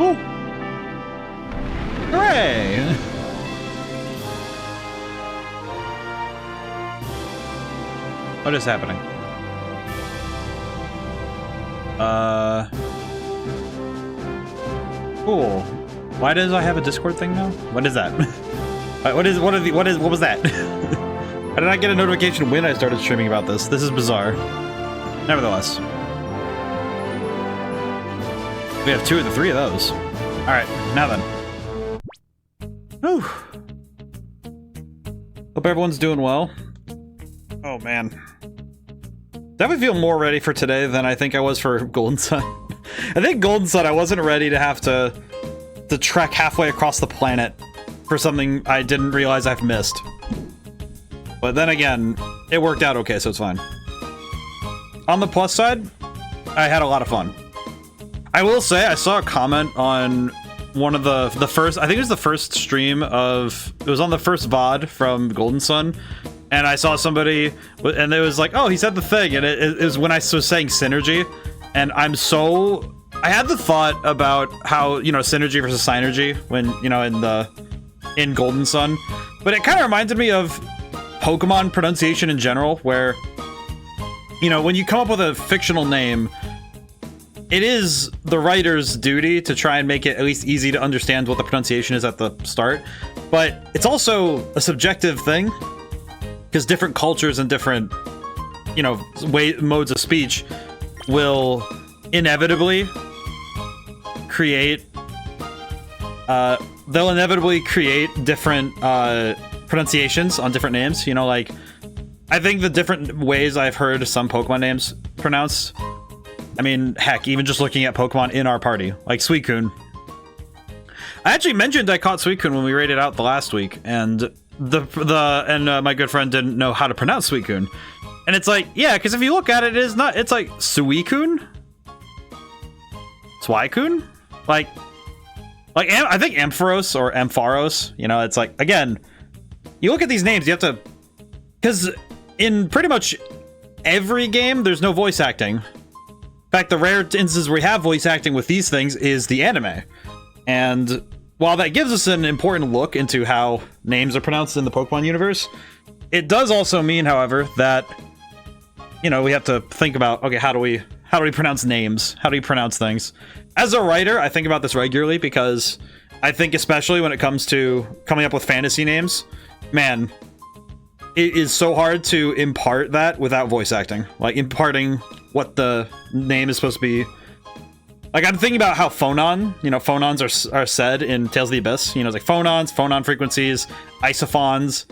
Woo! Hooray! What is happening? Cool. Why does I have a Discord thing now? What is that? What was that? Why did I get a notification when I started streaming about this? This is bizarre. Nevertheless. We have 2 of the 3 of those. Alright, now then. Whew. Hope everyone's doing well. Oh man. Definitely feel more ready for today than I think I was for Golden Sun. I think Golden Sun I wasn't ready to have to trek halfway across the planet for something I didn't realize I've missed. But then again, it worked out okay, so it's fine. On the plus side, I had a lot of fun. I will say, I saw a comment on one of the first, I think it was the first stream of, it was on the first VOD from Golden Sun, and I saw somebody, and it was like, oh, he said the thing, and it was when I was saying synergy, and I had the thought about how, you know, synergy versus synergy when, you know, in Golden Sun, but it kind of reminded me of Pokemon pronunciation in general, where, you know, when you come up with a fictional name, it is the writer's duty to try and make it at least easy to understand what the pronunciation is at the start, but it's also a subjective thing, because different cultures and different, you know, modes of speech will inevitably create, they'll inevitably create different pronunciations on different names. You know, like, I think the different ways I've heard some Pokemon names pronounced, I mean, heck, even just looking at Pokemon in our party, like Suicune. I actually mentioned I caught Suicune when we raided out the last week, and my good friend didn't know how to pronounce Suicune. And it's like, yeah, because if you look at it, it's like Suicune? Suicune? Like I think Ampharos or Ampharos, you know, it's like, again, you look at these names, you have to, because in pretty much every game, there's no voice acting. In fact, the rare instances where we have voice acting with these things is the anime. And while that gives us an important look into how names are pronounced in the Pokemon universe, it does also mean, however, that, you know, we have to think about, okay, how do we pronounce names? How do we pronounce things? As a writer, I think about this regularly because I think especially when it comes to coming up with fantasy names, man, it is so hard to impart that without voice acting. Like, imparting what the name is supposed to be. Like, I'm thinking about how phonon, you know, phonons are said in Tales of the Abyss. You know, it's like phonons, phonon frequencies, isophons.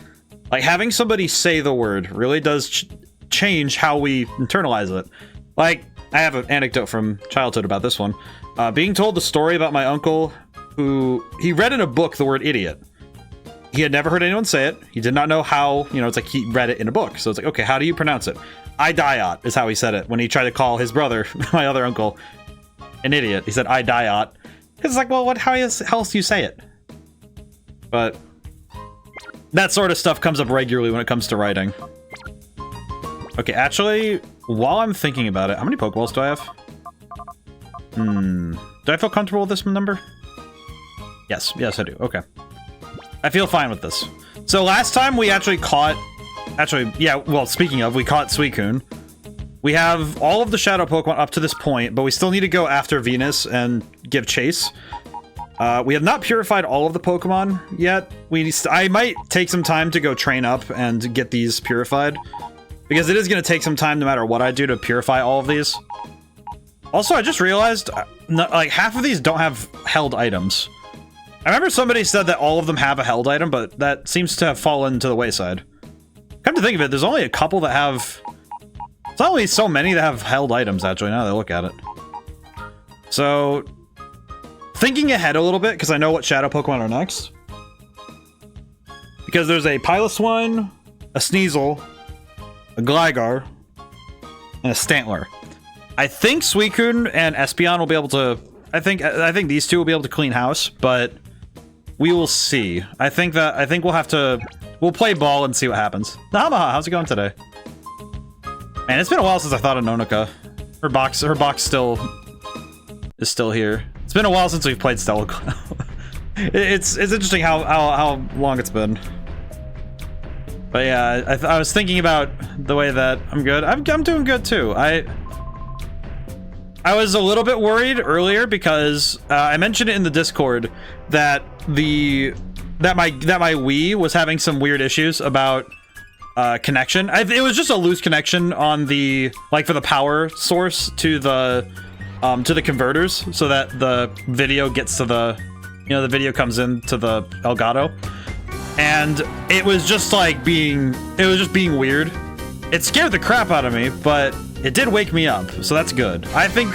Like, having somebody say the word really does change how we internalize it. Like, I have an anecdote from childhood about this one. Being told the story about my uncle who, he read in a book the word idiot. He had never heard anyone say it. He did not know how, you know, it's like he read it in a book. So it's like, okay, how do you pronounce it? Idiot is how he said it when he tried to call his brother, my other uncle, an idiot. He said Idiot. It's like, well, how else do you say it? But that sort of stuff comes up regularly when it comes to writing. Okay, actually, while I'm thinking about it, how many Pokeballs do I have? Do I feel comfortable with this number? Yes, I do. Okay. I feel fine with this. So last time we actually caught... Actually, yeah, well, speaking of, we caught Suicune. We have all of the Shadow Pokemon up to this point, but we still need to go after Venus and give chase. We have not purified all of the Pokemon yet. I might take some time to go train up and get these purified, because it is going to take some time no matter what I do to purify all of these. Also, I just realized, like, half of these don't have held items. I remember somebody said that all of them have a held item, but that seems to have fallen to the wayside. Come to think of it, there's only a couple that have... There's not only so many that have held items, actually, now that I look at it. So, thinking ahead a little bit, because I know what Shadow Pokemon are next. Because there's a Piloswine, a Sneasel, a Gligar, and a Stantler. I think Suicune and Espeon will be able to... I think these two will be able to clean house, but we will see. I think we'll have to... We'll play ball and see what happens. Namaha, how's it going today? Man, it's been a while since I thought of Nonoka. Her box still is still here. It's been a while since we've played Stellar Cloud. It's interesting how long it's been. But yeah, I was thinking about the way that I'm good. I'm doing good too. I was a little bit worried earlier because I mentioned it in the Discord that my Wii was having some weird issues about connection. It was just a loose connection on the for the power source to the converters, so that the video gets to the the video comes into the Elgato. And it was just being weird. It scared the crap out of me, but it did wake me up, so that's good. I think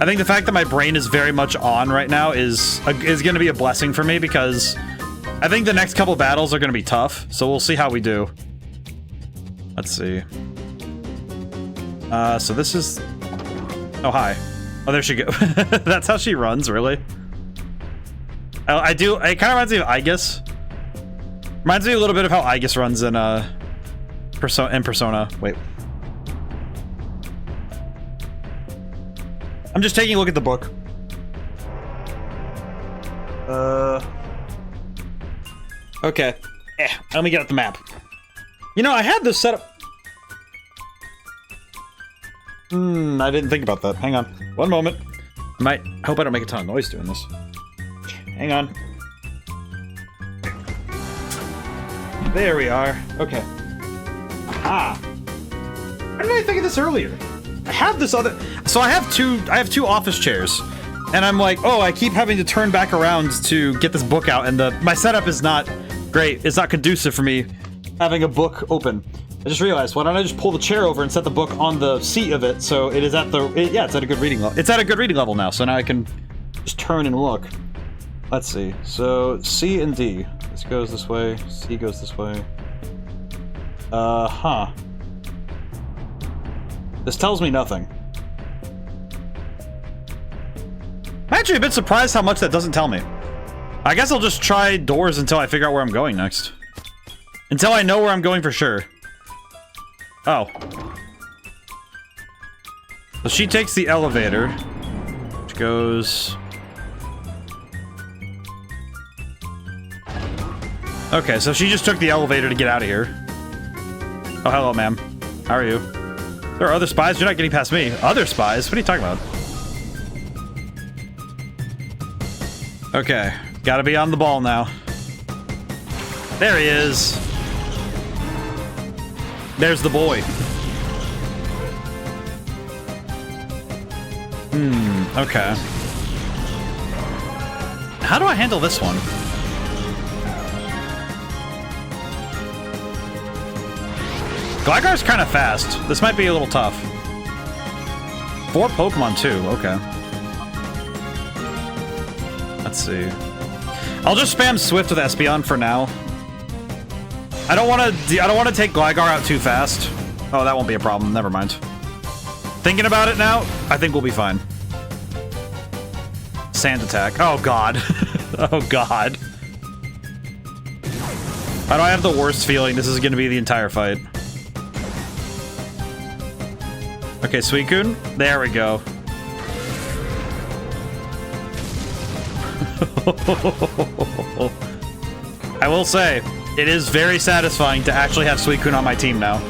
the fact that my brain is very much on right now is going to be a blessing for me, because I think the next couple battles are going to be tough. So we'll see how we do. Let's see. So this is. Oh, hi. Oh, there she goes. That's how she runs, really. I do. It kind of reminds me of Aegis. Reminds me a little bit of how Aegis runs in Persona. Wait. I'm just taking a look at the book. Okay. Let me get at the map. I had this set up. I didn't think about that. Hang on. One moment. I hope I don't make a ton of noise doing this. Hang on. There we are. Okay. Aha. Why didn't I think of this earlier? I have this other. So I have two office chairs, and I'm like, oh, I keep having to turn back around to get this book out, and my setup is not great. It's not conducive for me having a book open. I just realized, why don't I just pull the chair over and set the book on the seat of it, so it is at it's at a good reading level. It's at a good reading level now, so now I can just turn and look. Let's see. So C and D. This goes this way. C goes this way. Huh. This tells me nothing. I'm actually a bit surprised how much that doesn't tell me. I guess I'll just try doors until I figure out where I'm going next. Until I know where I'm going for sure. Oh. So she takes the elevator, which goes... Okay, so she just took the elevator to get out of here. Oh, hello, ma'am. How are you? There are other spies? You're not getting past me. Other spies? What are you talking about? Okay. Gotta be on the ball now. There he is. There's the boy. Okay. How do I handle this one? Gligar's kind of fast. This might be a little tough. 4 Pokemon too. Okay. Let's see. I'll just spam Swift with Espeon for now. I don't want to take Gligar out too fast. Oh, that won't be a problem. Never mind. Thinking about it now, I think we'll be fine. Sand attack. Oh god. Oh god. Why do I have the worst feeling this is going to be the entire fight? Okay, Suicune. There we go. I will say, it is very satisfying to actually have Suicune on my team now.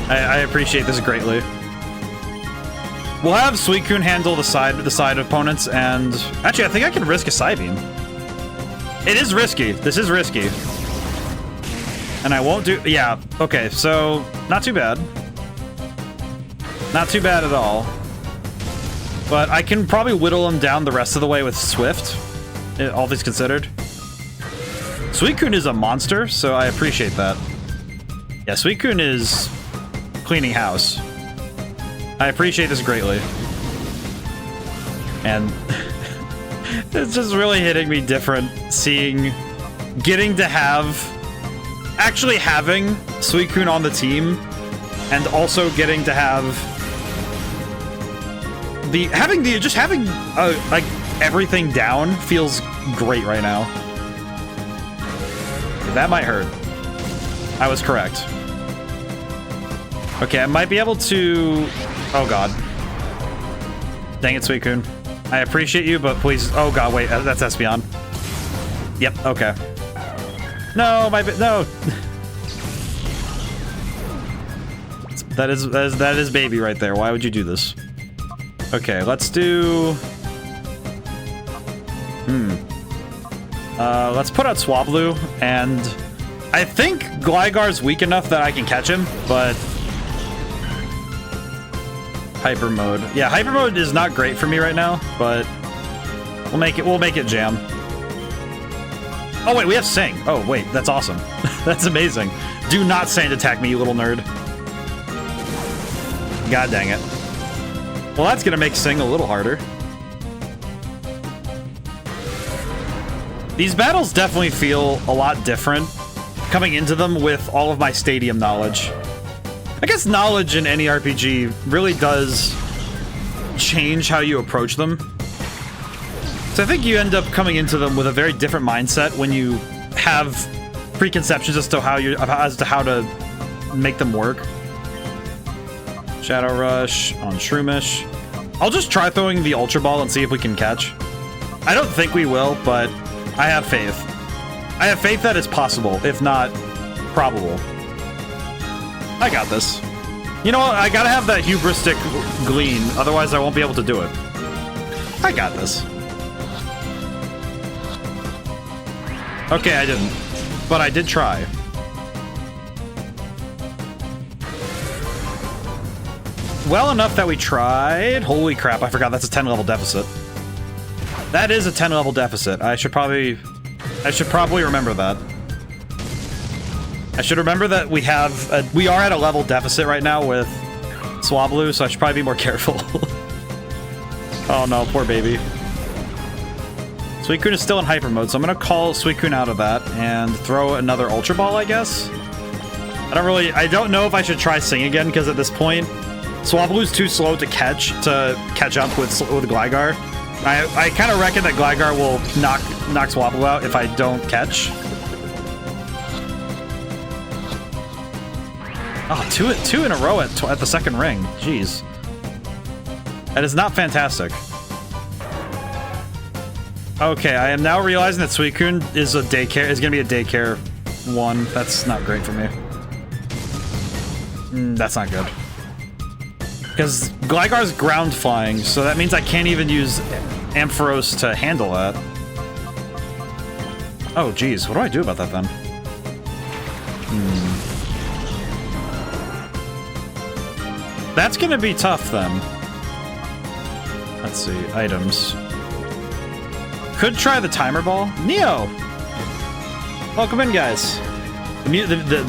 I appreciate this greatly. We'll have Suicune handle the side opponents, and actually I think I can risk a Psybeam. It is risky. This is risky. And I won't do... Yeah, okay, so... Not too bad. Not too bad at all. But I can probably whittle him down the rest of the way with Swift, all things considered. Suicune is a monster, so I appreciate that. Yeah, Suicune is cleaning house. I appreciate this greatly. And it's just really hitting me different seeing... Getting to have... Actually having Suicune on the team, and also getting to have just having like everything down feels great right now. That might hurt. I was correct. Okay, I might be able to... Oh, God. Dang it, Suicune. I appreciate you, but please... Oh, God, wait. That's Espeon. Yep, okay. No, no. That is baby right there. Why would you do this? Okay, let's do... Let's put out Swablu, and I think Gligar's weak enough that I can catch him, but... Hyper mode. Yeah, hyper mode is not great for me right now, but we'll make it jam. Oh wait, we have Sing. Oh wait, that's awesome. That's amazing. Do not sand attack me, you little nerd. God dang it. Well, that's gonna make Sing a little harder. These battles definitely feel a lot different coming into them with all of my stadium knowledge. I guess knowledge in any RPG really does change how you approach them. So I think you end up coming into them with a very different mindset when you have preconceptions as to how to make them work. Shadow Rush on Shroomish. I'll just try throwing the Ultra Ball and see if we can catch. I don't think we will, but I have faith. I have faith that it's possible, if not probable. I got this. You know what? I gotta have that hubristic glean, otherwise I won't be able to do it. I got this. Okay, I didn't. But I did try. Well enough that we tried. Holy crap, I forgot that's a 10 level deficit. That is a 10 level deficit. I should probably remember that. I should remember that we are at a level deficit right now with Swablu, so I should probably be more careful. Oh no, poor baby. Suicune is still in hyper mode, so I'm gonna call Suicune out of that and throw another Ultra Ball, I guess. I don't know if I should try Sing again, because at this point, Swablu's too slow to catch up with Gligar. I kind of reckon that Gligar will knock Swablu out if I don't catch. Oh, two in a row at the second ring. Jeez. That is not fantastic. Okay, I am now realizing that Suicune is going to be a daycare one. That's not great for me. That's not good. Because Gligar's ground flying, so that means I can't even use Ampharos to handle that. Oh, geez. What do I do about that, then? That's gonna be tough, then. Let's see. Items. Could try the timer ball. Neo! Welcome in, guys.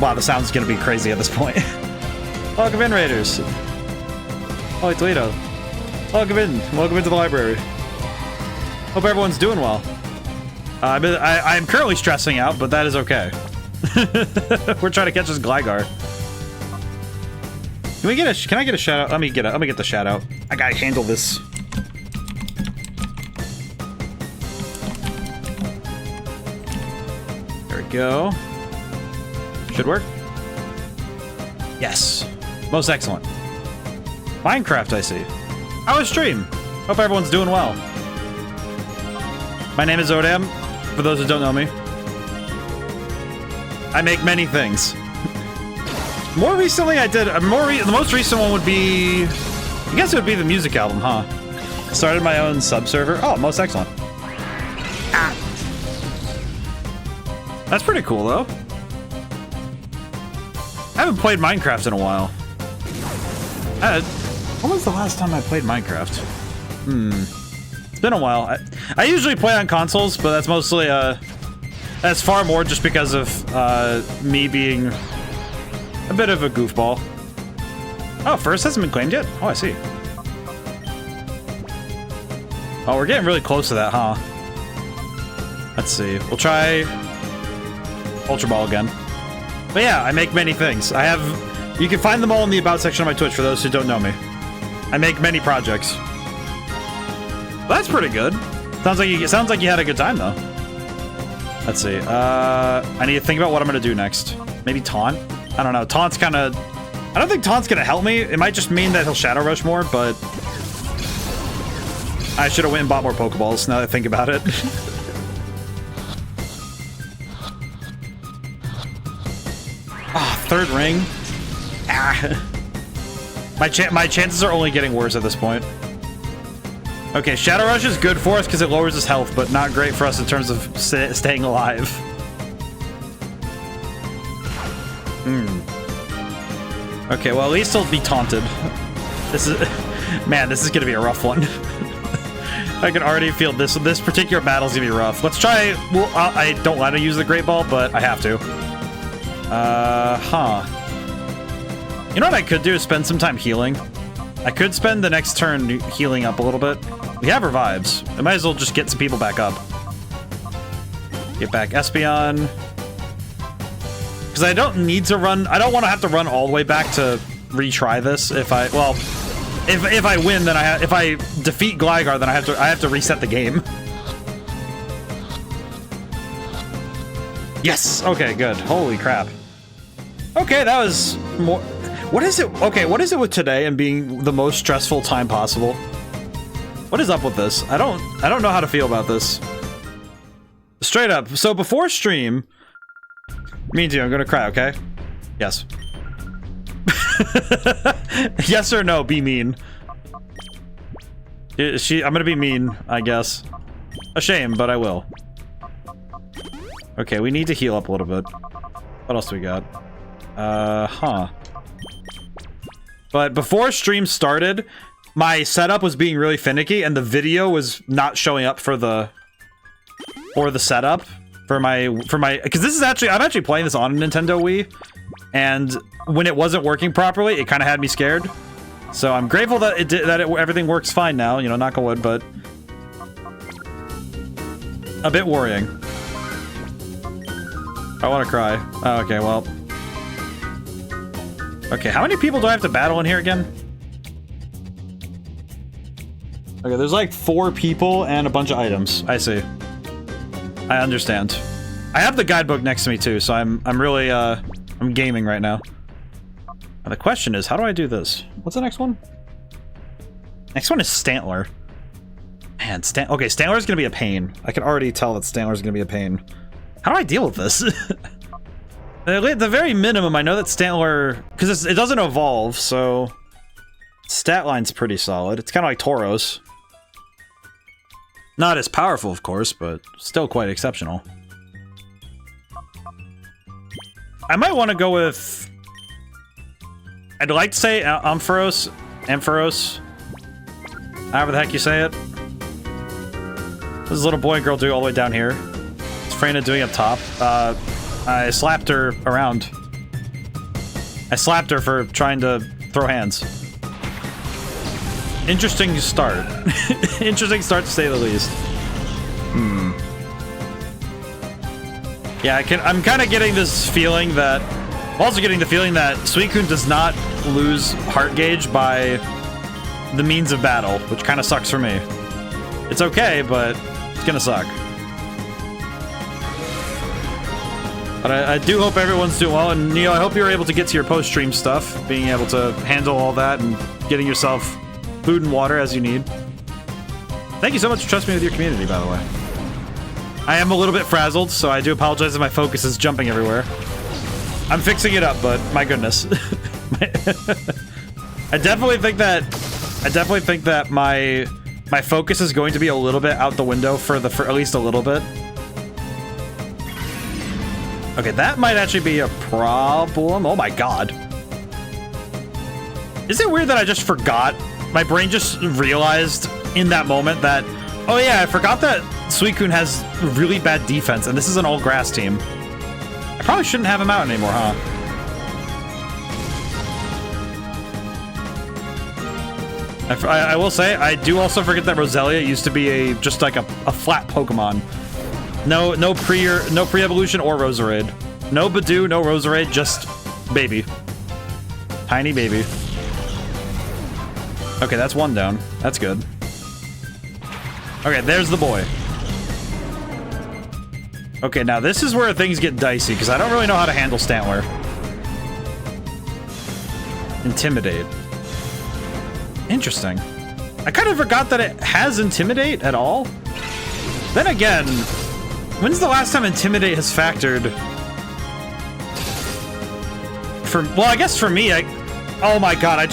Wow, the sound's gonna be crazy at this point. Welcome in, Raiders. Oh, Toledo. Welcome in. Welcome into the library. Hope everyone's doing well. I'm currently stressing out, but that is okay. We're trying to catch this Gligar. Can I get a shout out? Let me get the shout out. I gotta handle this. There we go. Should work. Yes. Most excellent. Minecraft, I see. How was stream? Hope everyone's doing well. My name is ODaM, for those who don't know me. I make many things. More recently, I did... the most recent one would be... I guess it would be the music album, huh? Started my own sub-server. Oh, most excellent. Ah. That's pretty cool, though. I haven't played Minecraft in a while. When was the last time I played Minecraft? It's been a while. I usually play on consoles, but that's mostly, that's far more just because of, me being a bit of a goofball. Oh, first hasn't been claimed yet? Oh, I see. Oh, we're getting really close to that, huh? Let's see. We'll try Ultra Ball again. But yeah, I make many things. You can find them all in the About section of my Twitch for those who don't know me. I make many projects. Well, that's pretty good. Sounds like you had a good time, though. Let's see. I need to think about what I'm gonna do next. Maybe taunt? I don't know. Taunt's kind of I don't think Taunt's gonna help me. It might just mean that he'll Shadow Rush more, but I should have went and bought more Pokeballs now that I think about it. Ah, third ring. Ah. My chances are only getting worse at this point. Okay, Shadow Rush is good for us because it lowers his health, but not great for us in terms of staying alive. Okay, well, at least he'll be taunted. This is... Man, this is gonna be a rough one. I can already feel this particular battle's gonna be rough. Let's try... Well, I don't want to use the Great Ball, but I have to. You know what I could do is spend some time healing. I could spend the next turn healing up a little bit. We have revives. I might as well just get some people back up. Get back Espeon. Because I don't need to run... I don't want to have to run all the way back to retry this. If I... Well, if I win, then if I defeat Gligar, then I have to reset the game. Yes! Okay, good. Holy crap. Okay, that was more... What is it? Okay, what is it with today and being the most stressful time possible? What is up with this? I don't know how to feel about this. Straight up. So before stream... Me too, I'm gonna cry, okay? Yes. Yes or no, be mean. I'm gonna be mean, I guess. A shame, but I will. Okay, we need to heal up a little bit. What else do we got? But before stream started, my setup was being really finicky, and the video was not showing up for the setup. For my, because this is actually, I'm actually playing this on a Nintendo Wii, and when it wasn't working properly, it kind of had me scared. So I'm grateful that everything works fine now, you know, knock on wood, but a bit worrying. I want to cry. Oh, okay, well. Okay, how many people do I have to battle in here again? Okay, there's like 4 people and a bunch of items. I see. I understand. I have the guidebook next to me too, so I'm really I'm gaming right now. Now the question is, how do I do this? What's the next one? Next one is Stantler. Man, okay, Stantler's gonna be a pain. I can already tell that Stantler's gonna be a pain. How do I deal with this? At the very minimum, I know that Stantler, because it doesn't evolve, so stat line's pretty solid. It's kind of like Tauros. Not as powerful, of course, but still quite exceptional. I might want to go with... I'd like to say Ampharos. However the heck you say it. This is a little boy and girl doing all the way down here. It's Freyna doing up top. I slapped her around. I slapped her for trying to throw hands. Interesting start. Interesting start to say the least. Yeah, I'm kind of getting this feeling that... I'm also getting the feeling that Suicune does not lose heart gauge by the means of battle, which kind of sucks for me. It's okay, but it's gonna suck. But I do hope everyone's doing well, and Neo, I hope you're able to get to your post-stream stuff, being able to handle all that and getting yourself food and water as you need. Thank you so much for trusting me with your community, by the way. I am a little bit frazzled, so I do apologize if my focus is jumping everywhere. I'm fixing it up, but my goodness. I definitely think that my focus is going to be a little bit out the window for at least a little bit. Okay, that might actually be a problem. Oh my god. Is it weird that I just forgot? My brain just realized in that moment that, oh yeah, I forgot that Suicune has really bad defense, and this is an all-grass team. I probably shouldn't have him out anymore, huh? I will say, I do also forget that Roselia used to be just like a flat Pokemon. No pre-evolution or Roserade. No Badoo, no Roserade, just baby. Tiny baby. Okay, that's one down. That's good. Okay, there's the boy. Okay, now this is where things get dicey, because I don't really know how to handle Stantler. Intimidate. Interesting. I kind of forgot that it has Intimidate at all. Then again, when's the last time Intimidate has factored? Well, I guess for me, oh my god,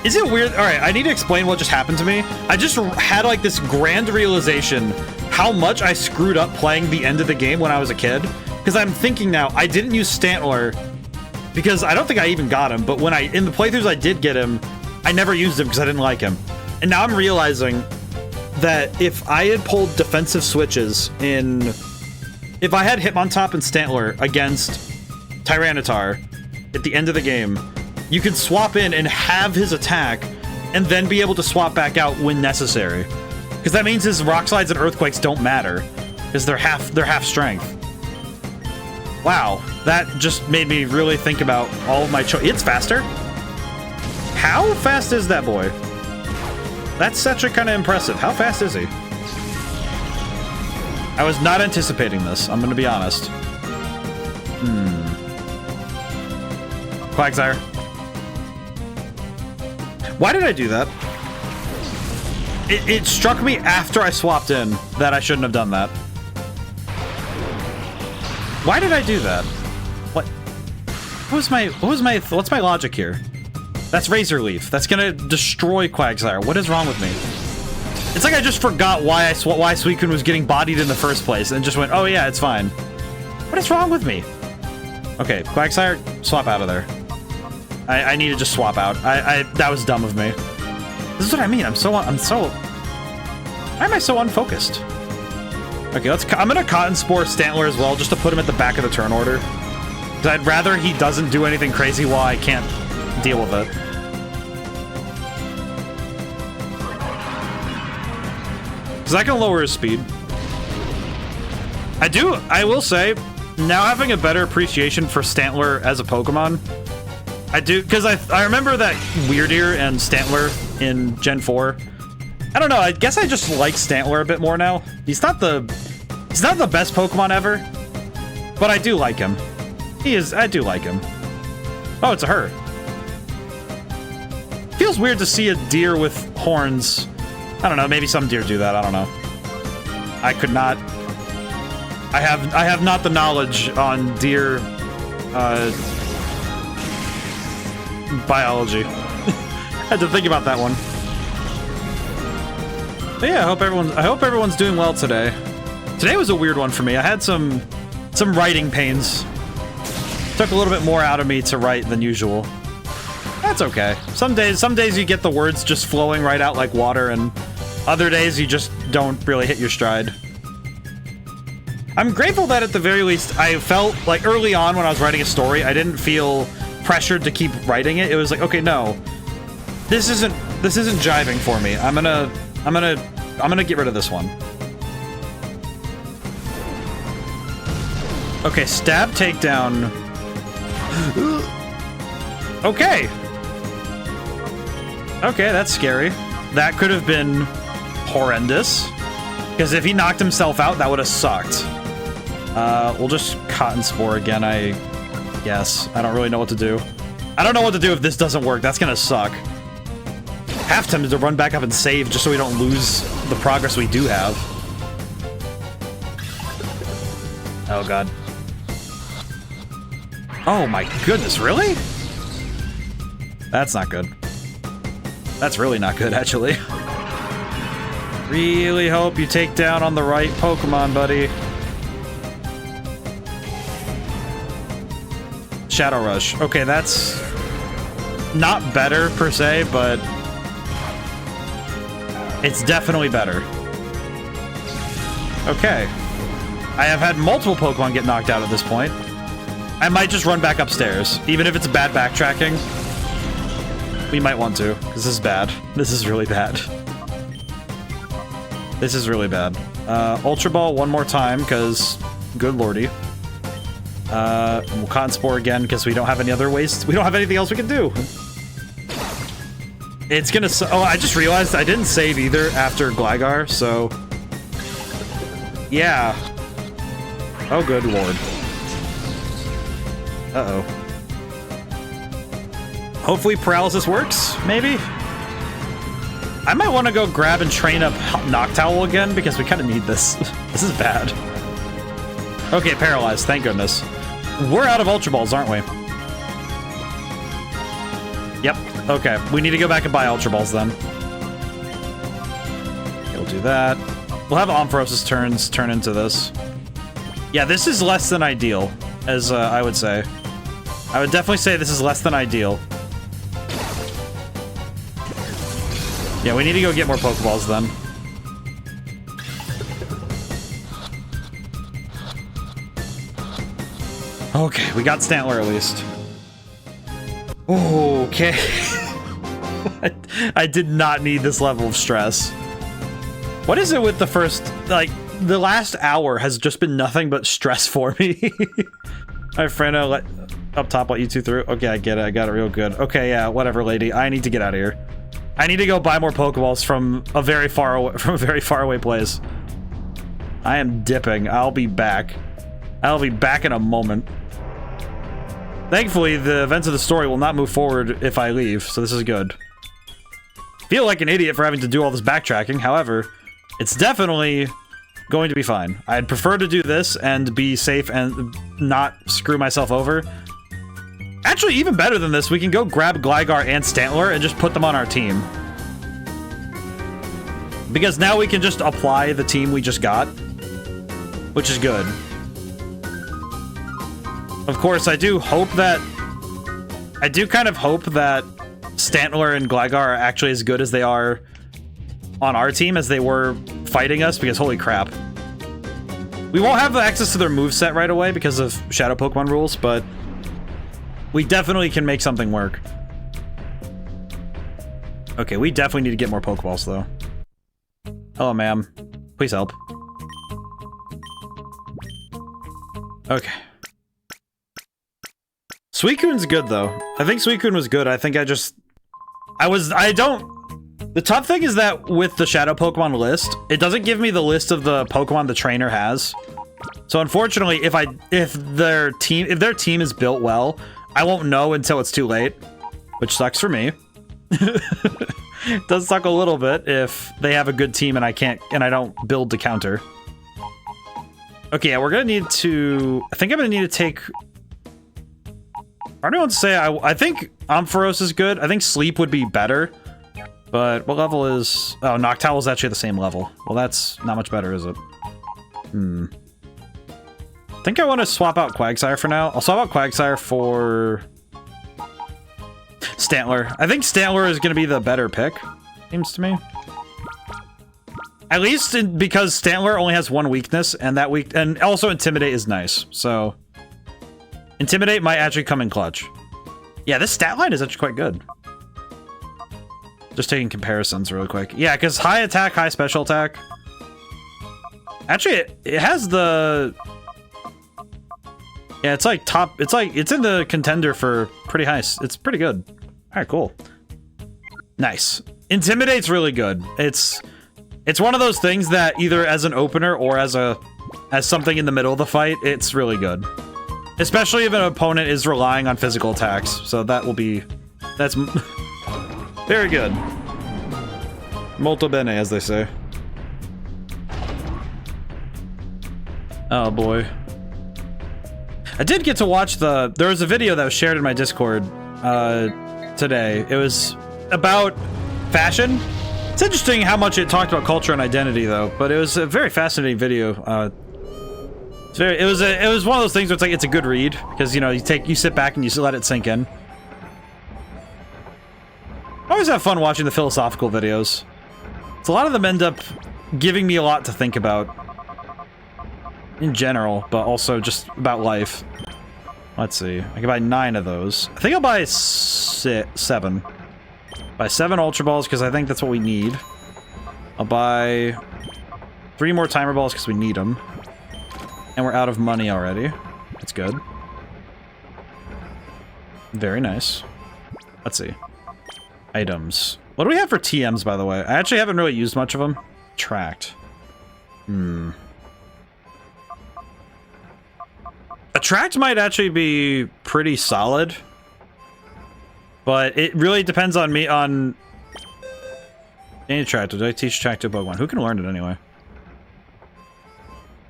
is it weird? All right, I need to explain what just happened to me. I just had like this grand realization how much I screwed up playing the end of the game when I was a kid. Because I'm thinking now, I didn't use Stantler because I don't think I even got him. But in the playthroughs I did get him, I never used him because I didn't like him. And now I'm realizing that if I had pulled defensive switches if I had Hitmontop and Stantler against Tyranitar at the end of the game, you could swap in and have his attack and then be able to swap back out when necessary. Because that means his Rock Slides and Earthquakes don't matter because they're half strength. Wow, that just made me really think about all of my It's faster? How fast is that boy? That's actually kind of impressive. How fast is he? I was not anticipating this, I'm going to be honest. Quagsire. Why did I do that? It struck me after I swapped in that I shouldn't have done that. Why did I do that? What's my logic here? That's Razor Leaf. That's gonna destroy Quagsire. What is wrong with me? It's like I just forgot why Suicune was getting bodied in the first place and just went, oh yeah, it's fine. What is wrong with me? Okay, Quagsire, swap out of there. I need to just swap out. That was dumb of me. This is what I mean. Why am I so unfocused? Okay, I'm gonna Cotton Spore Stantler as well, just to put him at the back of the turn order. Because I'd rather he doesn't do anything crazy while I can't deal with it. Because I can lower his speed. I will say, now having a better appreciation for Stantler as a Pokemon, I do, because I remember that Weirdeer and Stantler in Gen 4. I don't know, I guess I just like Stantler a bit more now. He's not the best Pokemon ever, but I do like him. I do like him. Oh, it's a her. Feels weird to see a deer with horns. I don't know, maybe some deer do that, I don't know. I could not. I have not the knowledge on deer biology. Had to think about that one. But yeah, I hope everyone's doing well today. Today was a weird one for me. I had some writing pains. Took a little bit more out of me to write than usual. That's okay. Some days you get the words just flowing right out like water, and other days you just don't really hit your stride. I'm grateful that at the very least I felt like early on when I was writing a story, I didn't feel pressured to keep writing it. It was like, okay, no, this isn't jiving for me. I'm gonna get rid of this one. Okay, stab, takedown. Okay. Okay, that's scary. That could have been horrendous. Because if he knocked himself out, that would have sucked. We'll just Cotton Spore again, I guess. I don't really know what to do. I don't know what to do if this doesn't work. That's gonna suck. Half tempted to run back up and save just so we don't lose the progress we do have. Oh god. Oh my goodness, really? That's not good. That's really not good, actually. Really hope you take down on the right Pokemon, buddy. Shadow Rush. Okay, that's not better per se, but it's definitely better. Okay. I have had multiple Pokemon get knocked out at this point. I might just run back upstairs, even if it's bad backtracking. We might want to, because this is bad. This is really bad. This is really bad. Ultra Ball one more time, because good lordy. We'll Cotton Spore again, because we don't have any other ways. We don't have anything else we can do. It's gonna... Oh, I just realized I didn't save either after Gligar, so... Yeah. Oh, good lord. Uh-oh. Hopefully paralysis works, maybe? I might want to go grab and train up Noctowl again because we kind of need this. This is bad. Okay, paralyzed, thank goodness. We're out of Ultra Balls, aren't we? Yep, okay. We need to go back and buy Ultra Balls then. We'll do that. We'll have Ampharos's turns turn into this. Yeah, this is less than ideal, as I would say. I would definitely say this is less than ideal. Yeah, we need to go get more Pokeballs then. Okay, we got Stantler at least. Okay. I did not need this level of stress. What is it with the first, like, the last hour has just been nothing but stress for me. My friend up top let you two through. Okay, I get it. I got it real good. Okay, yeah, whatever, lady. I need to get out of here. I need to go buy more Pokeballs from a very far away place. I am dipping. I'll be back. I'll be back in a moment. Thankfully, the events of the story will not move forward if I leave, so this is good. Feel like an idiot for having to do all this backtracking. However, it's definitely going to be fine. I'd prefer to do this and be safe and not screw myself over. Actually, even better than this, we can go grab Gligar and Stantler and just put them on our team. Because now we can just apply the team we just got, which is good. Of course, I do kind of hope that Stantler and Gligar are actually as good as they are on our team as they were fighting us, because holy crap. We won't have access to their moveset right away because of Shadow Pokemon rules, but we definitely can make something work. Okay, we definitely need to get more Pokeballs, though. Hello, ma'am. Please help. Okay. Suicune's good, though. I think Suicune was good. I think the tough thing is that with the Shadow Pokemon list, it doesn't give me the list of the Pokemon the trainer has. So unfortunately, if their team is built well, I won't know until it's too late, which sucks for me. It does suck a little bit if they have a good team and I don't build to counter. Okay, yeah, we're gonna need to. I think I'm gonna need to take. I don't want to say I think Ampharos is good. I think Sleep would be better. But what level is... Oh, Noctowl is actually the same level. Well, that's not much better, is it? I think I want to swap out Quagsire for now. I'll swap out Quagsire for... Stantler. I think Stantler is going to be the better pick, seems to me. At least because Stantler only has one weakness, and and also Intimidate is nice, so... Intimidate might actually come in clutch. Yeah, this stat line is actually quite good. Just taking comparisons really quick. Yeah, because high attack, high special attack. Actually, it has the... Yeah, it's like top... It's in the contender for pretty high. It's pretty good. Alright, cool. Nice. Intimidate's really good. It's one of those things that either as an opener or as something in the middle of the fight, it's really good. Especially if an opponent is relying on physical attacks. So that will be... That's... Very good. Molto bene, as they say. Oh boy. I did get to watch there was a video that was shared in my Discord today. It was about fashion. It's interesting how much it talked about culture and identity, though. But it was a very fascinating video. It was one of those things where it's like it's a good read because you sit back and you let it sink in. I always have fun watching the philosophical videos. So a lot of them end up giving me a lot to think about. In general, but also just about life. Let's see. I can buy 9 of those. I think I'll buy 7. Buy 7 Ultra Balls because I think that's what we need. I'll buy 3 more Timer Balls because we need them. And we're out of money already. That's good. Very nice. Let's see. Items. What do we have for TMs, by the way? I actually haven't really used much of them. Attract. Attract might actually be pretty solid. But it really depends on me on any attractive. Do I teach attractive Pokemon? Who can learn it anyway?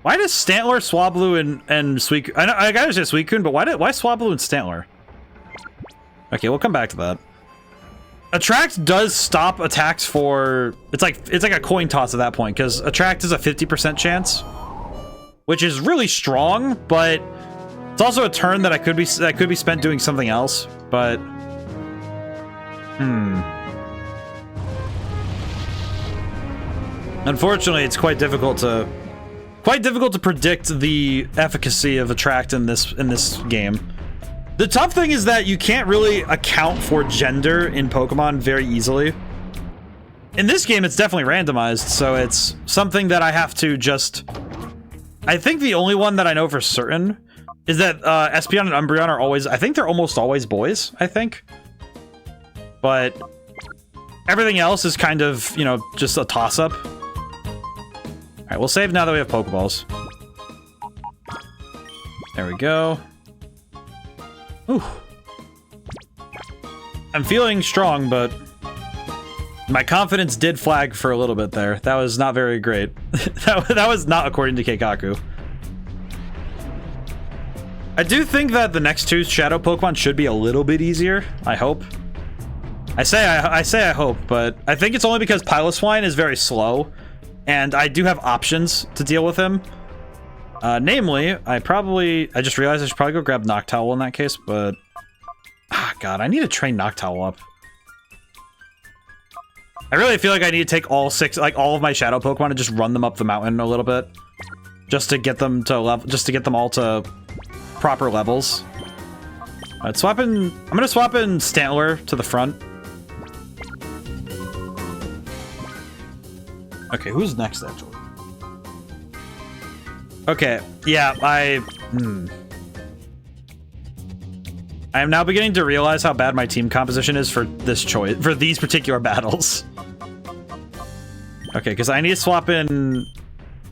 Why does Stantler, Swablu, and Suicune... I gotta say Suicune, but why Swablu and Stantler? Okay, we'll come back to that. Attract does stop attacks for... It's like a coin toss at that point, because Attract is a 50% chance, which is really strong, but it's also a turn that could be spent doing something else. But unfortunately, it's quite difficult to predict the efficacy of Attract in this game. The tough thing is that you can't really account for gender in Pokemon very easily. In this game, it's definitely randomized, so it's something that I have to just... I think the only one that I know for certain is that Espeon and Umbreon are always... I think they're almost always boys, I think. But everything else is kind of, you know, just a toss-up. Alright, we'll save now that we have Pokeballs. There we go. Ooh. I'm feeling strong, but my confidence did flag for a little bit there. That was not very great. that was not according to Keikaku. I do think that the next two Shadow Pokemon should be a little bit easier. I hope. I say I hope, but I think it's only because Piloswine is very slow, and I do have options to deal with him. Namely, I just realized I should probably go grab Noctowl in that case, but... God, I need to train Noctowl up. I really feel like I need to take all of my Shadow Pokemon and just run them up the mountain a little bit. Just to get them to all to proper levels. Alright, I'm gonna swap in Stantler to the front. Okay, who's next, actually? Okay, yeah, I am now beginning to realize how bad my team composition is for this choice, for these particular battles. Okay, because I need to swap in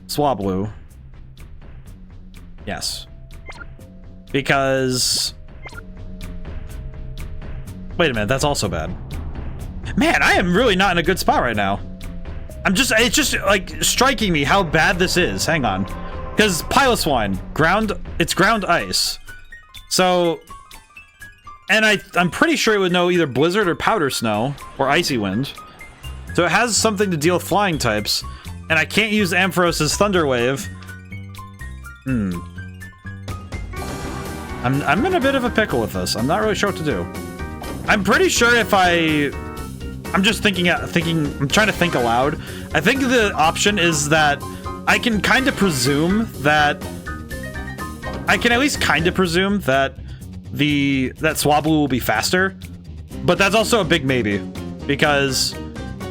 Swablu. Yes. Because... Wait a minute, that's also bad. Man, I am really not in a good spot right now. It's just, like, striking me how bad this is. Hang on. Because Piloswine, it's ground ice. So, and I'm pretty sure it would know either Blizzard or Powder Snow, or Icy Wind. So it has something to deal with flying types, and I can't use Ampharos' Thunder Wave. I'm in a bit of a pickle with this. I'm not really sure what to do. I'm pretty sure if I'm just I'm trying to think aloud. I think the option is that I can kind of presume that... I can at least kind of presume that that Swablu will be faster, but that's also a big maybe, because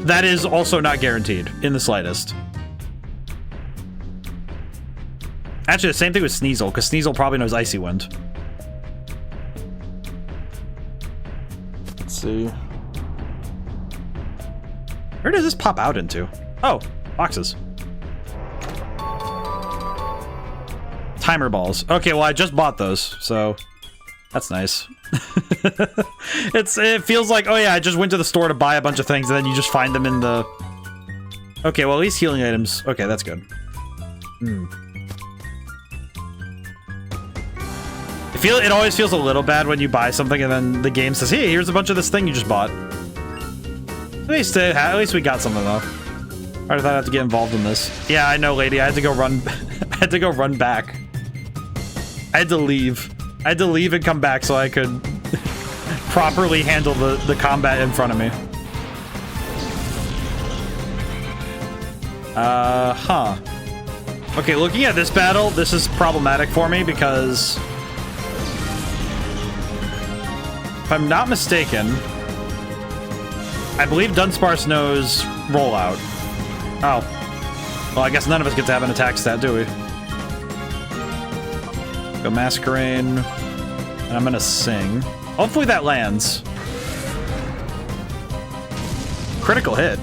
that is also not guaranteed in the slightest. Actually, the same thing with Sneasel, because Sneasel probably knows Icy Wind. Let's see. Where does this pop out into? Oh, boxes. Timer balls. Okay, well, I just bought those, so that's nice. It feels like, oh yeah, I just went to the store to buy a bunch of things, and then you just find them in the... Okay, well, at least healing items. Okay, that's good. It always feels a little bad when you buy something and then the game says, hey, here's a bunch of this thing you just bought. At least we got something, though. Alright, I thought I'd have to get involved in this. Yeah, I know, lady. I had to go run... I had to go run back. I had to leave. I had to leave and come back so I could properly handle the combat in front of me. Okay, looking at this battle, this is problematic for me because... If I'm not mistaken, I believe Dunsparce knows Rollout. Oh. Well, I guess none of us get to have an attack stat, do we? Go Masquerain. And I'm gonna sing. Hopefully that lands. Critical hit.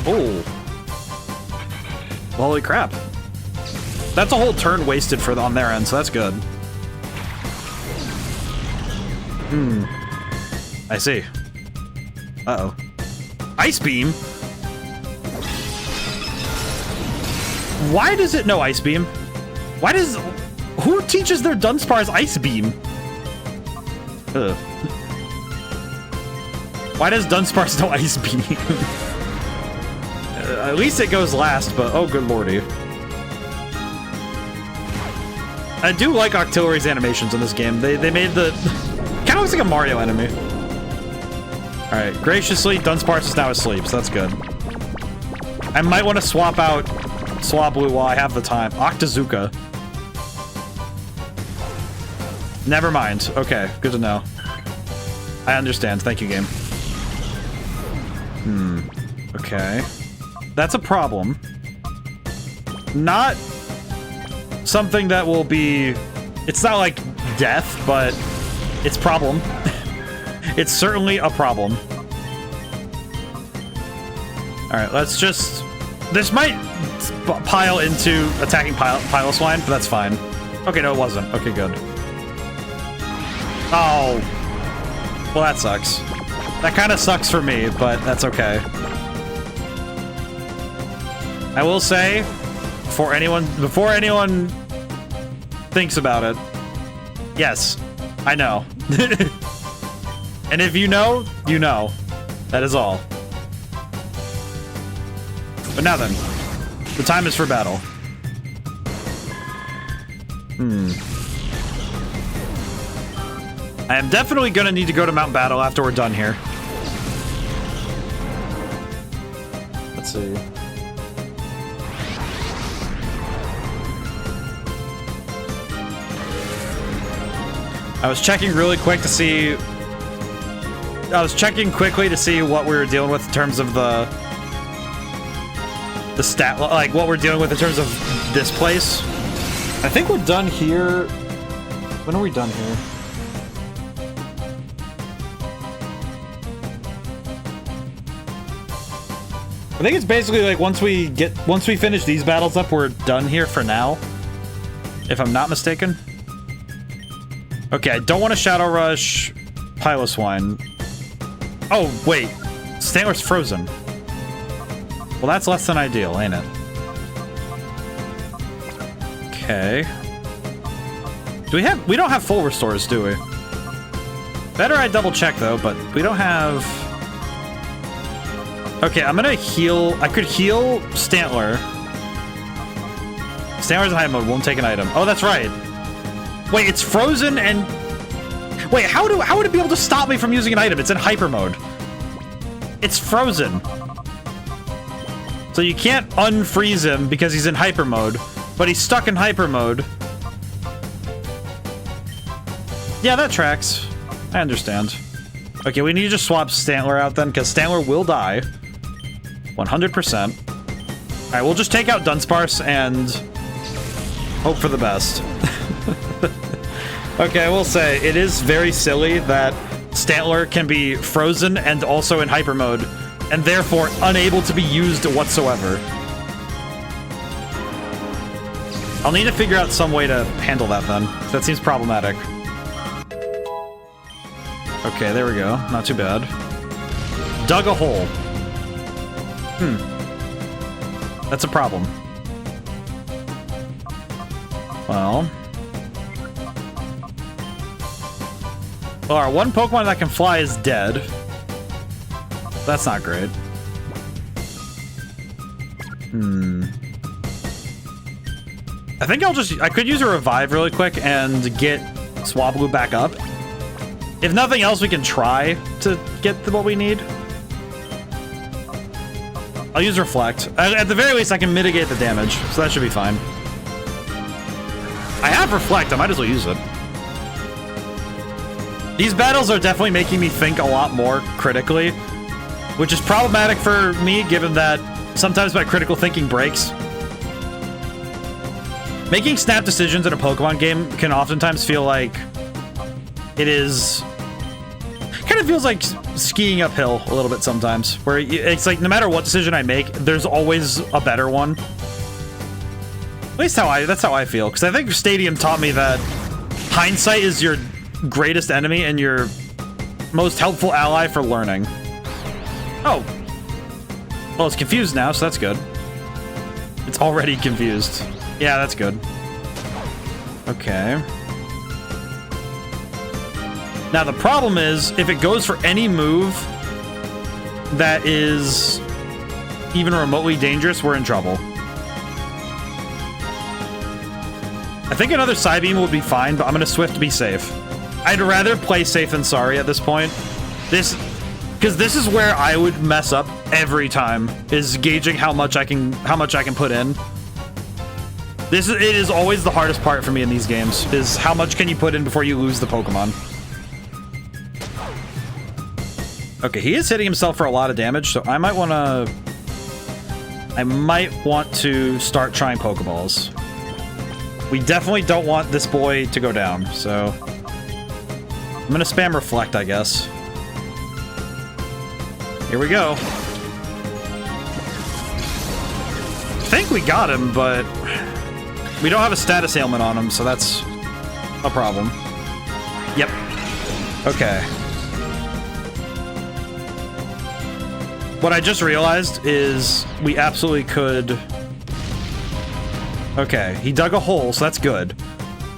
Oh. Holy crap. That's a whole turn wasted on their end, so that's good. I see. Uh-oh. Ice Beam? Why does it know Ice Beam? Why does... Who teaches their Dunsparce Ice Beam? Ugh. Why does Dunsparce know Ice Beam? At least it goes last, but oh good lordy. I do like Octillery's animations in this game. They made the... kind of looks like a Mario enemy. Alright, graciously, Dunsparce is now asleep, so that's good. I might want to swap out Swablu while I have the time. Octazooka. Never mind. Okay, good to know. I understand. Thank you, game. Okay. That's a problem. Not something that will be... It's not like death, but it's problem. It's certainly a problem. Alright, let's just... This might pile into attacking Piloswine, but that's fine. Okay, no, it wasn't. Okay, good. Oh. Well, that sucks. That kind of sucks for me, but that's okay. I will say, before anyone thinks about it, yes, I know. And if you know, you know. That is all. But now then, the time is for battle. I am definitely gonna need to go to Mount Battle after we're done here. Let's see. I was checking really quick to see... I was checking quickly to see what we were dealing with in terms of the stat... Like, what we're dealing with in terms of this place. I think we're done here... When are we done here? I think it's basically like once we finish these battles up, we're done here for now. If I'm not mistaken. Okay, I don't want to Shadow Rush Piloswine. Oh, wait. Stantler's frozen. Well, that's less than ideal, ain't it? Okay. We don't have full restores, do we? Better I double check though, but we don't have... Okay, I'm gonna heal... I could heal Stantler. Stantler's in high mode, won't take an item. Oh, that's right. Wait, it's frozen and... Wait, how would it be able to stop me from using an item? It's in hyper mode. It's frozen. So you can't unfreeze him because he's in hyper mode, but he's stuck in hyper mode. Yeah, that tracks. I understand. Okay, we need to just swap Stantler out then, because Stantler will die. 100%. Alright, we'll just take out Dunsparce and hope for the best. Okay, I will say, it is very silly that Stantler can be frozen and also in hyper mode, and therefore unable to be used whatsoever. I'll need to figure out some way to handle that then. That seems problematic. Okay, there we go. Not too bad. Dug a hole. That's a problem. Well, our one Pokemon that can fly is dead. That's not great. I think I could use a revive really quick and get Swablu back up. If nothing else, we can try to get what we need. I'll use Reflect. At the very least, I can mitigate the damage, so that should be fine. I have Reflect, I might as well use it. These battles are definitely making me think a lot more critically, which is problematic for me, given that sometimes my critical thinking breaks. Making snap decisions in a Pokemon game can oftentimes feel like it is... kind of feels like skiing uphill a little bit sometimes, where it's like no matter what decision I make, there's always a better one. At least that's how I feel, because I think Stadium taught me that hindsight is your greatest enemy and your most helpful ally for learning. Oh. Well, it's confused now, so that's good. It's already confused. Yeah, that's good. Okay. Now, the problem is, if it goes for any move that is even remotely dangerous, we're in trouble. I think another Psybeam would be fine, but I'm gonna Swift to be safe. I'd rather play safe than sorry at this point. Because this is where I would mess up every time, is gauging how much I can put in. It is always the hardest part for me in these games, is how much can you put in before you lose the Pokemon. Okay, he is hitting himself for a lot of damage, so I might want to start trying Pokeballs. We definitely don't want this boy to go down, so I'm gonna spam Reflect, I guess. Here we go. I think we got him, but we don't have a status ailment on him, so that's a problem. Yep. Okay. What I just realized is we absolutely could... Okay, he dug a hole, so that's good.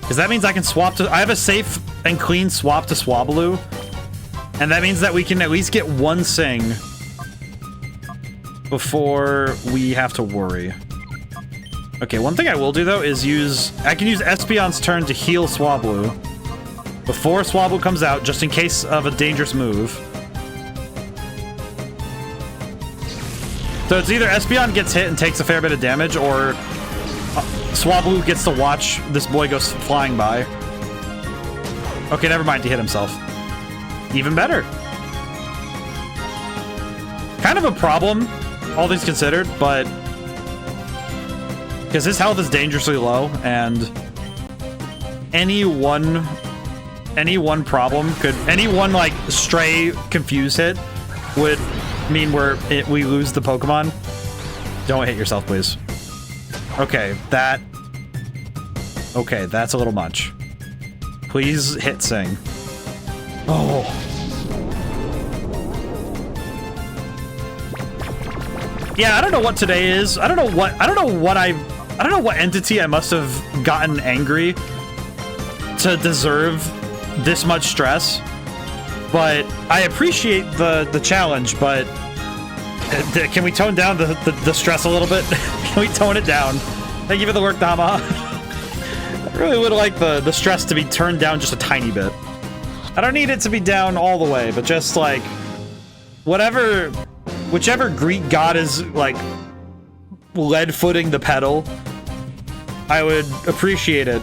Because that means I can swap to... I have a safe and clean swap to Swablu. And that means that we can at least get one Sing before we have to worry. Okay, one thing I will do, though, is use... I can use Espeon's turn to heal Swablu before Swablu comes out, just in case of a dangerous move. So it's either Espeon gets hit and takes a fair bit of damage, or Swablu gets to watch this boy go flying by. Okay, never mind, he hit himself. Even better. Kind of a problem, all things considered, but... because his health is dangerously low, and any one problem could... any one, like, stray confuse hit would mean we lose the Pokemon. Don't hit yourself, please. Okay, that's a little much. Please hit Sing. Oh. Yeah, I don't know what today is. I don't know what entity I must have gotten angry to deserve this much stress. But I appreciate the challenge, but can we tone down the stress a little bit? Can we tone it down? Thank you for the work, Dama. I really would like the stress to be turned down just a tiny bit. I don't need it to be down all the way, but just like whichever Greek god is like lead-footing the pedal, I would appreciate it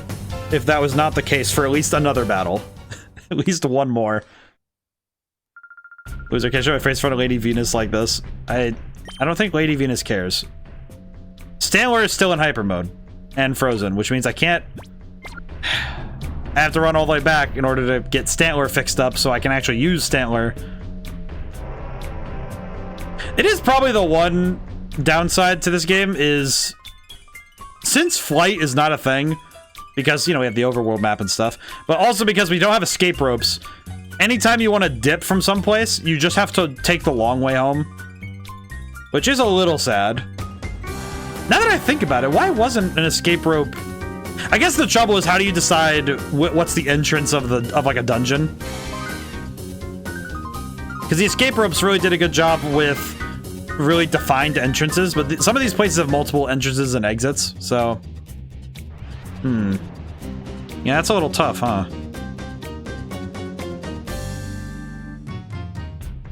if that was not the case for at least another battle. At least one more. Loser, can't show my face in front of Lady Venus like this. I don't think Lady Venus cares. Stantler is still in hyper mode and frozen, which means I can't... I have to run all the way back in order to get Stantler fixed up so I can actually use Stantler. It is probably the one downside to this game is... since flight is not a thing, because, you know, we have the overworld map and stuff, but also because we don't have escape ropes, anytime you want to dip from someplace, you just have to take the long way home. Which is a little sad. Now that I think about it, why wasn't an escape rope... I guess the trouble is, how do you decide what's the entrance of like a dungeon? Because the escape ropes really did a good job with really defined entrances, but some of these places have multiple entrances and exits, so... Yeah, that's a little tough, huh?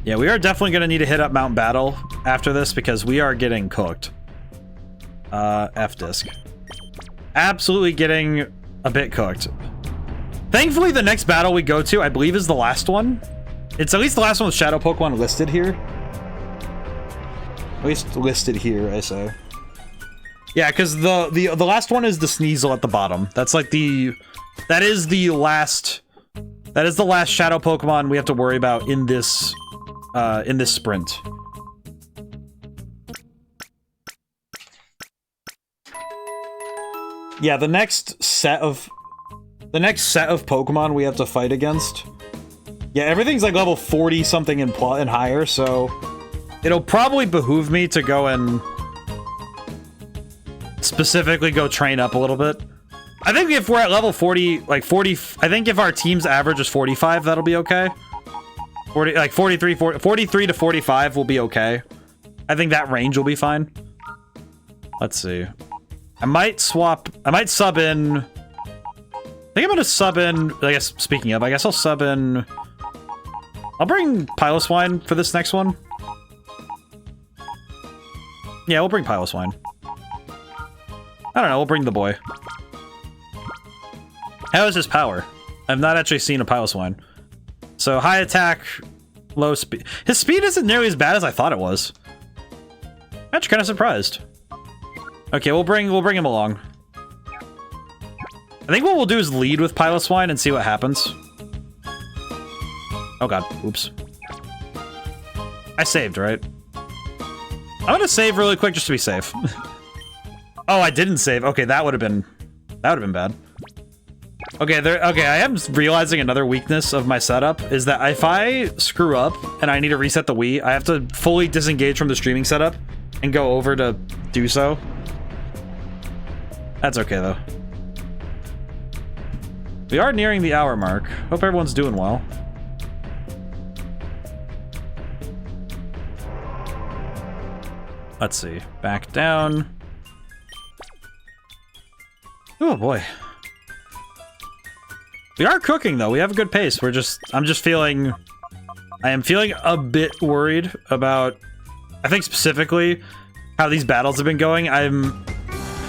Yeah, we are definitely going to need to hit up Mount Battle after this, because we are getting cooked. F-disc. Absolutely getting a bit cooked. Thankfully, the next battle we go to, I believe, is the last one. It's at least the last one with Shadow Pokemon listed here. At least listed here, I say. Yeah, because the last one is the Sneasel at the bottom. That's like that is the last Shadow Pokemon we have to worry about in this sprint. Yeah, the next set of Pokemon we have to fight against Yeah, everything's like level 40 something and higher, so it'll probably behoove me to go and specifically go train up a little bit. I think if we're at level 40, like 40, I think if our team's average is 45, that'll be okay. 40, like 43 to 45 will be okay. I think that range will be fine. Let's see. I might sub in. I think I'm gonna sub in. I guess speaking of, I guess I'll sub in. I'll bring Piloswine for this next one. Yeah, we'll bring Piloswine. I don't know. We'll bring the boy. How is his power? I've not actually seen a Piloswine. So high attack, low speed. His speed isn't nearly as bad as I thought it was. I'm actually kind of surprised. Okay, we'll bring him along. I think what we'll do is lead with Piloswine and see what happens. Oh god, oops. I saved, right? I'm gonna save really quick just to be safe. Oh, I didn't save. Okay, that would have been bad. Okay, okay, I am realizing another weakness of my setup is that if I screw up and I need to reset the Wii, I have to fully disengage from the streaming setup and go over to do so. That's okay, though. We are nearing the hour mark. Hope everyone's doing well. Let's see. Back down. Oh, boy. We are cooking, though. We have a good pace. I'm just feeling... I am feeling a bit worried about... I think specifically how these battles have been going.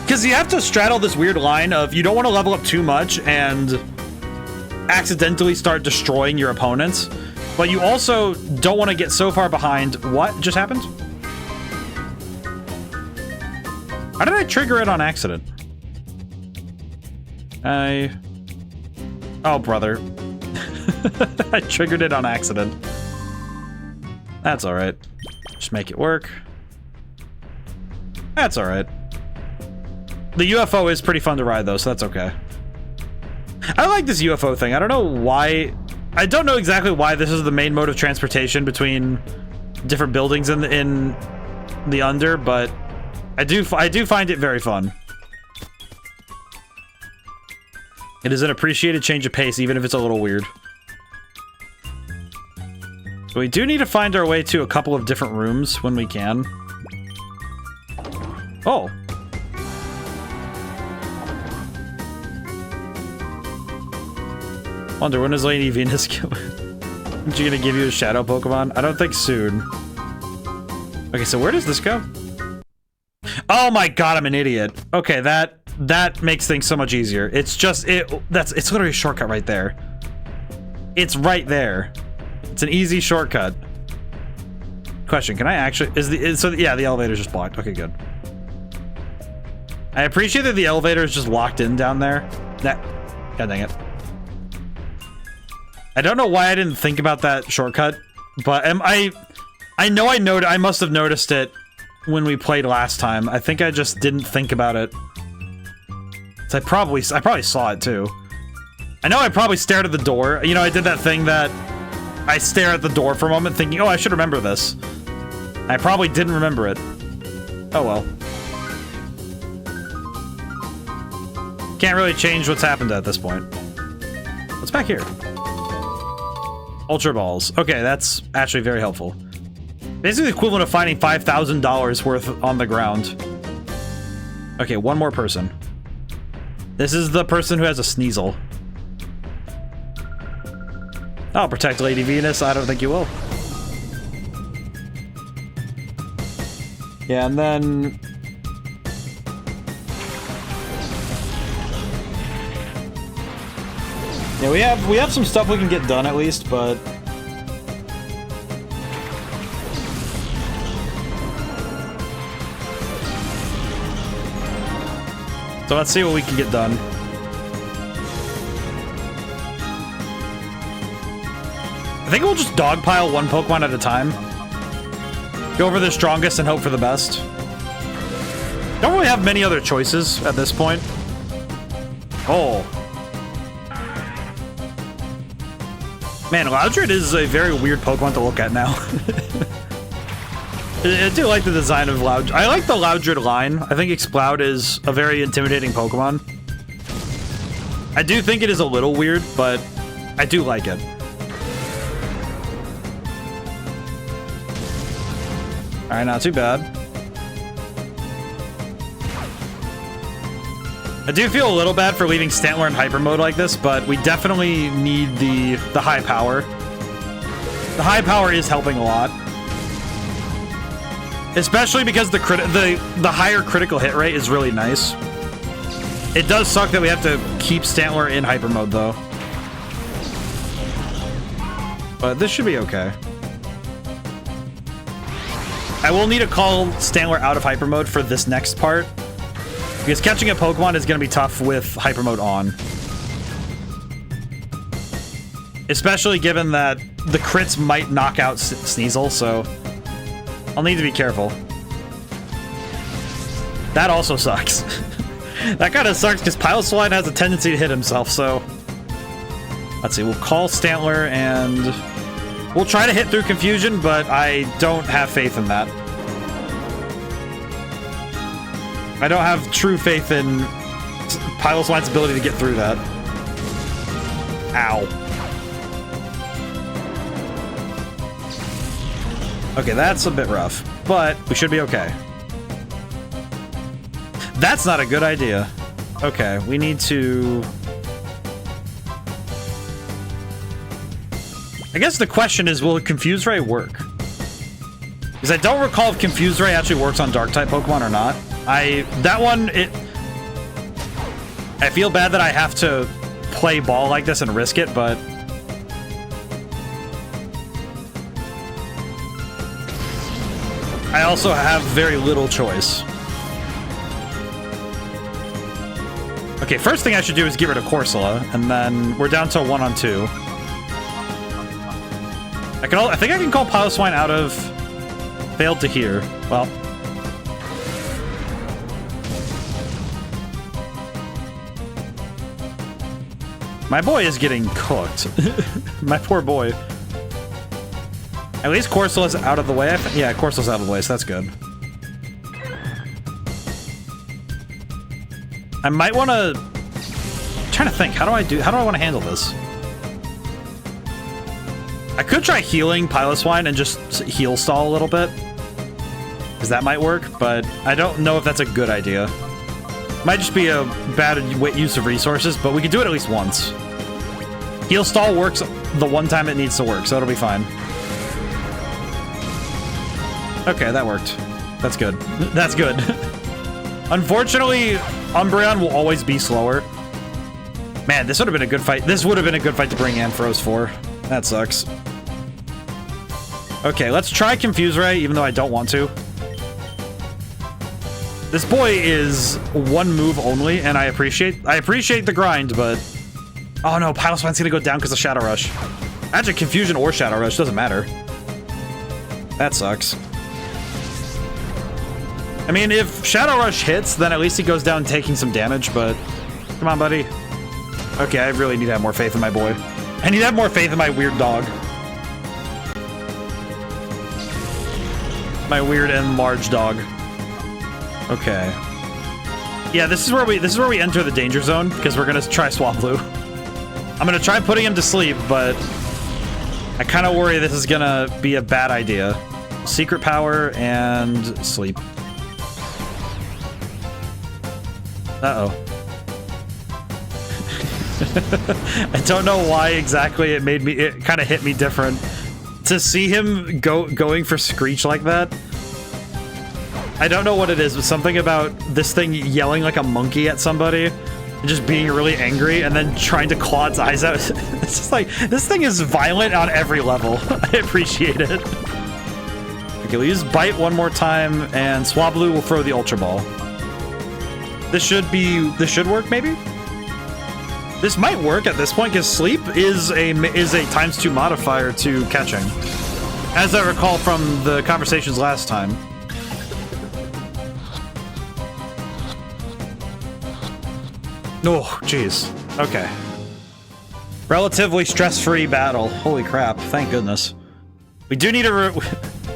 Because you have to straddle this weird line of you don't want to level up too much and accidentally start destroying your opponents, but you also don't want to get so far behind. What just happened? How did I trigger it on accident? Oh, brother. I triggered it on accident. That's alright. Just make it work. That's alright. The UFO is pretty fun to ride, though, so that's okay. I like this UFO thing. I don't know why... I don't know exactly why this is the main mode of transportation between different buildings in the Under, but I do find it very fun. It is an appreciated change of pace, even if it's a little weird. But we do need to find our way to a couple of different rooms when we can. Oh. Wonder, when is Lady Venus going? Is she gonna give you a shadow Pokemon? I don't think soon. Okay, so where does this go? Oh my god, I'm an idiot. Okay, that makes things so much easier. It's just it's literally a shortcut right there. It's right there. It's an easy shortcut. Question, can I actually yeah, the elevator's just blocked. Okay, good. I appreciate that the elevator is just locked in down there. God dang it. I don't know why I didn't think about that shortcut, but I must have noticed it when we played last time. I think I just didn't think about it. I probably saw it too. I know I probably stared at the door. You know, I did that thing that I stare at the door for a moment thinking, oh, I should remember this. I probably didn't remember it. Oh well. Can't really change what's happened at this point. What's back here? Ultra Balls. Okay, that's actually very helpful. Basically the equivalent of finding $5,000 worth on the ground. Okay, one more person. This is the person who has a Sneasel. I'll protect Lady Venus. I don't think you will. Yeah, and then... yeah, we have some stuff we can get done at least, but... So let's see what we can get done. I think we'll just dogpile one Pokemon at a time. Go over the strongest and hope for the best. Don't really have many other choices at this point. Oh. Man, Loudred is a very weird Pokemon to look at now. I do like the design of Loudred. I like the Loudred line. I think Exploud is a very intimidating Pokemon. I do think it is a little weird, but I do like it. Alright, not too bad. I do feel a little bad for leaving Stantler in hyper mode like this, but we definitely need the high power. The high power is helping a lot. Especially because the higher critical hit rate is really nice. It does suck that we have to keep Stantler in hyper mode though. But this should be okay. I will need to call Stantler out of hyper mode for this next part. Because catching a Pokemon is going to be tough with hyper mode on. Especially given that the crits might knock out Sneasel, so I'll need to be careful. That also sucks. That kind of sucks because Piloswine has a tendency to hit himself, so... Let's see, we'll call Stantler and... We'll try to hit through Confusion, but I don't have faith in that. I don't have true faith in Piloswine's ability to get through that. Ow. Okay, that's a bit rough, but we should be okay. That's not a good idea. Okay, we need to... I guess the question is, will Confuse Ray work? Because I don't recall if Confuse Ray actually works on Dark-type Pokemon or not. I feel bad that I have to play ball like this and risk it, but... I also have very little choice. Okay, first thing I should do is get rid of Corsola, and then we're down to 1-on-2. I think I can call Piloswine out of... Failed to hear. Well... My boy is getting cooked. My poor boy. At least Corsola's out of the way. Yeah, Corsola's out of the way, so that's good. I might want to... I'm trying to think. How do I want to handle this? I could try healing Piloswine and just heal stall a little bit. Because that might work, but I don't know if that's a good idea. Might just be a bad use of resources, but we could do it at least once. Heal stall works the one time it needs to work, so it'll be fine. Okay, that worked. That's good. That's good. Unfortunately, Umbreon will always be slower. Man, this would have been a good fight. This would have been a good fight to bring Ampharos for. That sucks. Okay, let's try Confuse Ray, even though I don't want to. This boy is one move only, and I appreciate the grind, but... Oh no, Piloswine's gonna go down because of Shadow Rush. Actually, Confusion or Shadow Rush, doesn't matter. That sucks. I mean, if Shadow Rush hits, then at least he goes down taking some damage, but... Come on, buddy. Okay, I really need to have more faith in my boy. I need to have more faith in my weird dog. My weird and large dog. Okay. Yeah, this is where we enter the danger zone, because we're gonna try Swablu. I'm gonna try putting him to sleep, but I kind of worry this is gonna be a bad idea. Secret Power and sleep. Uh-oh. I don't know why exactly it kind of hit me different. To see him going for Screech like that. I don't know what it is, but something about this thing yelling like a monkey at somebody and just being really angry and then trying to claw its eyes out. It's just like, this thing is violent on every level. I appreciate it. Okay, we'll use Bite one more time, and Swablu will throw the Ultra Ball. This should work, maybe? This might work at this point, because Sleep is a ×2 modifier to catching. As I recall from the conversations last time. Oh, jeez. Okay. Relatively stress-free battle. Holy crap, thank goodness. We do need a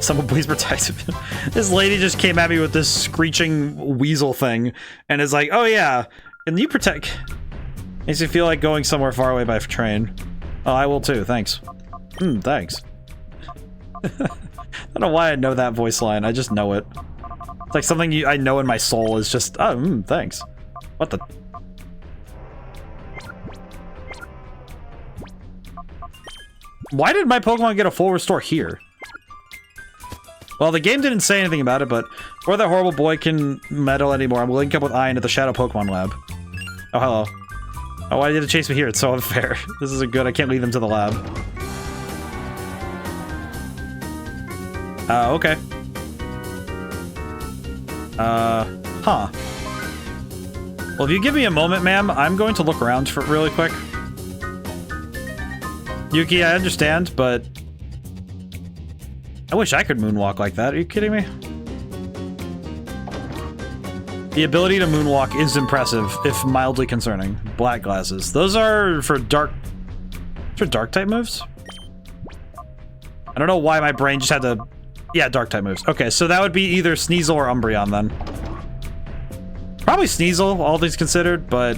someone please protect me. This lady just came at me with this screeching weasel thing and is like, oh yeah, can you protect... Makes me feel like going somewhere far away by train. Oh, I will too, thanks. Thanks. I don't know why I know that voice line, I just know it. It's like something I know in my soul is just, oh, thanks. What the... Why did my Pokemon get a full restore here? Well, the game didn't say anything about it, but before that horrible boy can meddle anymore, I'm link up with Ian at the Shadow Pokemon Lab. Oh, hello. Oh, why did it chase me here? It's so unfair. This isn't good. I can't lead them to the lab. Okay. Huh. Well, if you give me a moment, ma'am, I'm going to look around for really quick. Yuki, I understand, but... I wish I could moonwalk like that. Are you kidding me? The ability to moonwalk is impressive, if mildly concerning. Black glasses. Those are for dark... For dark type moves? I don't know why my brain just had to... Yeah, dark type moves. Okay, so that would be either Sneasel or Umbreon then. Probably Sneasel, all things considered, but...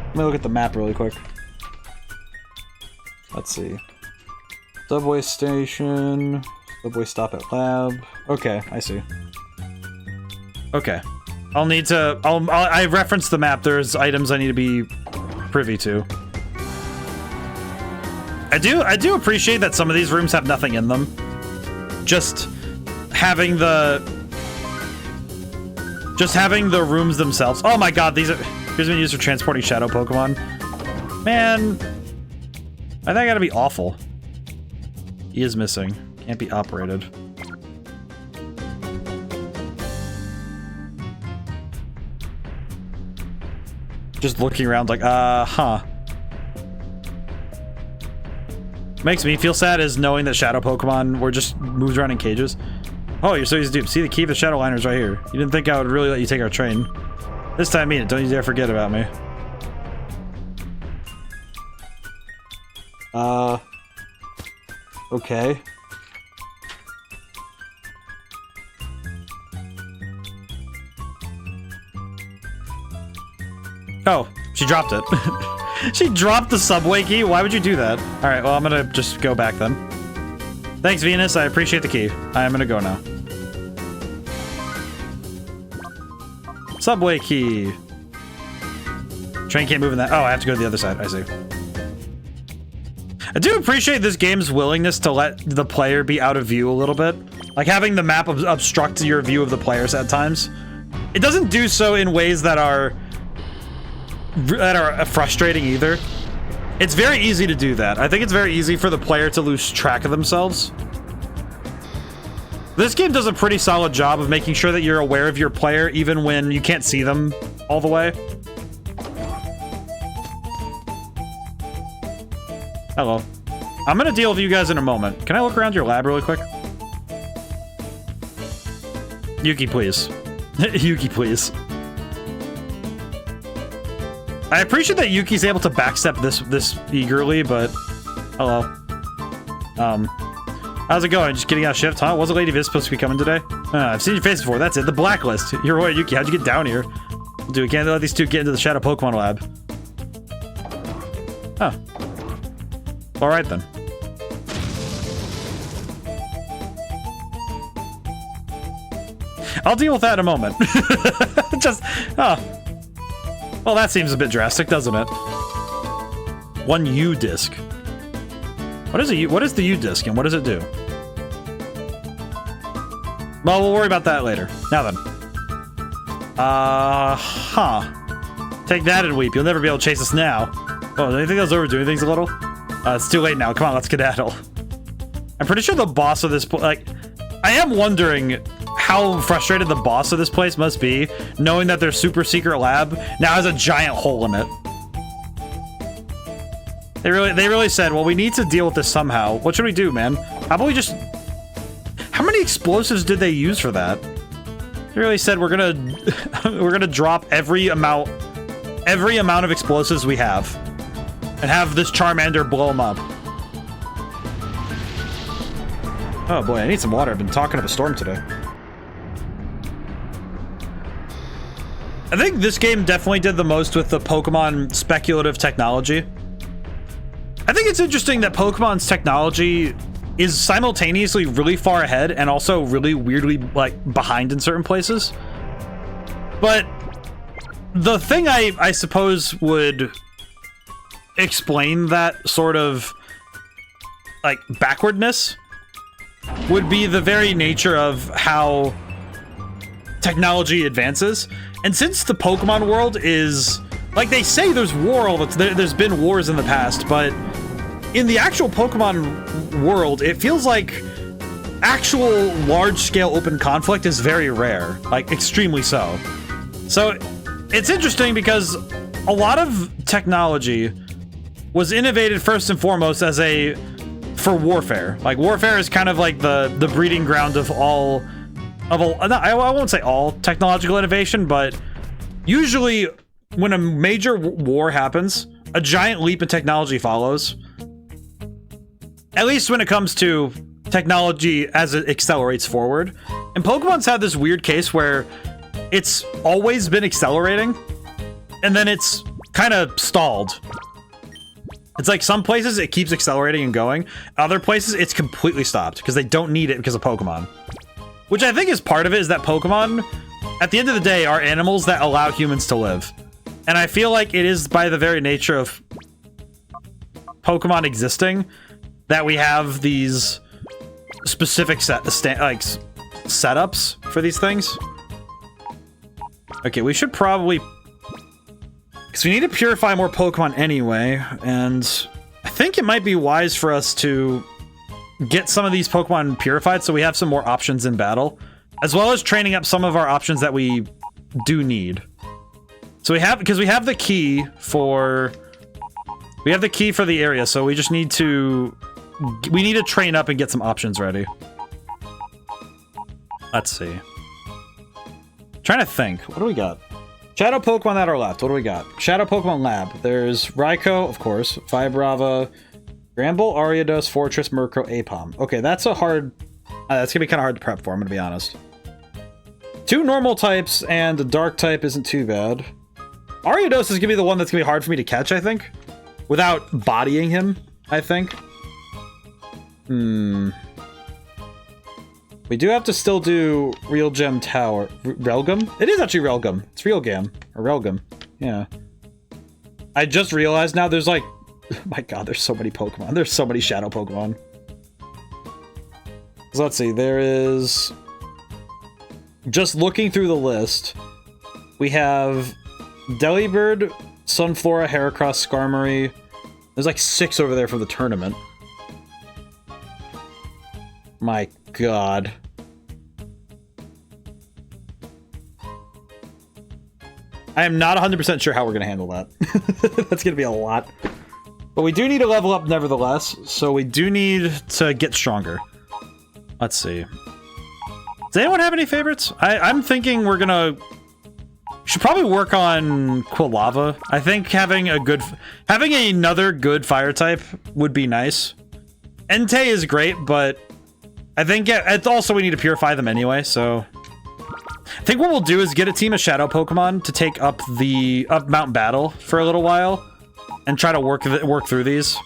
Let me look at the map really quick. Let's see. Subway station. Subway stop at lab. Okay, I see. Okay. I'll need to... I referenced the map. There's items I need to be privy to. I do appreciate that some of these rooms have nothing in them. Just having the... Just having the rooms themselves. Oh my god, these are... Here's been used for transporting shadow Pokemon. Man, I think I gotta be awful. He is missing. Can't be operated. Just looking around like, huh. Makes me feel sad is knowing that shadow Pokemon were just moved around in cages. Oh, you're so easy to dupe. See, the key of the shadow liner's right here. You didn't think I would really let you take our train. This time, mean it. Don't you dare forget about me. Okay. Oh, she dropped it. She dropped the subway key? Why would you do that? Alright, well, I'm gonna just go back then. Thanks, Venus. I appreciate the key. I am gonna go now. Subway key. Train can't move in that. Oh, I have to go to the other side. I see. I do appreciate this game's willingness to let the player be out of view a little bit. Like having the map obstruct your view of the players at times. It doesn't do so in ways that are frustrating either. It's very easy to do that. I think it's very easy for the player to lose track of themselves. This game does a pretty solid job of making sure that you're aware of your player even when you can't see them all the way. Hello. I'm gonna deal with you guys in a moment. Can I look around your lab really quick? Yuki, please. Yuki, please. I appreciate that Yuki's able to backstep this eagerly, but... Hello. How's it going? Just getting out of shift, huh? Wasn't Lady Viz supposed to be coming today? I've seen your face before. That's it. The blacklist. You're right, Yuki. How'd you get down here? Dude, we can't let these two get into the Shadow Pokemon Lab. Huh. Alright then. I'll deal with that in a moment. Just... Oh. Well, that seems a bit drastic, doesn't it? One U disc. What is the U disc and what does it do? Well, we'll worry about that later. Now then. Take that and weep. You'll never be able to chase us now. Oh, do you think I was overdoing things a little? It's too late now. Come on, let's skedaddle. I'm pretty sure the boss of this like, I am wondering how frustrated the boss of this place must be, knowing that their super secret lab now has a giant hole in it. They really said, well, we need to deal with this somehow. What should we do, man? How about we just... How many explosives did they use for that? They really said we're gonna drop every amount every amount of explosives we have and have this Charmander blow them up. Oh boy, I need some water. I've been talking up a storm today. I think this game definitely did the most with the Pokemon speculative technology. I think it's interesting that Pokemon's technology is simultaneously really far ahead and also really weirdly like behind in certain places. But the thing I suppose would explain that sort of like backwardness would be the very nature of how technology advances. And since the Pokemon world is, like they say there's war all the time, there's been wars in the past, but in the actual Pokemon world, it feels like actual large-scale open conflict is very rare, like extremely so. So it's interesting because a lot of technology was innovated first and foremost as for warfare. Like warfare is kind of like the breeding ground of all, I won't say all technological innovation, but usually when a major war happens, a giant leap in technology follows. At least when it comes to technology as it accelerates forward. And Pokemon's had this weird case where it's always been accelerating, and then it's kind of stalled. It's like some places it keeps accelerating and going. Other places it's completely stopped because they don't need it because of Pokemon. Which I think is part of it, is that Pokemon, at the end of the day, are animals that allow humans to live. And I feel like it is by the very nature of Pokemon existing that we have these specific setups for these things. Okay, we should probably, because we need to purify more Pokemon anyway, and I think it might be wise for us to get some of these Pokemon purified so we have some more options in battle, as well as training up some of our options that we do need. So because we have the key for the area, so we just need to train up and get some options ready. Let's see. Trying to think. What do we got? Shadow Pokemon that are left. What do we got? Shadow Pokemon Lab. There's Raikou, of course. Vibrava, Gramble, Ariados, Fortress, Murkrow, Apom. Okay, that's a hard... that's gonna be kind of hard to prep for, I'm gonna be honest. 2 normal types and a dark type isn't too bad. Ariados is gonna be the one that's gonna be hard for me to catch, I think. Without bodying him, I think. We do have to still do Real Gem Tower. Relgum? It is actually Relgum. It's Realgam. Or Relgum. Yeah. I just realized now there's like... my god, there's so many Pokemon. There's so many Shadow Pokemon. So let's see. There is... just looking through the list, we have Delibird, Sunflora, Heracross, Skarmory. There's like 6 over there from the tournament. My god. I am not 100% sure how we're going to handle that. That's going to be a lot. But we do need to level up nevertheless, so we do need to get stronger. Let's see. Does anyone have any favorites? I'm thinking we're going to... should probably work on Quilava. I think having another good fire type would be nice. Entei is great, but I think it's also we need to purify them anyway, so... I think what we'll do is get a team of Shadow Pokemon to take up Mount Battle for a little while and try to work through these.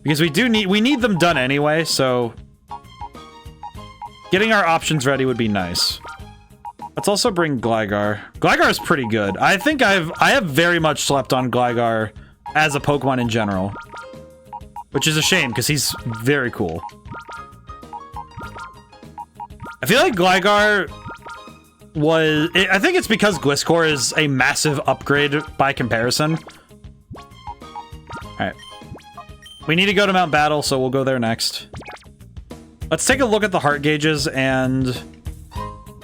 Because we need them done anyway, so getting our options ready would be nice. Let's also bring Gligar. Gligar is pretty good. I think I have very much slept on Gligar as a Pokemon in general, which is a shame because he's very cool. I feel like Gligar I think it's because Gliscor is a massive upgrade by comparison. Alright. We need to go to Mount Battle, so we'll go there next. Let's take a look at the heart gauges and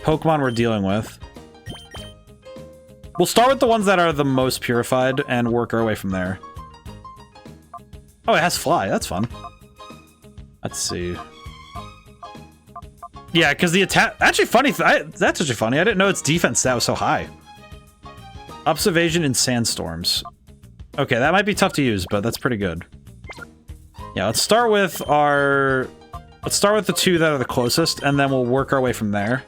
Pokemon we're dealing with. We'll start with the ones that are the most purified and work our way from there. Oh, it has Fly. That's fun. Let's see. Yeah, because the attack... actually, funny... that's actually funny. I didn't know its defense stat was so high. Ups evasion in sandstorms. Okay, that might be tough to use, but that's pretty good. Yeah, let's start with the two that are the closest, and then we'll work our way from there.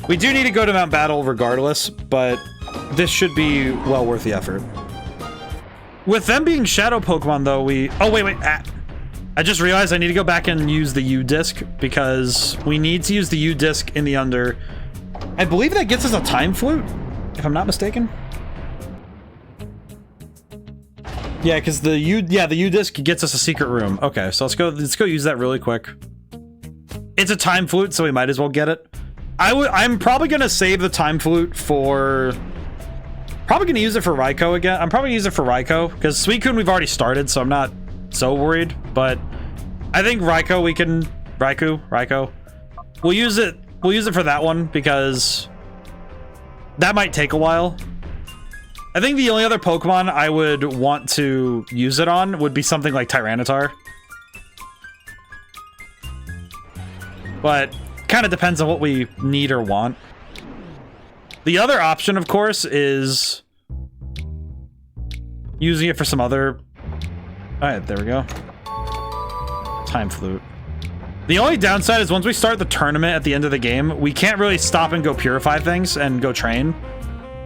We do need to go to Mount Battle regardless, but this should be well worth the effort. With them being shadow Pokemon, though, oh, wait. I just realized I need to go back and use the U-Disc, because we need to use the U-Disc in the Under. I believe that gets us a Time Flute, if I'm not mistaken. Yeah, because the U-Disc gets us a secret room. Okay, so let's go use that really quick. It's a Time Flute, so we might as well get it. I'm probably gonna save the Time Flute for... Probably gonna use it for Raikou again. I'm probably gonna use it for Raikou, because Suicune we've already started, so I'm not so worried. But I think Raikou we can... Raikou. We'll use it for that one, because that might take a while. I think the only other Pokemon I would want to use it on would be something like Tyranitar. But kind of depends on what we need or want. The other option, of course, is using it for some other... Alright, there we go. Time Flute. The only downside is once we start the tournament at the end of the game, we can't really stop and go purify things and go train.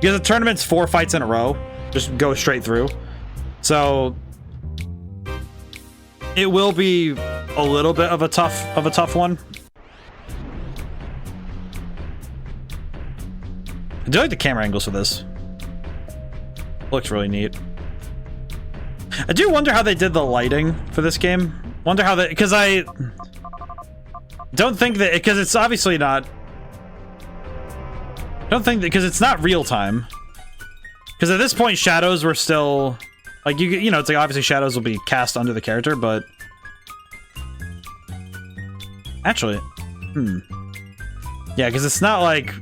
Because the tournament's 4 fights in a row. Just go straight through. So it will be a little bit of a tough one. I do like the camera angles for this. Looks really neat. I do wonder how they did the lighting for this game. Wonder how they... Because I don't think that... Because it's obviously not... I don't think that... Because it's not real time. Because at this point, shadows were still... Like, you know, it's like obviously shadows will be cast under the character, but... Actually... Yeah, because it's not like...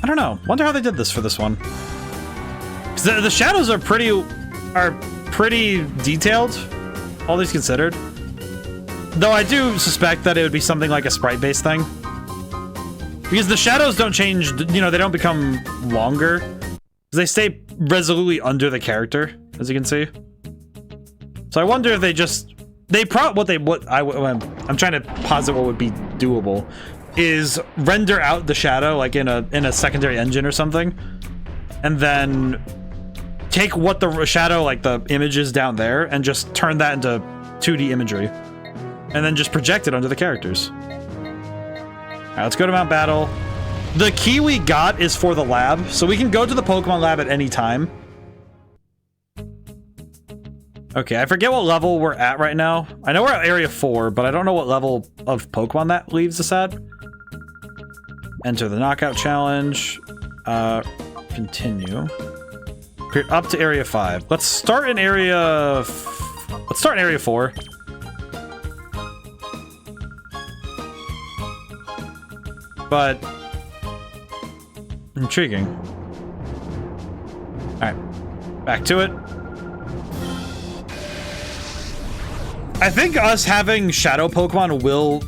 I don't know. Wonder how they did this for this one. 'Cause the shadows are pretty detailed, all these considered. Though I do suspect that it would be something like a sprite-based thing. Because the shadows don't change, you know, they don't become longer. They stay resolutely under the character, as you can see. So I wonder if they just... I'm trying to posit what would be doable. Is render out the shadow like in a secondary engine or something, and then take what the shadow, like the images down there, and just turn that into 2D imagery, and then just project it onto the characters. Alright, let's go to Mount Battle. The key we got is for the lab, so we can go to the Pokemon lab at any time. Okay, I forget what level we're at right now. I know we're at Area 4, but I don't know what level of Pokemon that leaves us at. Enter the knockout challenge. Continue. We're up to Area 5. Let's start in Area... Let's start in Area 4. But... intriguing. Alright. Back to it. I think us having Shadow Pokemon will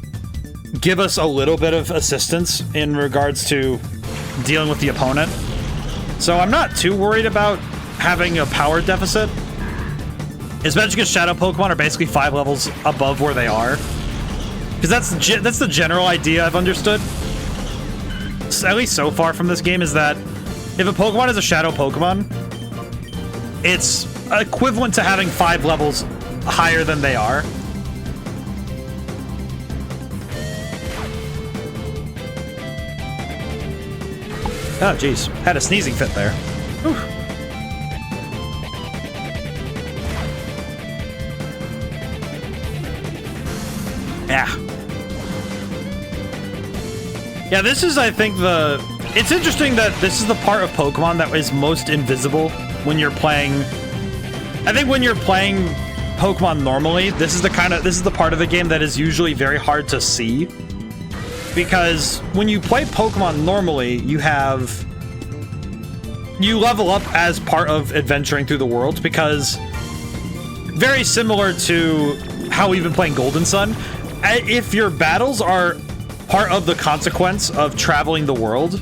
give us a little bit of assistance in regards to dealing with the opponent. So I'm not too worried about having a power deficit. Especially because Shadow Pokemon are basically 5 levels above where they are. Because that's the general idea I've understood. At least so far from this game, is that if a Pokemon is a Shadow Pokemon, it's equivalent to having 5 levels higher than they are. Oh, jeez. Had a sneezing fit there. Whew. Yeah. Yeah, this is, I think, it's interesting that this is the part of Pokemon that is most invisible when you're playing... I think when you're playing Pokemon normally, this is the part of the game that is usually very hard to see. Because when you play Pokemon normally, you level up as part of adventuring through the world, because very similar to how we've been playing Golden Sun, if your battles are part of the consequence of traveling the world,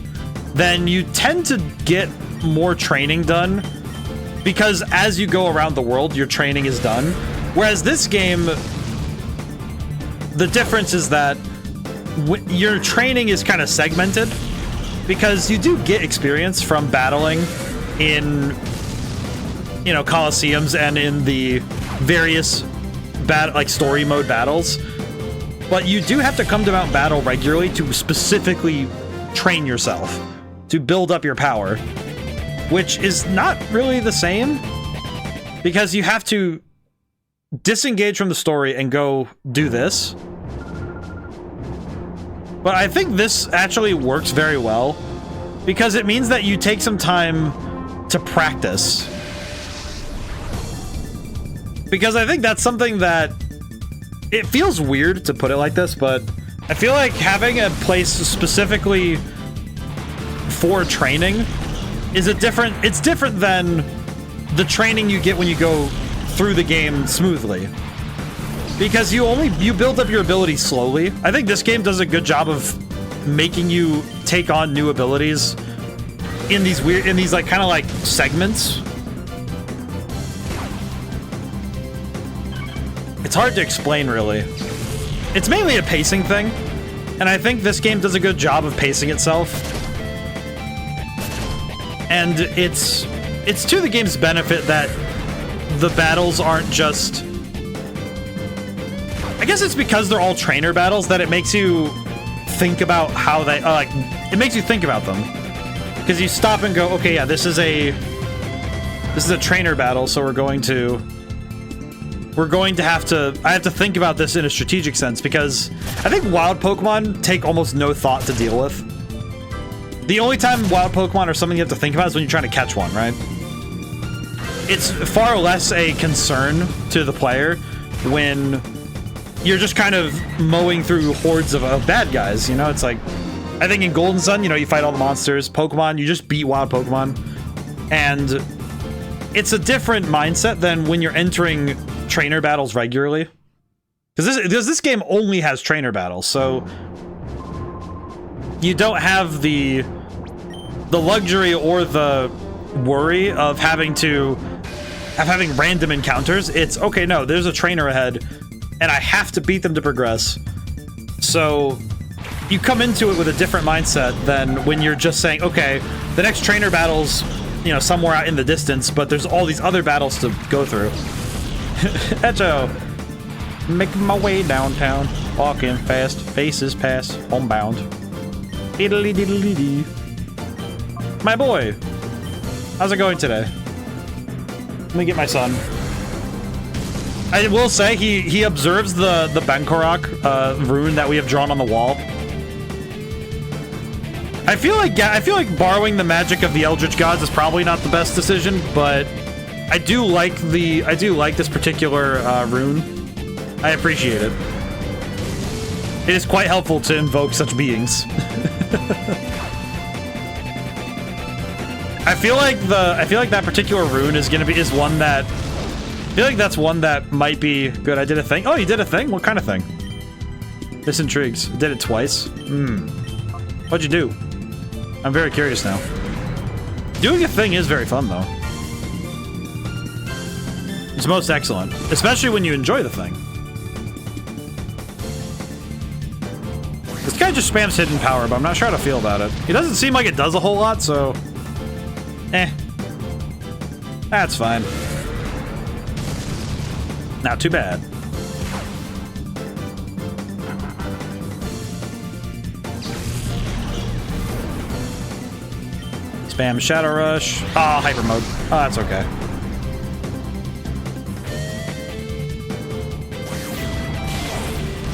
then you tend to get more training done, because as you go around the world, your training is done. Whereas this game, the difference is that your training is kind of segmented, because you do get experience from battling in, you know, Colosseums and in the various like story mode battles. But you do have to come to Mount Battle regularly to specifically train yourself, to build up your power, which is not really the same, because you have to disengage from the story and go do this. But I think this actually works very well, because it means that you take some time to practice. Because I think that's something that, it feels weird to put it like this, but I feel like having a place specifically for training is it's different than the training you get when you go through the game smoothly. Because you build up your ability slowly. I think this game does a good job of making you take on new abilities in these like kind of like segments. It's hard to explain, really. It's mainly a pacing thing, and I think this game does a good job of pacing itself. And it's to the game's benefit that the battles aren't just... I guess it's because they're all trainer battles that it makes you think about how they... like, it makes you think about them. Because you stop and go, okay, yeah, this is a trainer battle, so we're going to have to... I have to think about this in a strategic sense, because I think wild Pokemon take almost no thought to deal with. The only time wild Pokemon are something you have to think about is when you're trying to catch one, right? It's far less a concern to the player when you're just kind of mowing through hordes of bad guys, you know? It's like, I think in Golden Sun, you know, you fight all the monsters. Pokemon, you just beat wild Pokemon. And it's a different mindset than when you're entering trainer battles regularly. Because this game only has trainer battles, so you don't have the luxury or the worry of having random encounters. It's, okay, no, there's a trainer ahead, and I have to beat them to progress. So you come into it with a different mindset than when you're just saying, okay, the next trainer battle's, you know, somewhere out in the distance, but there's all these other battles to go through. Echo, making my way downtown, walking fast, faces pass, homebound. Diddly diddly dee. My boy, how's it going today? Let me get my son. I will say he observes the Benkorok rune that we have drawn on the wall. I feel like borrowing the magic of the Eldritch Gods is probably not the best decision, but I do like this particular rune. I appreciate it. It is quite helpful to invoke such beings. I feel like that particular rune is one that I feel like that's one that might be good. I did a thing. Oh, you did a thing? What kind of thing? This intrigues. Did it twice? What'd you do? I'm very curious now. Doing a thing is very fun, though. It's most excellent, especially when you enjoy the thing. This guy just spams hidden power, but I'm not sure how to feel about it. He doesn't seem like it does a whole lot, so... That's fine. Not too bad. Spam Shadow Rush. Ah, Hyper Mode. Oh, that's okay.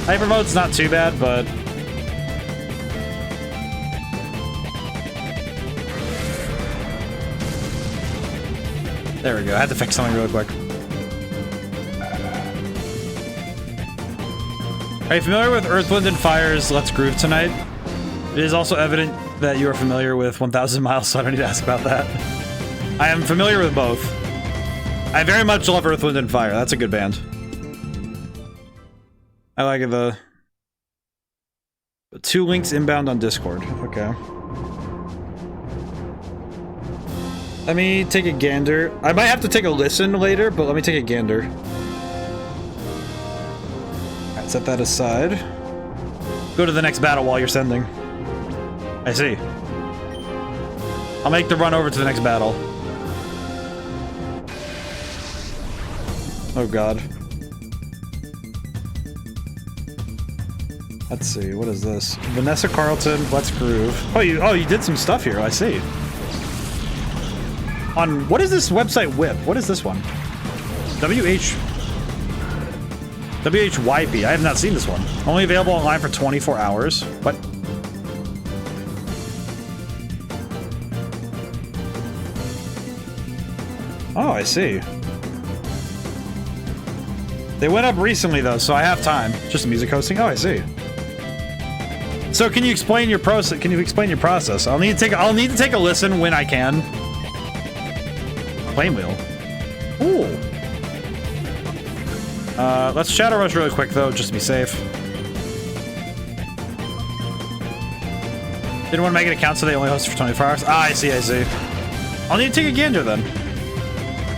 Hyper Mode's not too bad, but... There we go. I had to fix something really quick. Are you familiar with Earth, Wind, and Fire's Let's Groove Tonight? It is also evident that you are familiar with 1000 Miles, so I don't need to ask about that. I am familiar with both. I very much love Earth, Wind, and Fire. That's a good band. I like the 2 links inbound on Discord. Okay. Let me take a gander. I might have to take a listen later, but let me take a gander. Alright, set that aside. Go to the next battle while you're sending. I see. I'll make the run over to the next battle. Oh god. Let's see, what is this? Vanessa Carlton, Let's Groove. Oh, you did some stuff here, I see. On, what is this website whip? What is this one? WHYP, I have not seen this one. Only available online for 24 hours. What? Oh, I see. They went up recently though, so I have time. Just music hosting. Oh, I see. So can you explain your process? Can you explain your process? I'll need to take a listen when I can. Flame wheel. Ooh. Let's Shadow Rush really quick though, just to be safe. Didn't want to make an account so they only host for 24 hours. Ah, I see, I see. I'll need to take a gander then.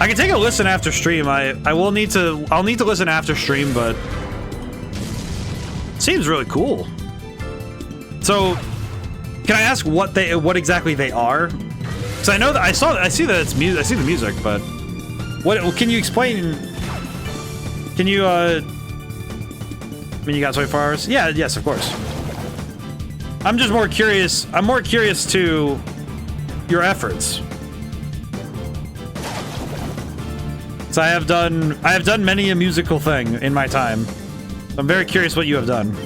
I can take a listen after stream. I'll need to listen after stream, but seems really cool. So, can I ask what exactly they are? Because I know that I see that it's music. I see the music, but what can you explain? Can you I mean, you got 24 hours? Yeah, yes, of course. I'm just more curious. I'm more curious to your efforts. So I have done many a musical thing in my time. I'm very curious what you have done.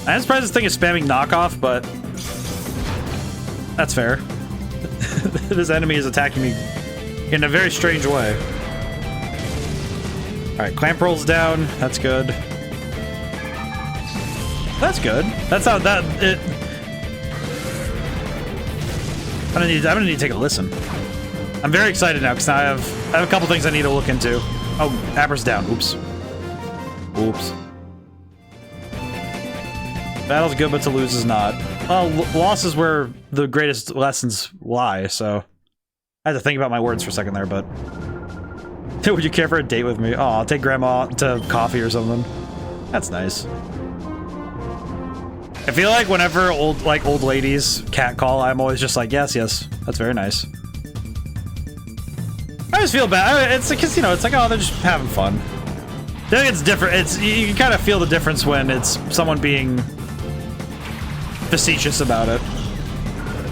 I'm surprised this thing is spamming knockoff, but that's fair. This enemy is attacking me in a very strange way. Alright, clamp rolls down. That's good. That's good. That's how that it. I'm gonna need to take a listen. I'm very excited now because I have a couple things I need to look into. Oh, Abra's down. Oops. Oops. Battle's good, but to lose is not. Well, loss is where the greatest lessons lie, so I had to think about my words for a second there, but would you care for a date with me? Oh, I'll take grandma to coffee or something. That's nice. I feel like whenever old ladies catcall, I'm always just like, yes, yes, that's very nice. I just feel bad. It's because, you know, it's like, oh, they're just having fun. I think it's different. You can kind of feel the difference when it's someone being facetious about it.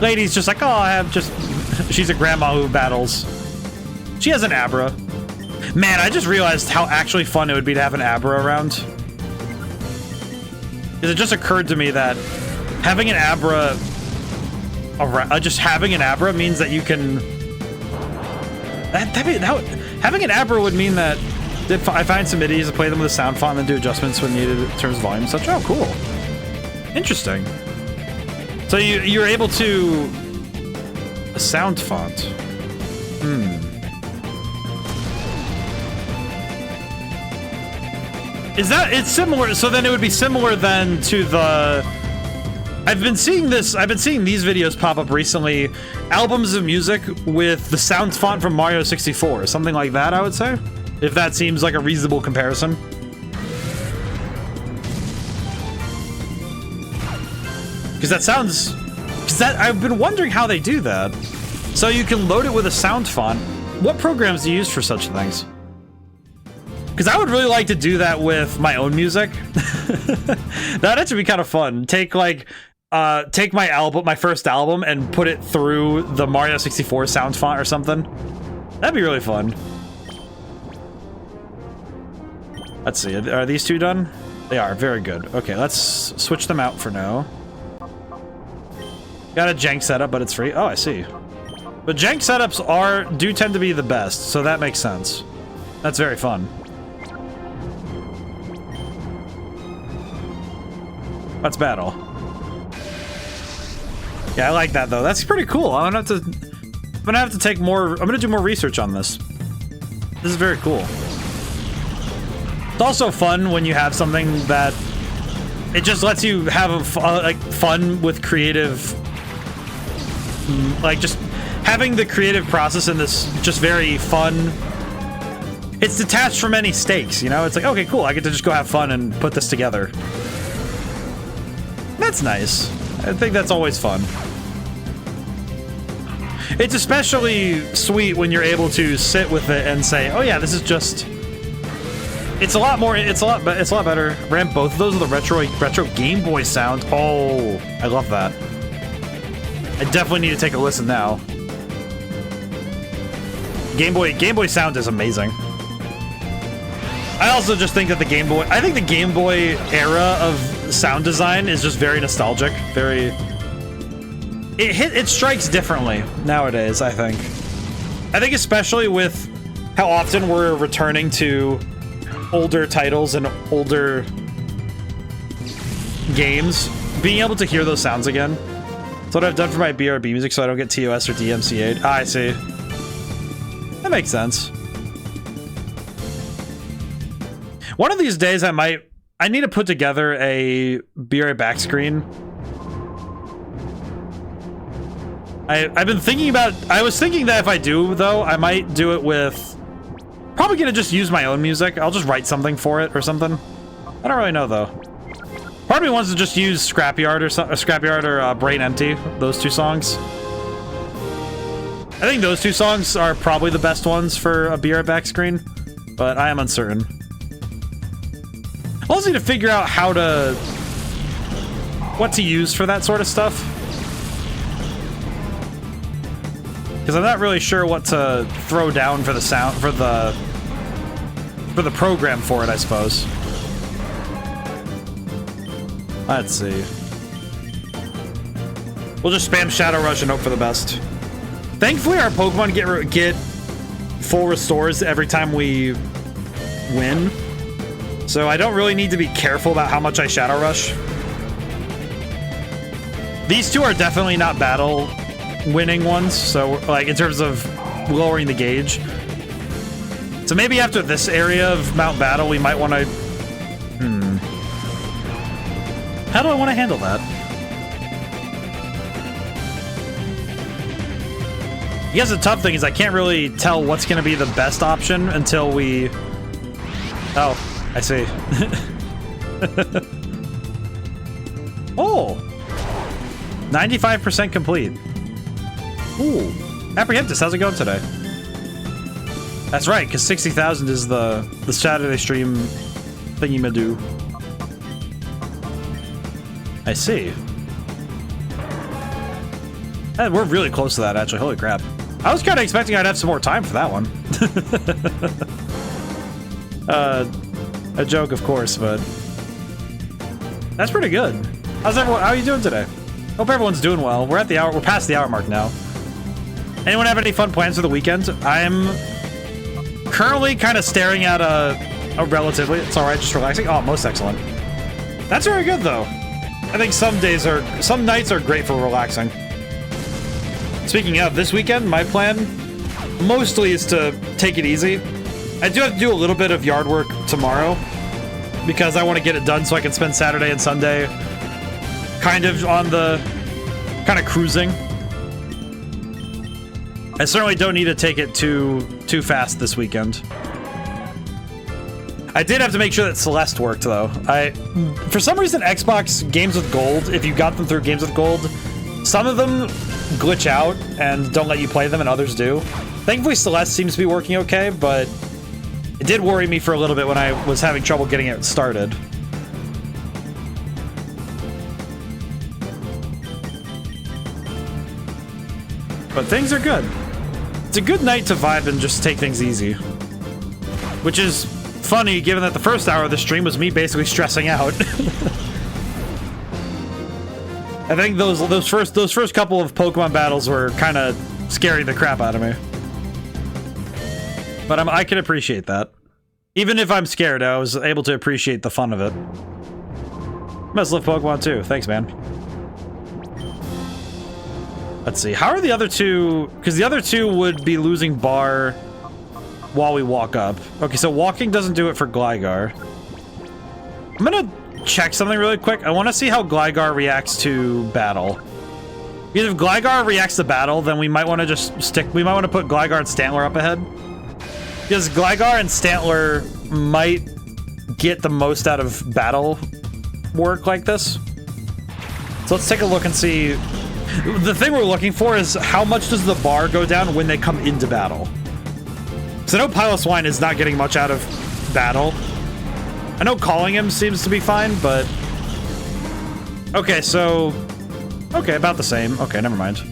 Lady's just like, oh, I have just... She's a grandma who battles. She has an Abra. Man, I just realized how actually fun it would be to have an Abra around. It just occurred to me that having an Abra... just having an Abra means that you can... having an Abra would mean that if I find some idiots to play them with a sound font and then do adjustments when needed in terms of volume and such. Oh, cool. Interesting. So you're able to... A sound font. Is that... It's similar... So then it would be similar then to the... I've been seeing these videos pop up recently. Albums of music with the sound font from Mario 64. Something like that, I would say. If that seems like a reasonable comparison. Because that sounds... I've been wondering how they do that. So you can load it with a sound font. What programs do you use for such things? Because I would really like to do that with my own music. That'd actually be kind of fun. Take my album, my first album, and put it through the Mario 64 sound font or something. That'd be really fun. Let's see, are these two done? They are, very good. Okay, let's switch them out for now. Got a jank setup, but it's free. Oh, I see. But jank setups do tend to be the best, so that makes sense. That's very fun. Let's battle. Yeah, I like that though. That's pretty cool. I'm gonna have to take more. I'm gonna do more research on this. This is very cool. It's also fun when you have something that it just lets you have like fun with creative like, just having the creative process in this just very fun. It's detached from any stakes, you know? It's like, okay, cool, I get to just go have fun and put this together. That's nice. I think that's always fun. It's especially sweet when you're able to sit with it and say, oh yeah, this is just... It's a lot better. Ran both of those with the retro Game Boy sound. Oh, I love that. I definitely need to take a listen now. Game Boy sound is amazing. I also just think that the Game Boy... I think the Game Boy era of sound design is just very nostalgic. Very... It strikes differently nowadays, I think. I think especially with how often we're returning to older titles and older games, being able to hear those sounds again. That's what I've done for my BRB music so I don't get TOS or DMCA'd. Ah, I see. That makes sense. One of these days I need to put together a BRA back screen. I've been thinking about... I was thinking that if I do, though, I might do it with... Probably gonna just use my own music. I'll just write something for it or something. I don't really know, though. Part of me wants to just use Scrapyard or Brain Empty, those two songs. I think those two songs are probably the best ones for a BRA back screen, but I am uncertain. I also need to figure out what to use for that sort of stuff. Because I'm not really sure what to throw down for the sound, for the program for it, I suppose. Let's see. We'll just spam Shadow Rush and hope for the best. Thankfully, our Pokemon get full restores every time we win. So I don't really need to be careful about how much I Shadow Rush. These two are definitely not battle winning ones, so like in terms of lowering the gauge. So maybe after this area of Mount Battle, we might want to... How do I want to handle that? I guess the tough thing is I can't really tell what's going to be the best option until we... Oh, I see. Oh! 95% complete. Ooh. Apprehentus, how's it going today? That's right, because 60,000 is the Saturday stream thingy-ma-do. I see. We're really close to that, actually. Holy crap. I was kind of expecting I'd have some more time for that one. A joke, of course, but... That's pretty good. How's everyone? How are you doing today? Hope everyone's doing well. We're at the hour. We're past the hour mark now. Anyone have any fun plans for the weekend? I'm currently kind of staring at a relatively... It's alright, just relaxing. Oh, most excellent. That's very good, though. I think some nights are great for relaxing. Speaking of, this weekend, my plan mostly is to take it easy. I do have to do a little bit of yard work tomorrow because I want to get it done so I can spend Saturday and Sunday kind of cruising. I certainly don't need to take it too fast this weekend. I did have to make sure that Celeste worked, though. For some reason, Xbox Games with Gold, if you got them through Games with Gold, some of them glitch out and don't let you play them, and others do. Thankfully, Celeste seems to be working okay, but it did worry me for a little bit when I was having trouble getting it started. But things are good. It's a good night to vibe and just take things easy. Which is funny, given that the first hour of the stream was me basically stressing out. I think those first couple of Pokemon battles were kind of scaring the crap out of me. But I can appreciate that. Even if I'm scared, I was able to appreciate the fun of it. Must love Pokemon too. Thanks, man. Let's see. How are the other two? Because the other two would be losing bar while we walk up. Okay, so walking doesn't do it for Gligar. I'm gonna check something really quick. I want to see how Gligar reacts to battle. Because if Gligar reacts to battle, then we might want to just we might want to put Gligar and Stantler up ahead. Because Gligar and Stantler might get the most out of battle work like this. So let's take a look and see. The thing we're looking for is how much does the bar go down when they come into battle? Because I know Piloswine is not getting much out of battle. I know calling him seems to be fine, but... Okay, so... Okay, about the same. Okay, never mind.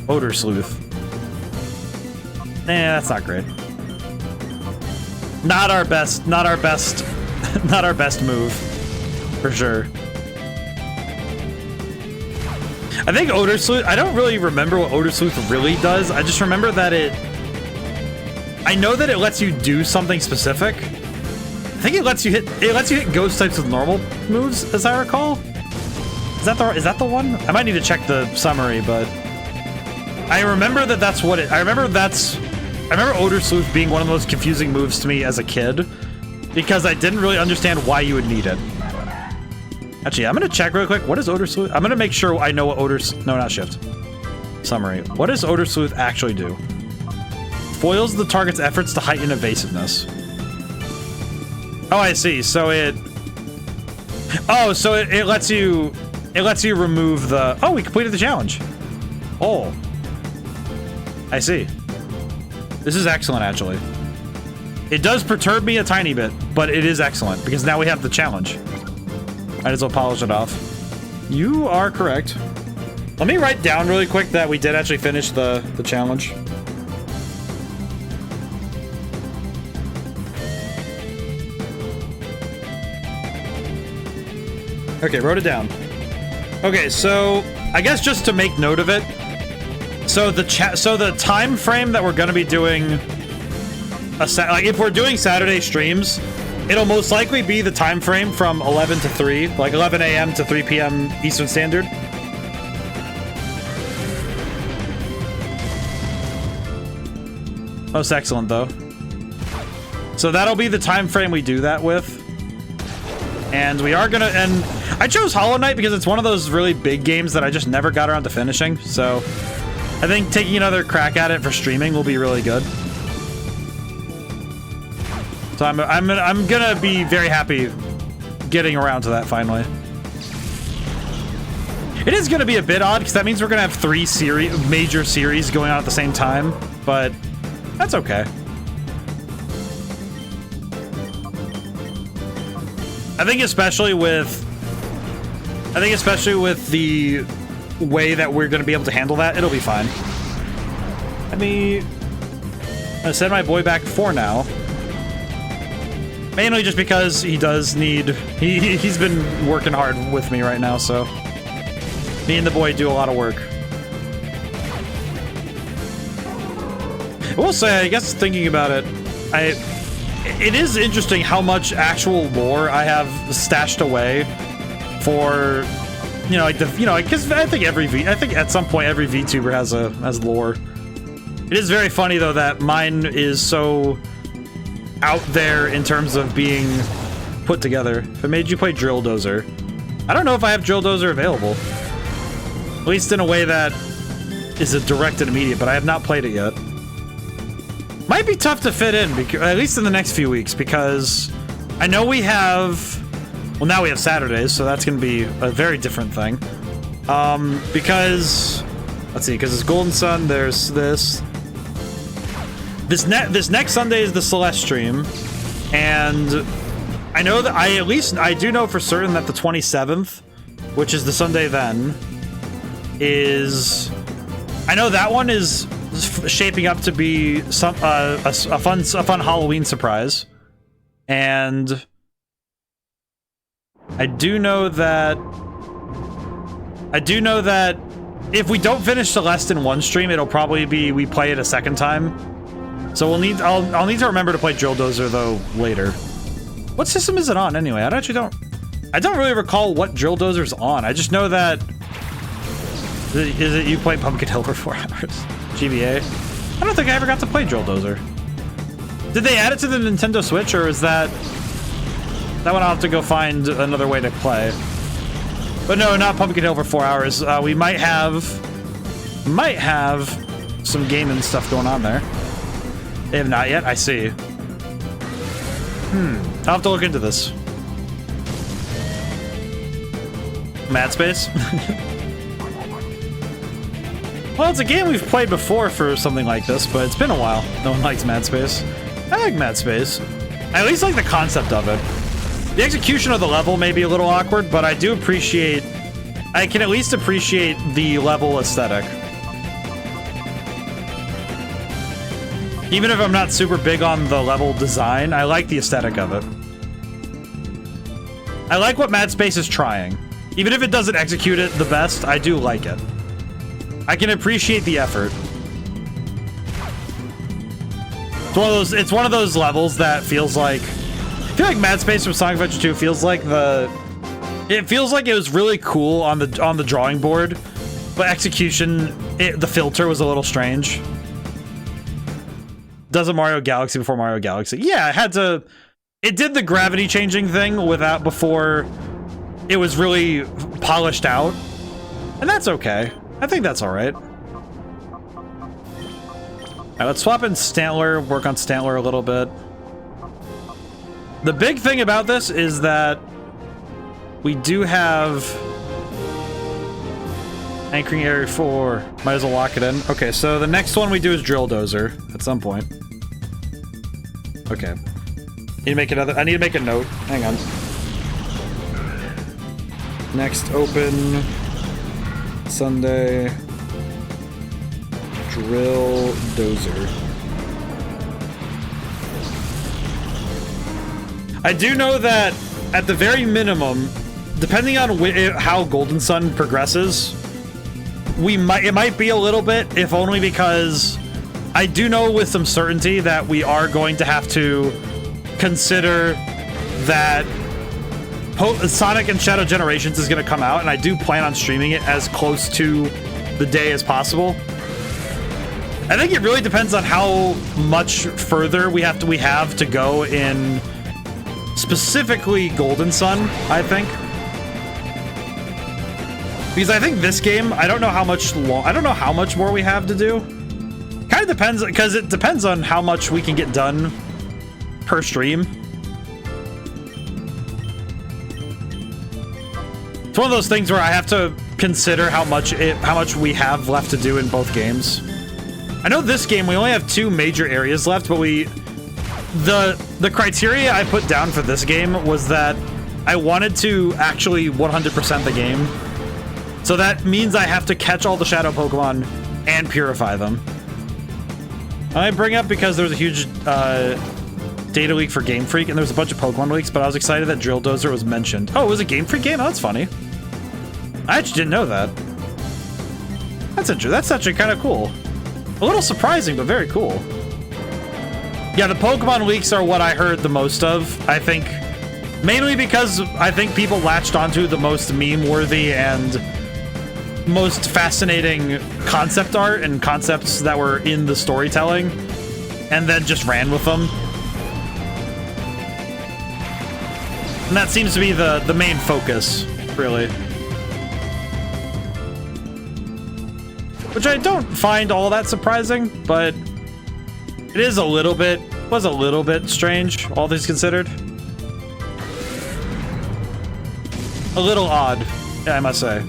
Odor Sleuth. That's not great. Not our best not our best move. For sure. I think Odor Sleuth, I don't really remember what Odor Sleuth really does. I just remember that I know that it lets you do something specific. I think it lets you hit ghost types with normal moves, as I recall. Is that the one? I might need to check the summary, but I remember that that's what it, I remember Odor Sleuth being one of the most confusing moves to me as a kid, because I didn't really understand why you would need it. Actually, I'm gonna check real quick. What is Odor Sleuth? I'm gonna make sure I know what no, not shift. Summary. What does Odor Sleuth actually do? Foils the target's efforts to heighten evasiveness. Oh, I see. So it... Oh, so it lets you... It lets you remove the... Oh, we completed the challenge. Oh. I see. This is excellent, actually. It does perturb me a tiny bit, but it is excellent, because now we have the challenge. Might as well polish it off. You are correct. Let me write down really quick that we did actually finish the challenge. Okay, wrote it down. Okay, so I guess just to make note of it. So the time frame that we're gonna be doing like if we're doing Saturday streams, it'll most likely be the time frame from 11 to 3, like 11 a.m. to 3 p.m. Eastern Standard. Most excellent, though. So that'll be the time frame we do that with. And we are gonna, and I chose Hollow Knight because it's one of those really big games that I just never got around to finishing. So I think taking another crack at it for streaming will be really good. So I'm gonna be very happy getting around to that finally. It is gonna be a bit odd because that means we're gonna have 3 major series going on at the same time, but that's okay. I think especially with the way that we're gonna be able to handle that, it'll be fine. I'm gonna send my boy back 4 now. Mainly just because he does need... He's been working hard with me right now, so... Me and the boy do a lot of work. I will say, I guess thinking about it, it is interesting how much actual lore I have stashed away for... You know, like because I think at some point every VTuber has lore. It is very funny, though, that mine is so... out there in terms of being put together. If I made you play Drill Dozer, I don't know if I have Drill Dozer available. At least in a way that is a direct and immediate, but I have not played it yet. Might be tough to fit in, at least in the next few weeks, because I know we have... Well, now we have Saturdays, so that's going to be a very different thing. Because... Let's see, because it's Golden Sun, there's this... This next Sunday is the Celeste stream, and I know that I do know for certain that the 27th, which is the Sunday then, is... I know that one is shaping up to be some a fun Halloween surprise, and I do know that if we don't finish Celeste in one stream, it'll probably be we play it a second time. So I'll need to remember to play Drill Dozer though later. What system is it on anyway? I don't really recall what Drill Dozer's on. I just know that is it you play Pumpkin Hill for 4 hours. GBA. I don't think I ever got to play Drill Dozer. Did they add it to the Nintendo Switch, or is that one? I'll have to go find another way to play. But no, not Pumpkin Hill for 4 hours. We might have might have some gaming stuff going on there. They have not yet, I see. I'll have to look into this. Mad Space? Well, it's a game we've played before for something like this, but it's been a while. No one likes Mad Space. I like Mad Space. I at least like the concept of it. The execution of the level may be a little awkward, but I do appreciate... I can at least appreciate the level aesthetic. Even if I'm not super big on the level design, I like the aesthetic of it. I like what Mad Space is trying. Even if it doesn't execute it the best, I do like it. I can appreciate the effort. It's one of those levels that feels like... I feel like Mad Space from Sonic Adventure 2 feels like it feels like it was really cool on the drawing board, but execution, the filter was a little strange. Does a Mario Galaxy before Mario Galaxy? Yeah, it did the gravity changing thing before it was really polished out. And that's okay. I think that's alright. Alright, let's swap in Stantler, work on Stantler a little bit. The big thing about this is that we do have anchoring area 4. Might as well lock it in. Okay, so the next one we do is Drill Dozer at some point. Okay. I need to make a note. Hang on. Next open Sunday Drill Dozer. I do know that at the very minimum, depending on how Golden Sun progresses, it might be a little bit, if only because I do know with some certainty that we are going to have to consider that Sonic and Shadow Generations is going to come out, and I do plan on streaming it as close to the day as possible. I think it really depends on how much further we have to go in specifically Golden Sun, I think. Because I think this game, I don't know how much more we have to do. Kind of depends, because it depends on how much we can get done per stream. It's one of those things where I have to consider how much we have left to do in both games. I know this game we only have 2 major areas left, but the criteria I put down for this game was that I wanted to actually 100% the game. So that means I have to catch all the Shadow Pokemon and purify them. I bring up because there was a huge data leak for Game Freak, and there was a bunch of Pokemon leaks, but I was excited that Drill Dozer was mentioned. Oh, it was a Game Freak game? Oh, that's funny. I actually didn't know that. That's actually kind of cool. A little surprising, but very cool. Yeah, the Pokemon leaks are what I heard the most of, I think. Mainly because I think people latched onto the most meme-worthy and most fascinating concept art and concepts that were in the storytelling, and then just ran with them. And that seems to be the main focus, really. Which I don't find all that surprising, but it is was a little bit strange, all things considered. A little odd, yeah, I must say.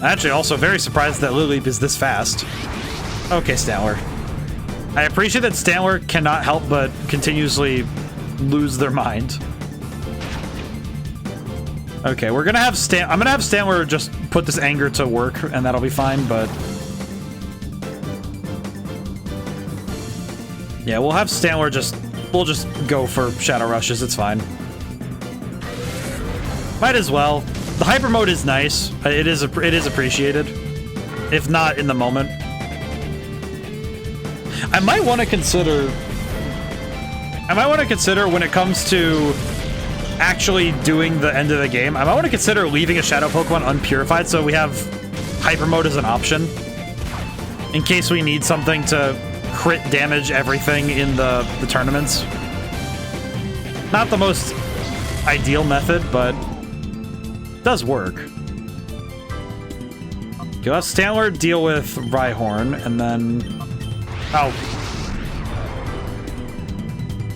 Actually, also very surprised that Lileep is this fast. Okay, Stantler. I appreciate that Stantler cannot help but continuously lose their mind. Okay, I'm gonna have Stantler just put this anger to work, and that'll be fine, but... yeah, we'll have Stantler we'll just go for Shadow Rushes, it's fine. Might as well. The hyper mode is nice. It is appreciated, if not in the moment. I might want to consider when it comes to actually doing the end of the game, I might want to consider leaving a Shadow Pokemon unpurified so we have hyper mode as an option in case we need something to crit damage everything in the tournaments. Not the most ideal method, but does work. You'll have Stantler deal with Rhyhorn, and then... Oh.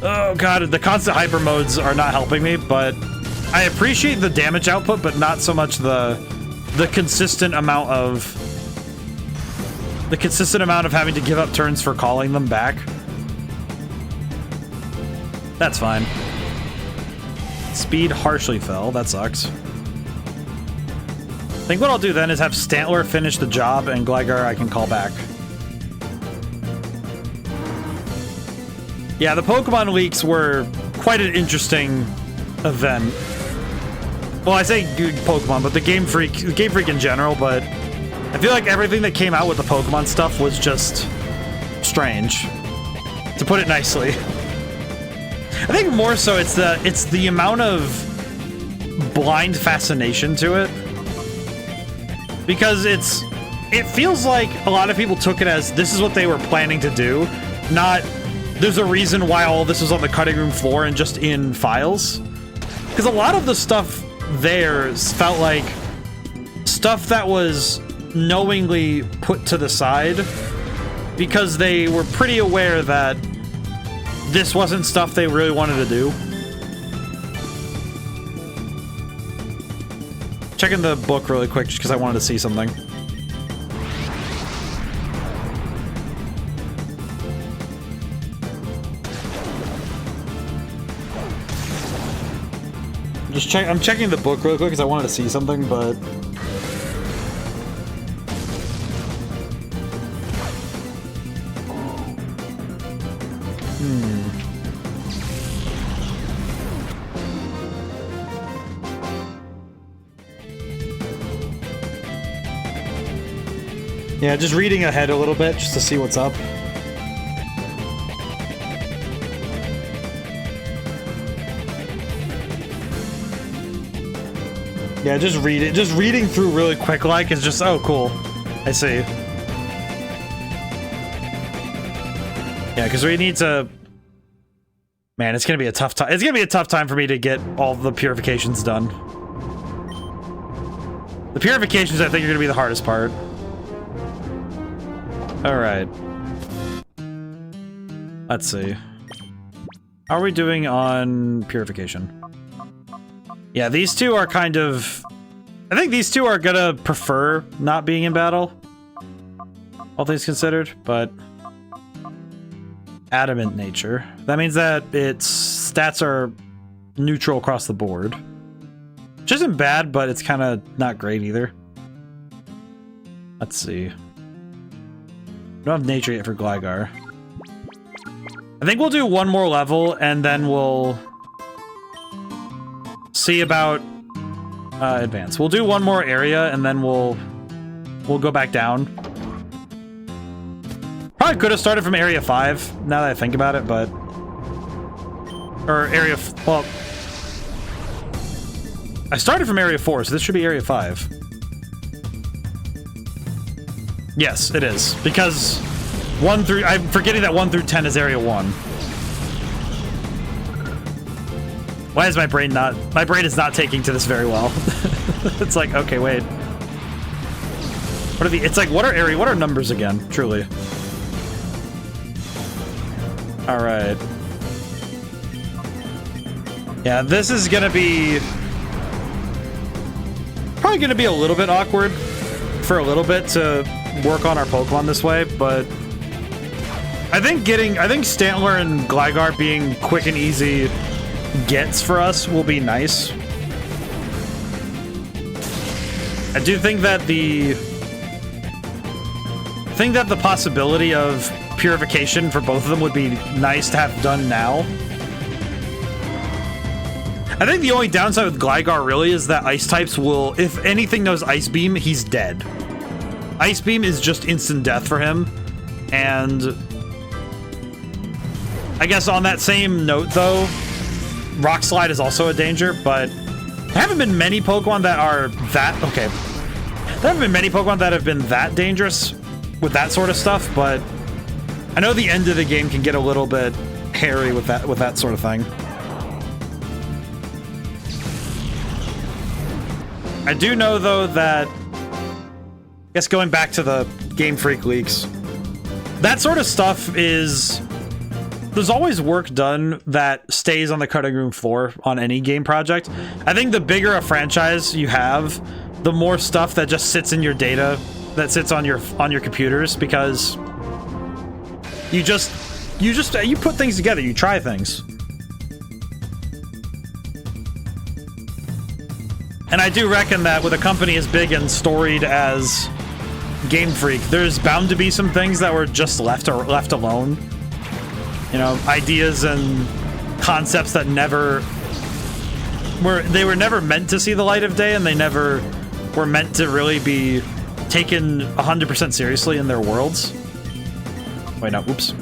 Oh god, the constant hyper modes are not helping me, but I appreciate the damage output, but not so much the consistent amount of having to give up turns for calling them back. That's fine. Speed harshly fell. That sucks. I think what I'll do then is have Stantler finish the job, and Gligar I can call back. Yeah, the Pokemon leaks were quite an interesting event. Well, I say Pokemon, but the Game Freak in general, but I feel like everything that came out with the Pokemon stuff was just strange, to put it nicely. I think more so it's the amount of blind fascination to it. Because it feels like a lot of people took it as this is what they were planning to do, not there's a reason why all this was on the cutting room floor and just in files. Because a lot of the stuff there felt like stuff that was knowingly put to the side because they were pretty aware that this wasn't stuff they really wanted to do. Checking the book really quick just because I wanted to see something. I'm checking the book really quick because I wanted to see something, but... Yeah, just reading ahead a little bit just to see what's up. Yeah, just read it. Just reading through really quick like is just, oh, cool. I see. Yeah, because we need to... Man, it's gonna be a tough time. It's gonna be a tough time for me to get all the purifications done. The purifications, I think, are gonna be the hardest part. Alright. Let's see. How are we doing on purification? Yeah, these two are kind of... I think these two are gonna prefer not being in battle. All things considered, but... Adamant nature. That means that its stats are neutral across the board. Which isn't bad, but it's kind of not great either. Let's see. We don't have nature yet for Gligar. I think we'll do one more level, and then we'll see about advance. We'll do one more area, and then we'll go back down. Probably could have started from Area 5, now that I think about it, but... Or Area... Well... I started from Area 4, so this should be Area 5. Yes, it is. Because 1 through... I'm forgetting that 1 through 10 is Area 1. Why is my brain not... My brain is not taking to this very well. It's like, okay, wait. What are the... It's like, what are numbers again? Truly. Alright. Yeah, this is gonna be... Probably gonna be a little bit awkward for a little bit to work on our Pokemon this way, but... I think Stantler and Gligar being quick and easy gets for us will be nice. I do think that the possibility of purification for both of them would be nice to have done now. I think the only downside with Gligar really is that ice types will, if anything knows Ice Beam, he's dead. Ice Beam is just instant death for him, and I guess on that same note though, Rock Slide is also a danger, but there haven't been many Pokemon that are that... Okay. There haven't been many Pokemon that have been that dangerous with that sort of stuff, but I know the end of the game can get a little bit hairy with that sort of thing. I do know, though, that... guess going back to the Game Freak leaks, that sort of stuff is... There's always work done that stays on the cutting room floor on any game project. I think the bigger a franchise you have, the more stuff that just sits in your data, that sits on your computers, because you put things together, you try things. And I do reckon that with a company as big and storied as Game Freak, there's bound to be some things that were just left alone. You know, ideas and concepts that were never meant to see the light of day, and they never were meant to really be taken 100% seriously in their worlds. Wait, no, oops.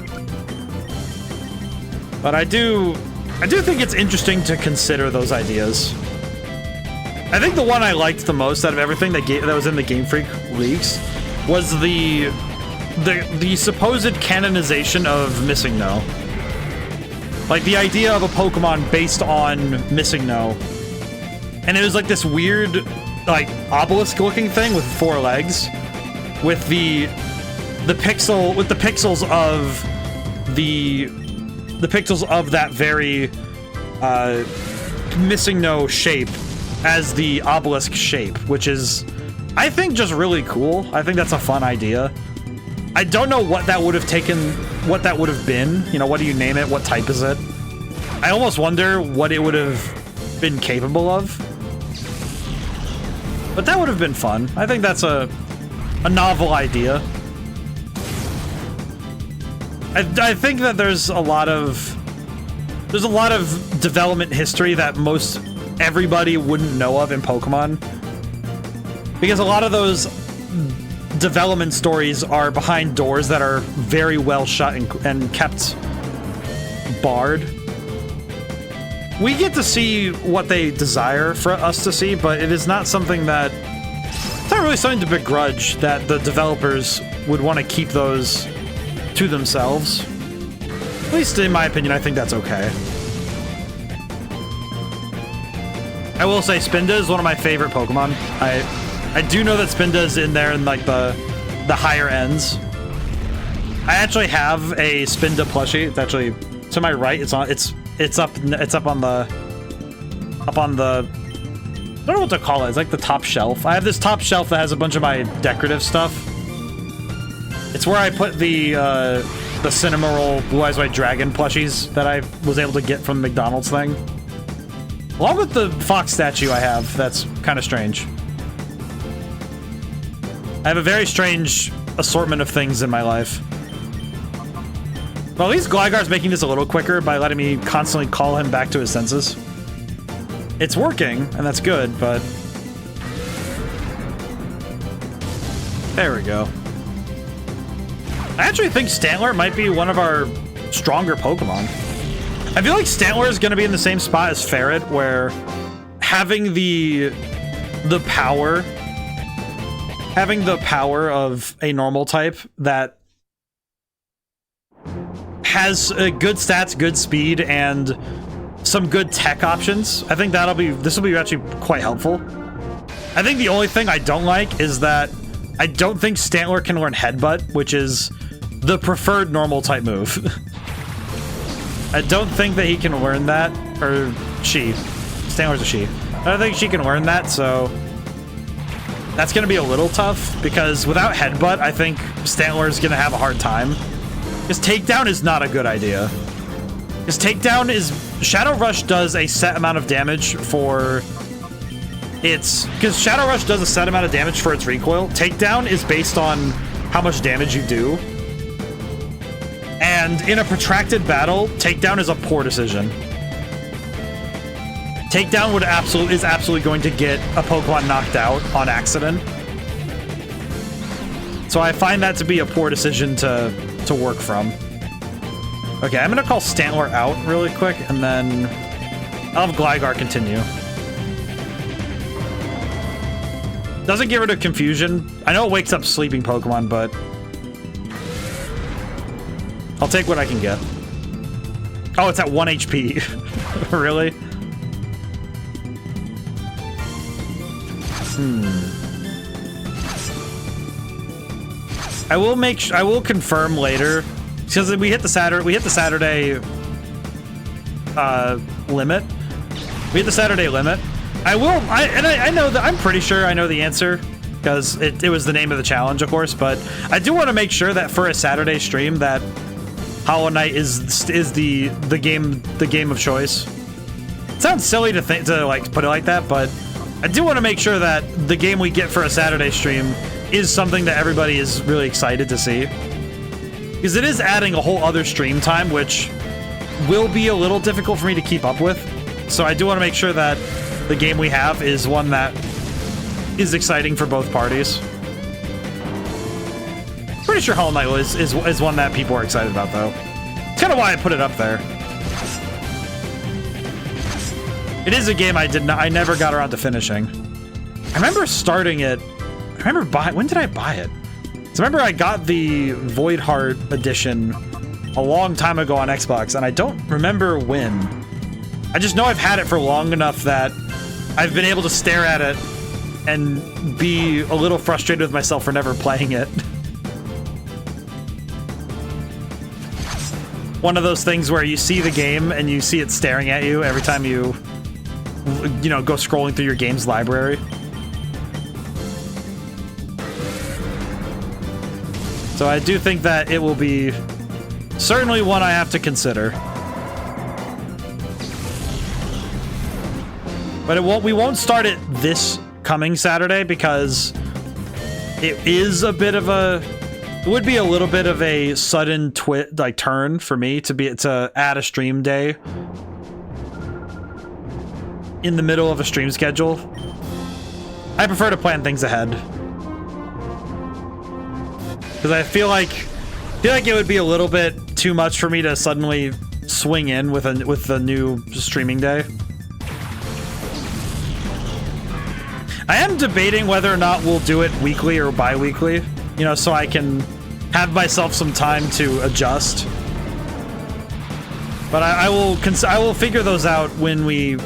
But I do think it's interesting to consider those ideas. I think the one I liked the most out of everything that was in the Game Freak leaks was the supposed canonization of Missing No. Like, the idea of a Pokemon based on Missing No. And it was like this weird, like, obelisk-looking thing with 4 legs. With the pixels of that very Missing No shape as the obelisk shape, which is, I think, just really cool. I think that's a fun idea. I don't know what that would have been. You know, what do you name it? What type is it? I almost wonder what it would have been capable of. But that would have been fun. I think that's a novel idea. I think that there's a lot of development history that most everybody wouldn't know of in Pokemon, because a lot of those development stories are behind doors that are very well shut and kept barred. We get to see what they desire for us to see, but it is not something that... It's not really something to begrudge that the developers would want to keep those to themselves. At least in my opinion, I think that's okay. I will say Spinda is one of my favorite Pokemon. I do know that Spinda is in there in like the higher ends. I actually have a Spinda plushie. It's actually to my right. It's up on the I don't know what to call it. It's like the top shelf. I have this top shelf that has a bunch of my decorative stuff. It's where I put the Cinnamoroll Blue Eyes White Dragon plushies that I was able to get from the McDonald's thing. Along with the fox statue I have, that's kind of strange. I have a very strange assortment of things in my life. Well, at least Gligar's making this a little quicker by letting me constantly call him back to his senses. It's working, and that's good, but... There we go. I actually think Stantler might be one of our stronger Pokemon. I feel like Stantler is going to be in the same spot as Ferret, where having the power of a normal type that has good stats, good speed, and some good tech options. I think this will be actually quite helpful. I think the only thing I don't like is that I don't think Stantler can learn Headbutt, which is the preferred normal type move. I don't think that he can learn that, or she. Stantler's a she. I don't think she can learn that, so that's going to be a little tough, because without Headbutt, I think Stantler's going to have a hard time. Because Takedown is not a good idea. Because Takedown is... Shadow Rush does a set amount of damage for its... Because Shadow Rush does a set amount of damage for its recoil. Takedown is based on how much damage you do. And in a protracted battle, Takedown is a poor decision. Takedown is absolutely going to get a Pokemon knocked out on accident. So I find that to be a poor decision to work from. Okay, I'm gonna call Stantler out really quick, and then I'll have Gligar continue. Doesn't get rid of Confusion. I know it wakes up sleeping Pokemon, but I'll take what I can get. Oh, it's at 1 HP. Really? I will confirm later because we hit the Saturday limit. We hit the Saturday limit. I know that I'm pretty sure I know the answer because it was the name of the challenge, of course. But I do want to make sure that for a Saturday stream that Hollow Knight is the game of choice. It sounds silly to like put it like that, but I do want to make sure that the game we get for a Saturday stream is something that everybody is really excited to see. Because it is adding a whole other stream time, which will be a little difficult for me to keep up with. So I do want to make sure that the game we have is one that is exciting for both parties. Pretty sure Hollow Knight is one that people are excited about, though. It's kind of why I put it up there. It is a game I never got around to finishing. I remember starting it. When did I buy it? So I remember I got the Void Heart edition a long time ago on Xbox, and I don't remember when. I just know I've had it for long enough that I've been able to stare at it and be a little frustrated with myself for never playing it. One of those things where you see the game and you see it staring at you every time you know, go scrolling through your game's library. So I do think that it will be certainly one I have to consider. But we won't start it this coming Saturday because it is a bit of a... It would be a little bit of a sudden turn for me to add a stream day in the middle of a stream schedule. I prefer to plan things ahead. Because I feel like it would be a little bit too much for me to suddenly swing in with the new streaming day. I am debating whether or not we'll do it weekly or bi-weekly, you know, so I can have myself some time to adjust. But I will figure those out when we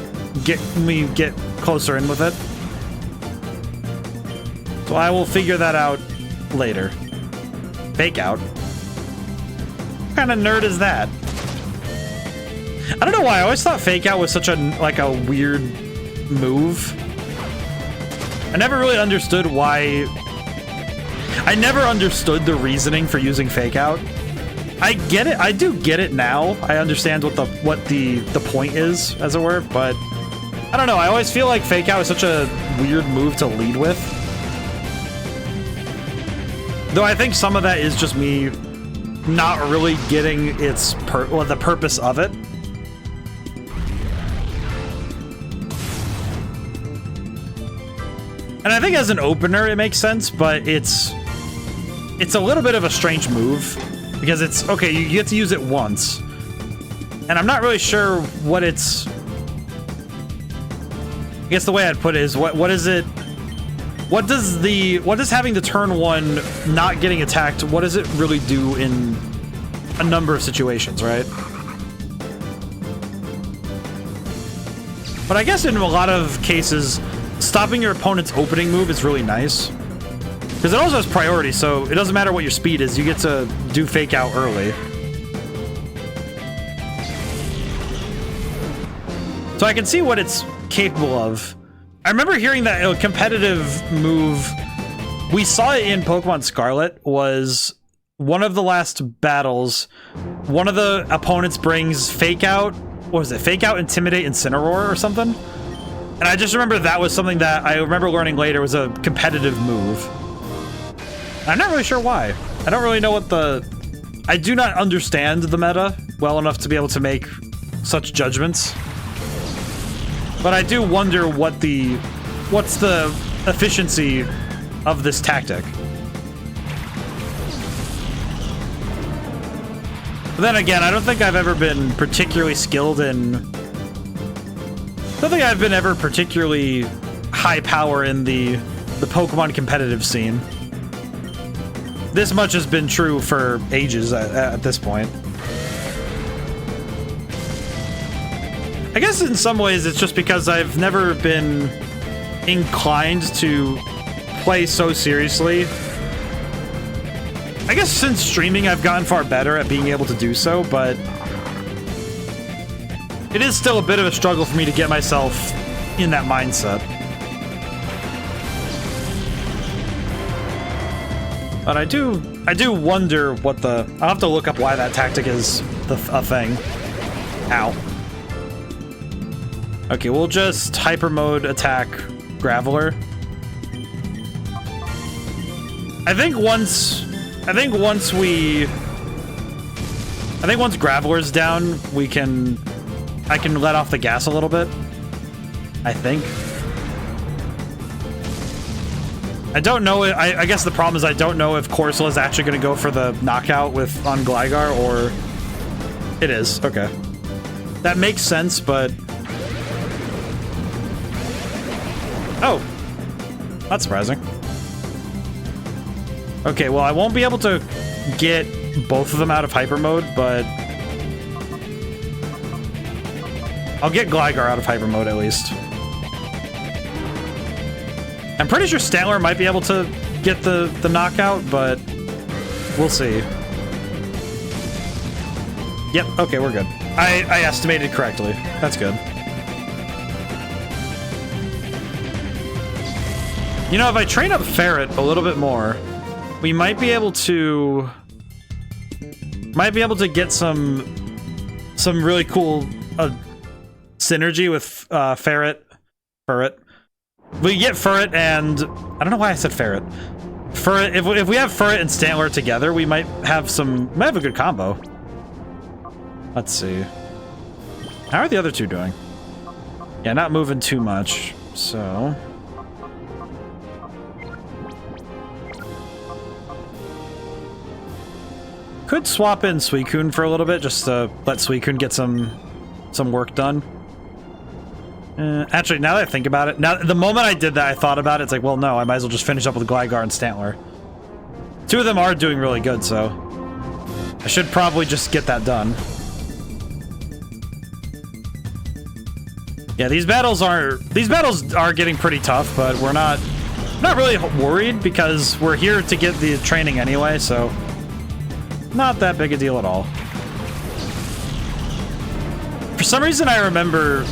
get closer in with it. So I will figure that out later. Fake out. What kind of nerd is that? I don't know why I always thought fake out was such a weird move. I never really understood why. I never understood the reasoning for using fake out. I get it. I do get it now. I understand what the point is, as it were, but I don't know. I always feel like fake out is such a weird move to lead with. Though I think some of that is just me not really getting the purpose of it. And I think as an opener it makes sense, but it's a little bit of a strange move because it's okay, you get to use it once. And I'm not really sure what it's... I guess the way I'd put it is what is it? What does having the turn one not getting attacked, what does it really do in a number of situations, right? But I guess in a lot of cases, stopping your opponent's opening move is really nice. Because it also has priority, so it doesn't matter what your speed is, you get to do fake out early. So I can see what it's capable of. I remember hearing that a competitive move, we saw it in Pokemon Scarlet, was one of the last battles, one of the opponents brings fake out, what was it, fake out, intimidate, Incineroar or something? And I just remember that was something that I remember learning later was a competitive move. I'm not really sure why. I don't really know what I do not understand the meta well enough to be able to make such judgments. But I do wonder what's the efficiency of this tactic. But then again, I don't think I've ever been particularly skilled in... I don't think I've been ever particularly high power in the Pokemon competitive scene. This much has been true for ages at this point. I guess in some ways it's just because I've never been inclined to play so seriously I guess since streaming, I've gotten far better at being able to do so, but it is still a bit of a struggle for me to get myself in that mindset. But I do wonder what the... I'll have to look up why that tactic is a thing. Ow. Okay, we'll just hyper mode attack Graveler. I think once Graveler's down, I can let off the gas a little bit. I think. I don't know. I guess the problem is I don't know if Corsola is actually going to go for the knockout on Gligar, or it is. Okay, that makes sense, but oh, that's surprising. Okay, well, I won't be able to get both of them out of hyper mode, but I'll get Gligar out of hyper mode at least. I'm pretty sure Stantler might be able to get the knockout, but we'll see. Yep, okay, we're good. I estimated correctly. That's good. You know, if I train up Ferret a little bit more, we might be able to get some really cool synergy with Ferret. We get Ferret and I don't know why I said Ferret. Ferret. If we have Ferret and Stantler together, we might have a good combo. Let's see. How are the other two doing? Yeah, not moving too much. So could swap in Suicune for a little bit just to let Suicune get some work done. Actually, now that I think about it, the moment I did that, I thought about it. It's like, well, no, I might as well just finish up with Gligar and Stantler. Two of them are doing really good, so I should probably just get that done. Yeah, these battles are getting pretty tough, but we're not really worried because we're here to get the training anyway, so not that big a deal at all. For some reason, I remember.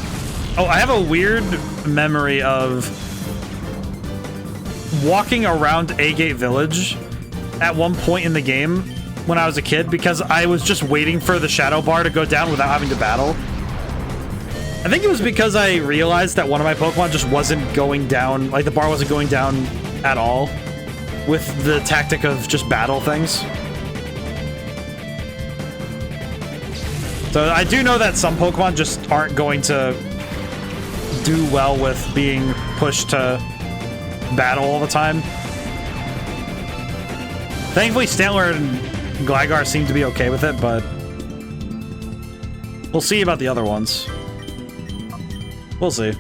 Oh, I have a weird memory of walking around Agate Village at one point in the game when I was a kid because I was just waiting for the shadow bar to go down without having to battle. I think it was because I realized that one of my Pokemon just wasn't going down, like the bar wasn't going down at all with the tactic of just battle things. So I do know that some Pokemon just aren't going to do well with being pushed to battle all the time. Thankfully, Stantler and Gligar seem to be okay with it, but we'll see about the other ones. We'll see.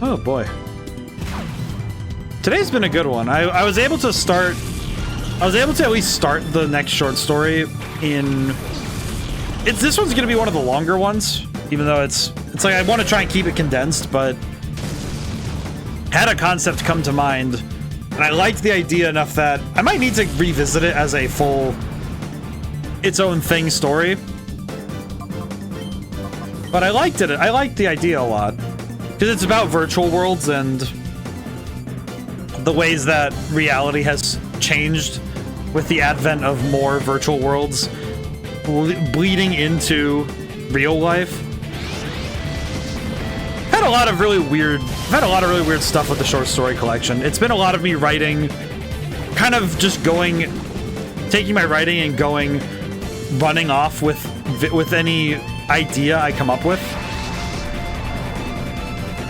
Oh boy. Today's been a good one. I was able to at least start the next short story in... This one's gonna be one of the longer ones, even though it's like I want to try and keep it condensed, but had a concept come to mind, and I liked the idea enough that I might need to revisit it as a full, its own thing story. But I liked it. I liked the idea a lot because it's about virtual worlds and the ways that reality has changed with the advent of more virtual worlds bleeding into real life. I've had a lot of really weird stuff with the short story collection. It's been a lot of me writing, kind of just taking my writing and running off with any idea I come up with.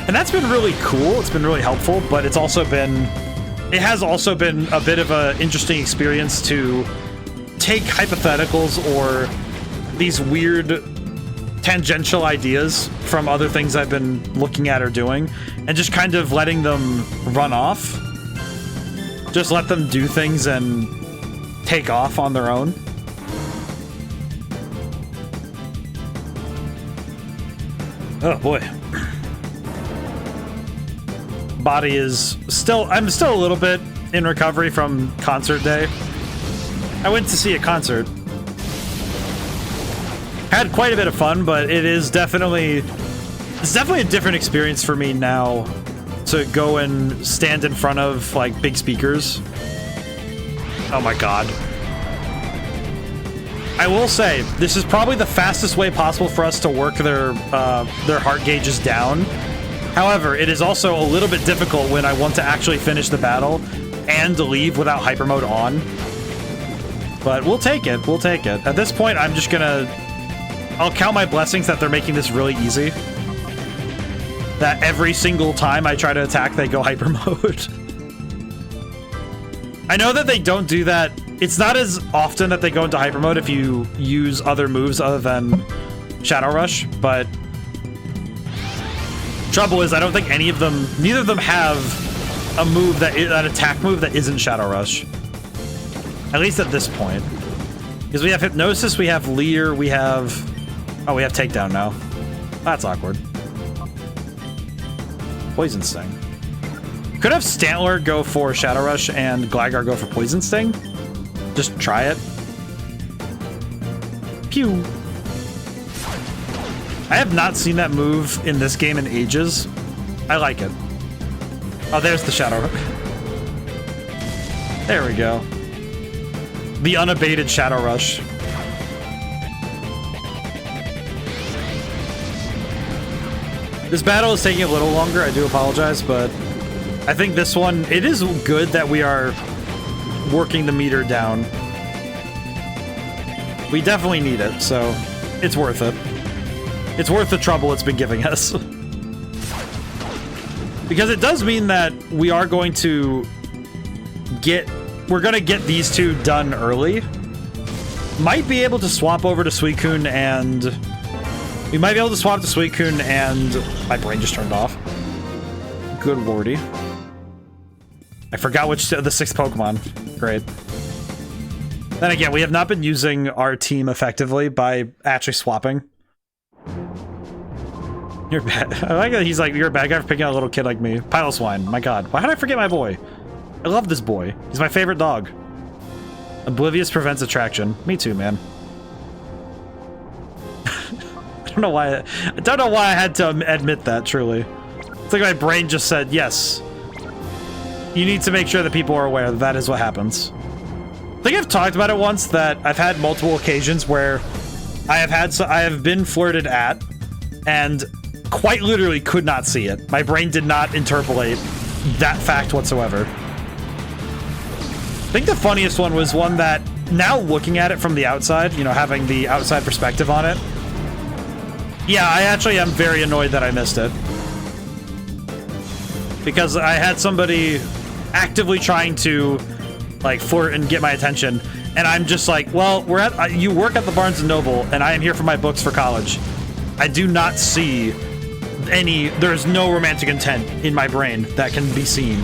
And that's been really cool. It's been really helpful, but it has also been a bit of an interesting experience to take hypotheticals or these weird tangential ideas from other things I've been looking at or doing and just kind of letting them run off. Just let them do things and take off on their own. Oh boy. Body is I'm still a little bit in recovery from concert day. I went to see a concert. Had quite a bit of fun, but it's definitely a different experience for me now to go and stand in front of like big speakers. Oh my god. I will say, this is probably the fastest way possible for us to work their heart gauges down. However, it is also a little bit difficult when I want to actually finish the battle and leave without hyper mode on. But we'll take it, we'll take it. At this point, I'm just gonna... I'll count my blessings that they're making this really easy. That every single time I try to attack, they go hyper mode. I know that they don't do that. It's not as often that they go into hyper mode if you use other moves other than Shadow Rush, but trouble is I don't think neither of them have a move an attack move that isn't Shadow Rush. At least at this point. Because we have Hypnosis, we have Leer, we have Takedown now. That's awkward. Poison Sting. Could have Stantler go for Shadow Rush and Gligar go for Poison Sting. Just try it. Pew. I have not seen that move in this game in ages. I like it. Oh, there's the Shadow Rush. There we go. The unabated Shadow Rush. This battle is taking a little longer, I do apologize, but I think this one, it is good that we are working the meter down. We definitely need it, so it's worth it. It's worth the trouble it's been giving us. Because it does mean that we are going to we're going to get these two done early. Might be able to swap over to Suicune and... We might be able to swap to Suicune and... My brain just turned off. Good lordy. I forgot which the 6th Pokemon. Great. Then again, we have not been using our team effectively by actually swapping. You're bad. I like that he's like, you're a bad guy for picking out a little kid like me. Piloswine, my god. Why did I forget my boy? I love this boy. He's my favorite dog. Oblivious prevents attraction. Me too, man. I don't know why I had to admit that, truly. It's like my brain just said, yes. You need to make sure that people are aware that that is what happens. I think I've talked about it once, that I've had multiple occasions where I have been flirted at and quite literally could not see it. My brain did not interpolate that fact whatsoever. I think the funniest one was one that, now looking at it from the outside, you know, having the outside perspective on it, yeah, I actually am very annoyed that I missed it. Because I had somebody actively trying to, like, flirt and get my attention, and I'm just like, well, you work at the Barnes & Noble, and I am here for my books for college. I do not see there's no romantic intent in my brain that can be seen.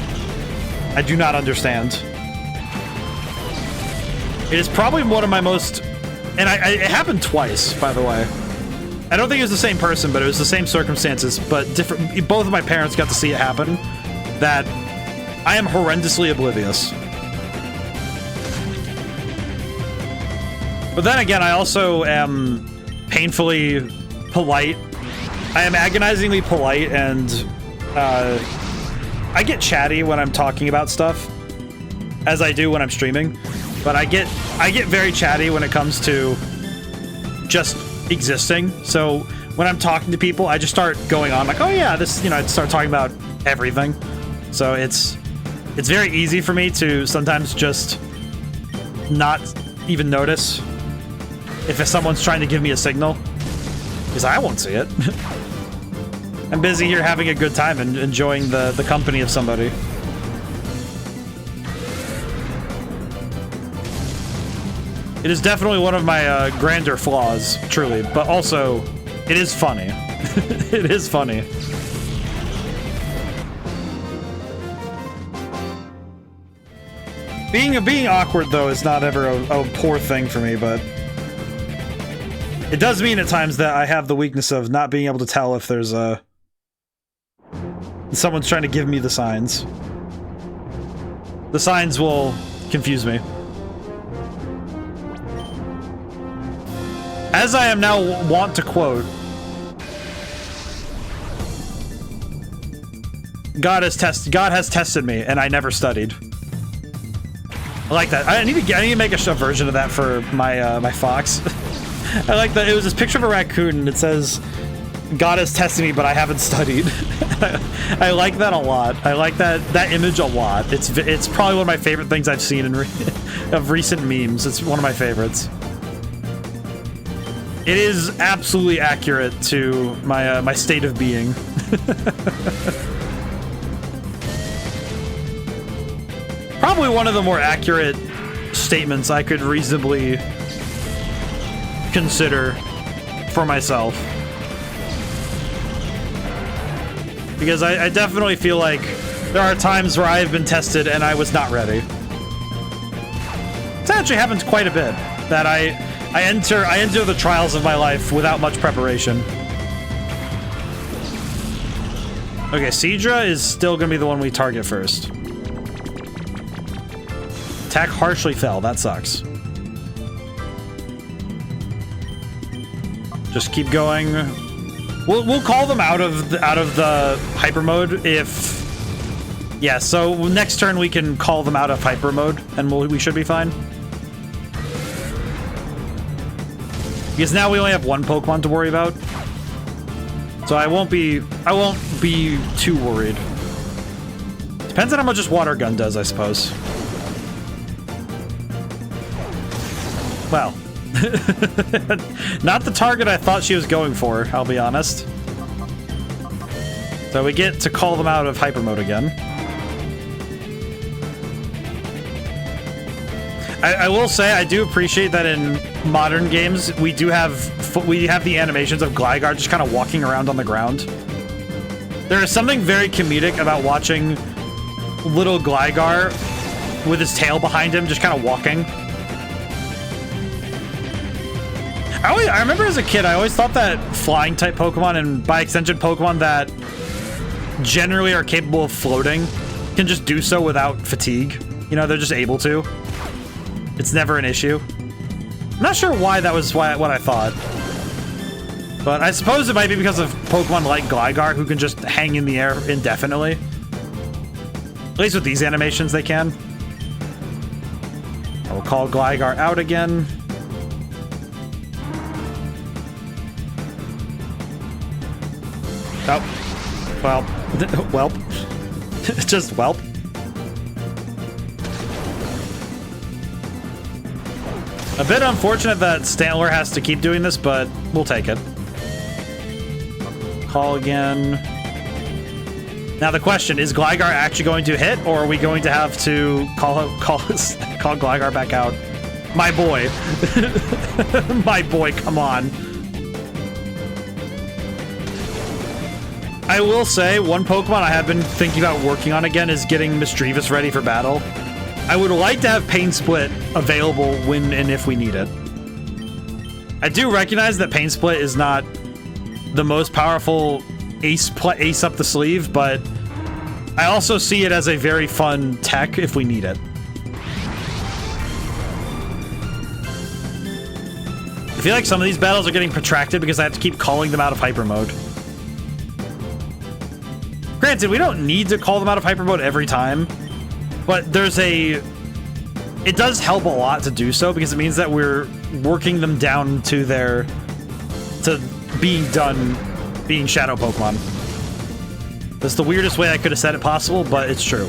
I do not understand. It is probably one of my most... And it happened twice, by the way. I don't think it was the same person, but it was the same circumstances, but different. Both of my parents got to see it happen. That I am horrendously oblivious. But then again, I also am painfully polite. I am agonizingly polite, and I get chatty when I'm talking about stuff, as I do when I'm streaming. But I get very chatty when it comes to just existing. So when I'm talking to people, I just start going on like, oh yeah, this, you know, I'd start talking about everything. So it's very easy for me to sometimes just not even notice if someone's trying to give me a signal, because I won't see it. I'm busy here having a good time and enjoying the company of somebody. It is definitely one of my grander flaws, truly, but also, it is funny. It is funny. Being awkward, though, is not ever a poor thing for me, but it does mean at times that I have the weakness of not being able to tell if there's someone's trying to give me the signs. The signs will confuse me. As I am now wont to quote, God has tested me, and I never studied. I like that. I need to make a version of that for my my fox. I like that. It was this picture of a raccoon, and it says, "God has tested me, but I haven't studied." I like that a lot. I like that image a lot. It's probably one of my favorite things I've seen in of recent memes. It's one of my favorites. It is absolutely accurate to my my state of being. Probably one of the more accurate statements I could reasonably consider for myself. Because I definitely feel like there are times where I've been tested and I was not ready. It's actually happens quite a bit, that I enter the trials of my life without much preparation. Okay, Seadra is still gonna be the one we target first. Attack harshly fell. That sucks. Just keep going. We'll call them out of the hyper mode if. Yeah. So next turn we can call them out of hyper mode, and we should be fine. Because now we only have one Pokemon to worry about, so I won't be too worried. Depends on how much this water gun does, I suppose. Well, not the target I thought she was going for, I'll be honest. So we get to call them out of hyper mode again. I will say I do appreciate that in modern games we have the animations of Gligar just kind of walking around on the ground. There is something very comedic about watching little Gligar with his tail behind him just kind of walking. I remember as a kid, I always thought that flying type Pokemon, and by extension Pokemon that generally are capable of floating, can just do so without fatigue. You know, they're just able to. It's never an issue. I'm not sure why that was what I thought. But I suppose it might be because of Pokemon like Gligar who can just hang in the air indefinitely. At least with these animations they can. I will call Gligar out again. Oh, well, welp. Just welp. A bit unfortunate that Stantler has to keep doing this, but we'll take it. Call again. Now the question, is Gligar actually going to hit, or are we going to have to call Gligar back out? My boy. My boy, come on. I will say, one Pokemon I have been thinking about working on again is getting Misdreavus ready for battle. I would like to have Pain Split available when and if we need it. I do recognize that Pain Split is not the most powerful ace up the sleeve, but I also see it as a very fun tech if we need it. I feel like some of these battles are getting protracted because I have to keep calling them out of hyper mode. Granted, we don't need to call them out of hyper mode every time, but it does help a lot to do so because it means that we're working them down to being Shadow Pokemon. That's the weirdest way I could have said it possible, but it's true.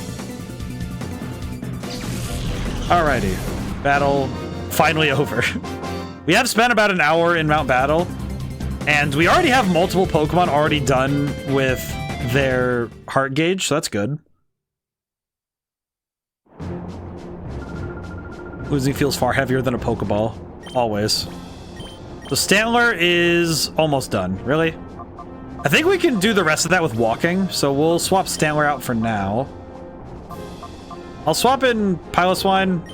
Alrighty. Battle finally over. We have spent about an hour in Mount Battle, and we already have multiple Pokemon already done with their heart gauge, so that's good. Losing feels far heavier than a Pokeball. Always. The Stantler is almost done. Really? I think we can do the rest of that with walking, so we'll swap Stantler out for now. I'll swap in Piloswine.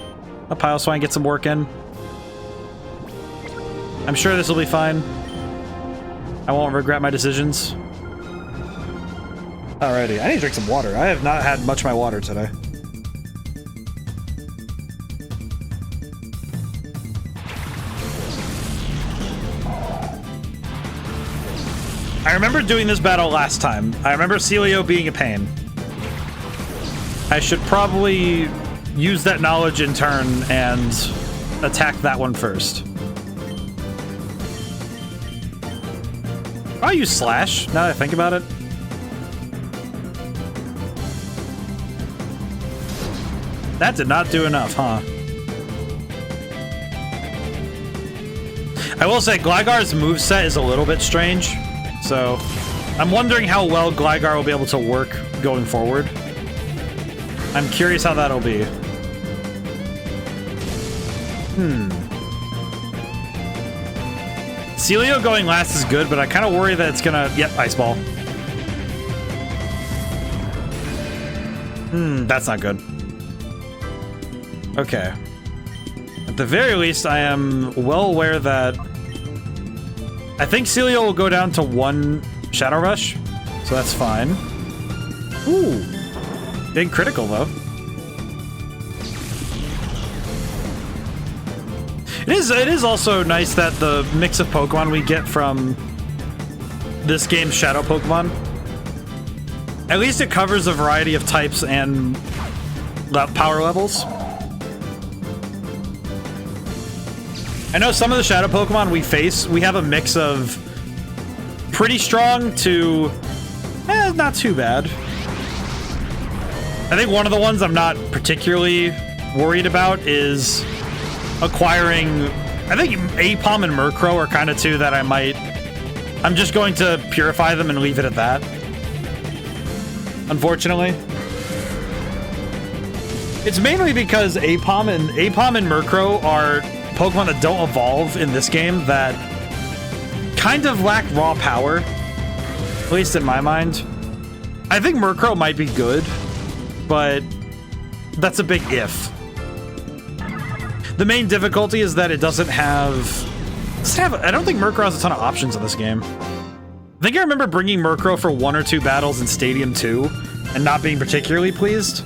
Let Piloswine get some work in. I'm sure this will be fine. I won't regret my decisions. Alrighty, I need to drink some water. I have not had much of my water today. I remember doing this battle last time. I remember Celio being a pain. I should probably use that knowledge in turn and attack that one first. I'll use Slash, now that I think about it. That did not do enough, huh? I will say, Gligar's moveset is a little bit strange, so I'm wondering how well Gligar will be able to work going forward. I'm curious how that'll be. Celio going last is good, but I kind of worry that it's gonna... Yep, Ice Ball. That's not good. Okay. At the very least, I am well aware that... I think Celio will go down to 1 Shadow Rush, so that's fine. Ooh. Big critical, though. It is also nice that the mix of Pokemon we get from this game's Shadow Pokemon, at least it covers a variety of types and power levels. I know some of the Shadow Pokemon we face, we have a mix of pretty strong to not too bad. I think one of the ones I'm not particularly worried about is acquiring... I think Apom and Murkrow are kind of two that I'm just going to purify them and leave it at that. Unfortunately. It's mainly because Apom and Murkrow are Pokemon that don't evolve in this game that kind of lack raw power, at least in my mind. I think Murkrow might be good, but that's a big if. The main difficulty is that it doesn't have... I don't think Murkrow has a ton of options in this game. I think I remember bringing Murkrow for 1 or 2 battles in Stadium 2 and not being particularly pleased.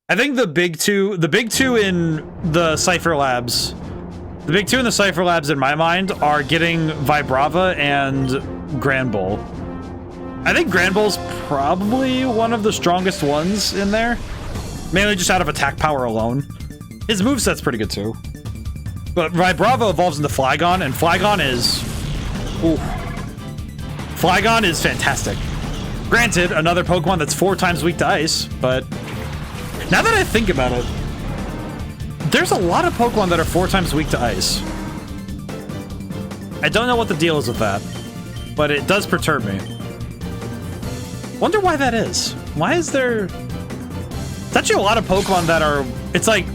I think the big two in the Cypher Labs, in my mind are getting Vibrava and Granbull. I think Granbull's probably one of the strongest ones in there, mainly just out of attack power alone. His moveset's pretty good too. But Vibrava evolves into Flygon, and Flygon is... Ooh. Flygon is fantastic. Granted, another Pokemon that's 4 times weak to Ice, but... Now that I think about it, there's a lot of Pokemon that are 4 times weak to Ice. I don't know what the deal is with that, but it does perturb me. Wonder why that is. Why is there... It's actually a lot of Pokemon that are... It's like...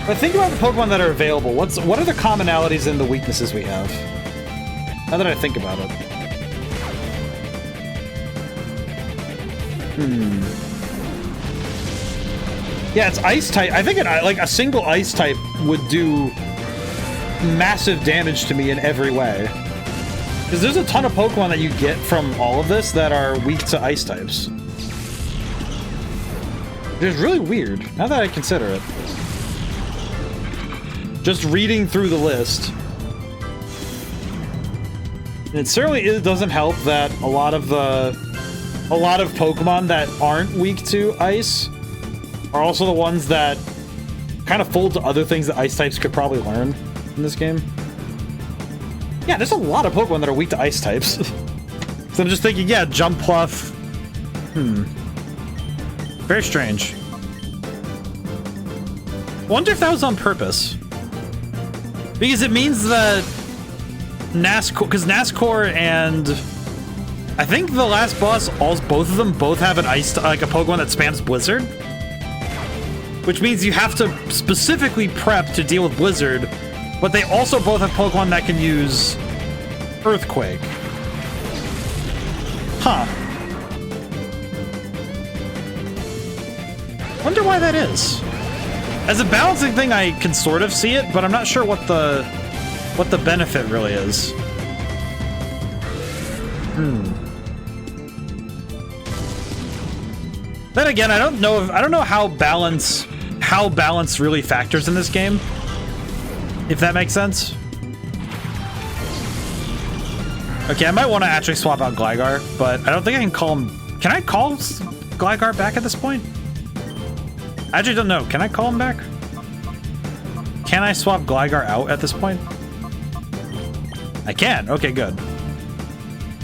But think about the Pokemon that are available. What are the commonalities and the weaknesses we have? Now that I think about it. Yeah, it's Ice type. I think like a single Ice type would do massive damage to me in every way. Because there's a ton of Pokemon that you get from all of this that are weak to Ice types. It's really weird, now that I consider it. Just reading through the list. And it certainly doesn't help that a lot of Pokemon that aren't weak to Ice are also the ones that kind of fold to other things that Ice types could probably learn in this game. Yeah, there's a lot of Pokemon that are weak to Ice types. So I'm just thinking, yeah, Jumpluff. Very strange. Wonder if that was on purpose. Because it means that Nazcor and I think the last boss, both of them have an ice, like a Pokemon that spams Blizzard. Which means you have to specifically prep to deal with Blizzard, but they also both have Pokemon that can use Earthquake. Huh. Wonder why that is. As a balancing thing, I can sort of see it, but I'm not sure what the benefit really is. Then again, I don't know how balance really factors in this game. If that makes sense. Okay, I might want to actually swap out Gligar, but I don't think I can call him... Can I call Gligar back at this point? I actually don't know. Can I call him back? Can I swap Gligar out at this point? I can. Okay, good.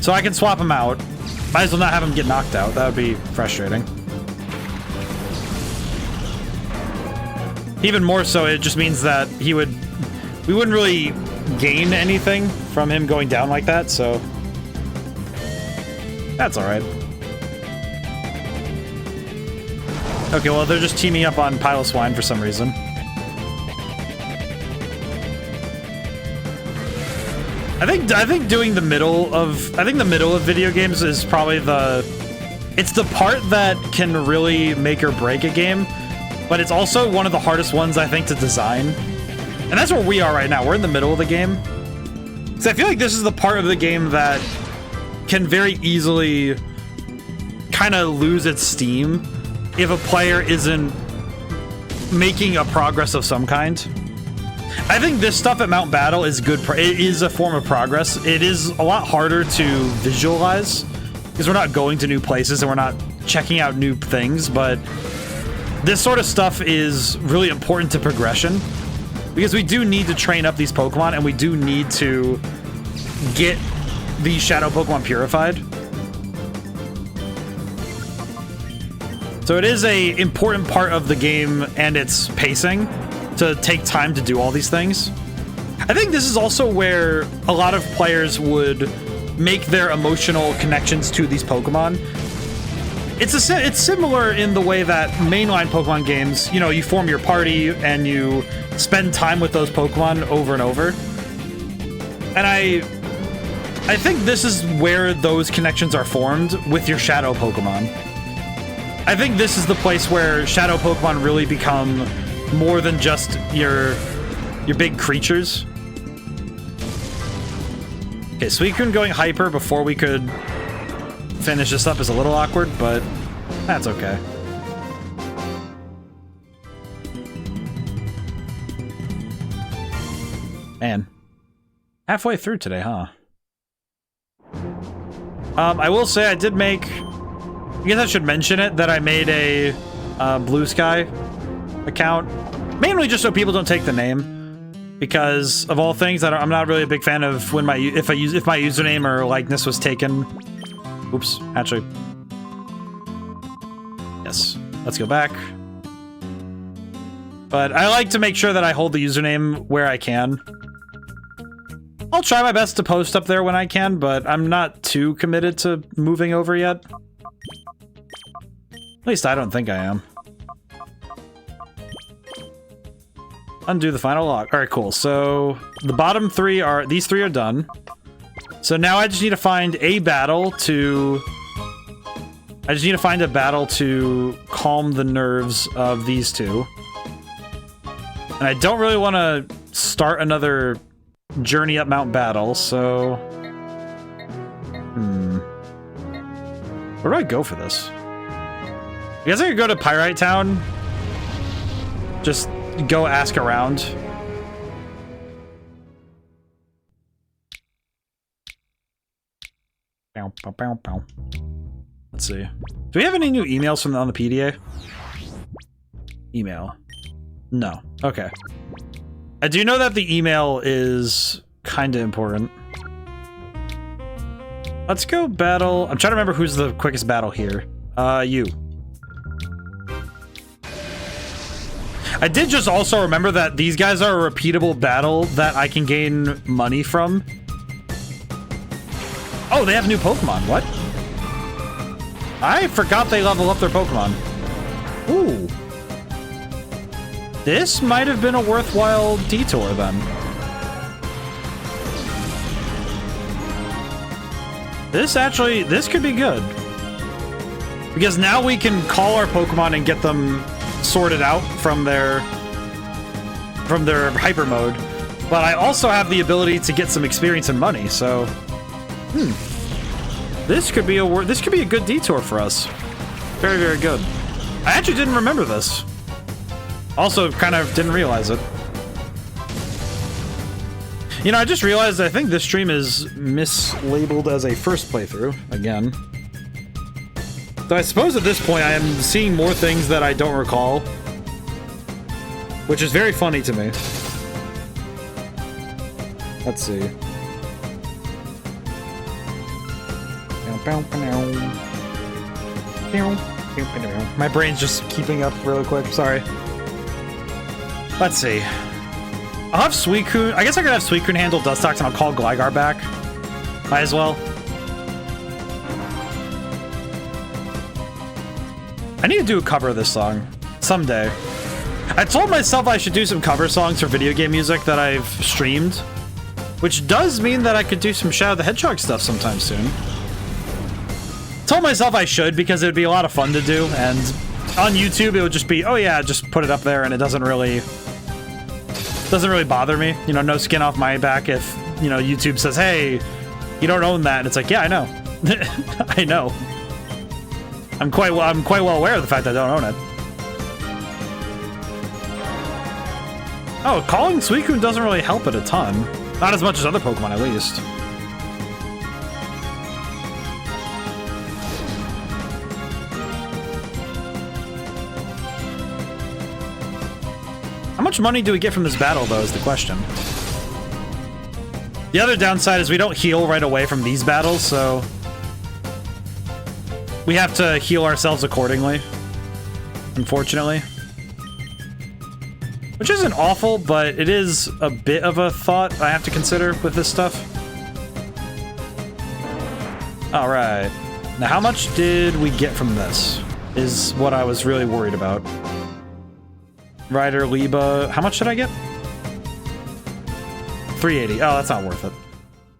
So I can swap him out. Might as well not have him get knocked out. That would be frustrating. Even more so, it just means that we wouldn't really gain anything from him going down like that, so that's all right. Okay, well, they're just teaming up on Piloswine for some reason. I think doing the middle of video games is probably it's the part that can really make or break a game, but it's also one of the hardest ones I think to design. And that's where we are right now. We're in the middle of the game. So I feel like this is the part of the game that can very easily kind of lose its steam if a player isn't making a progress of some kind. I think this stuff at Mount Battle is good. It is a form of progress. It is a lot harder to visualize because we're not going to new places and we're not checking out new things, but this sort of stuff is really important to progression because we do need to train up these Pokemon and we do need to get these Shadow Pokemon purified. So it is an important part of the game and its pacing to take time to do all these things. I think this is also where a lot of players would make their emotional connections to these Pokemon. It's similar in the way that mainline Pokemon games, you know, you form your party and you spend time with those Pokemon over and over. And I think this is where those connections are formed with your Shadow Pokemon. I think this is the place where Shadow Pokemon really become more than just your big creatures. Okay, Suicune going hyper before we could finish this up is a little awkward, but that's okay. Man, halfway through today, huh? I will say I did make... I guess I should mention it, that I made a Blue Sky account. Mainly just so people don't take the name. Because of all things, I'm not really a big fan of when if my username or likeness was taken. Oops, actually. Yes, let's go back. But I like to make sure that I hold the username where I can. I'll try my best to post up there when I can, but I'm not too committed to moving over yet. At least I don't think I am. Undo the final log. All right, cool. So the bottom three are, these three are done. So now I just need to find a battle to... I just need to find a battle to calm the nerves of these two. And I don't really want to start another journey up Mount Battle, so... Where do I go for this? I guess I could go to Pyrite Town. Just go ask around. Let's see. Do we have any new emails from on the PDA? Email. No. Okay. I do know that the email is kind of important. Let's go battle. I'm trying to remember who's the quickest battle here. You. I did just also remember that these guys are a repeatable battle that I can gain money from. Oh, they have new Pokemon. What? I forgot they level up their Pokemon. Ooh. This might have been a worthwhile detour then. This could be good. Because now we can call our Pokemon and get them sorted out from their hyper mode. But I also have the ability to get some experience and money, so this could be a good detour for us. Very, very good. I actually didn't remember this. Also, kind of didn't realize it. You know, I just realized I think this stream is mislabeled as a first playthrough again. So I suppose at this point I am seeing more things that I don't recall, which is very funny to me. Let's see. My brain's just keeping up really quick, sorry. Let's see. I'll have Suicune. I guess I could have Suicune handle Dustox and I'll call Gligar back. Might as well. I need to do a cover of this song someday. I told myself I should do some cover songs for video game music that I've streamed, which does mean that I could do some Shadow the Hedgehog stuff sometime soon. Told myself I should because it would be a lot of fun to do, and on YouTube it would just be, oh yeah, just put it up there, and it doesn't really bother me. You know, no skin off my back if, you know, YouTube says, hey, you don't own that, and it's like, yeah, I know. I know. I'm quite well aware of the fact that I don't own it. Oh, calling Suicune doesn't really help it a ton. Not as much as other Pokemon, at least. How much money do we get from this battle, though, is the question. The other downside is we don't heal right away from these battles, so we have to heal ourselves accordingly, unfortunately. Which isn't awful, but it is a bit of a thought I have to consider with this stuff. Alright. Now, how much did we get from this? Is what I was really worried about. Ryder, Liba. How much did I get? 380. Oh, that's not worth it.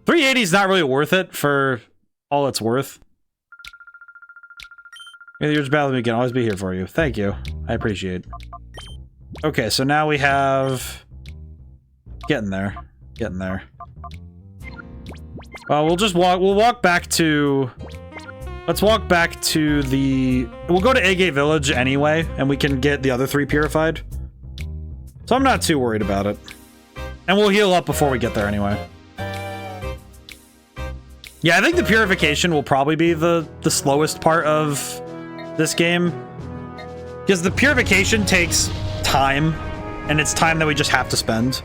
380 is not really worth it for all it's worth. You're just battling me again. I'll always be here for you. Thank you. I appreciate it. Okay, so now we have... Getting there. Getting there. We'll just walk... We'll walk back to... Let's walk back to the... We'll go to Agate Village anyway, and we can get the other 3 purified. So I'm not too worried about it. And we'll heal up before we get there anyway. Yeah, I think the purification will probably be the slowest part of this game. Because the purification takes time, and it's time that we just have to spend.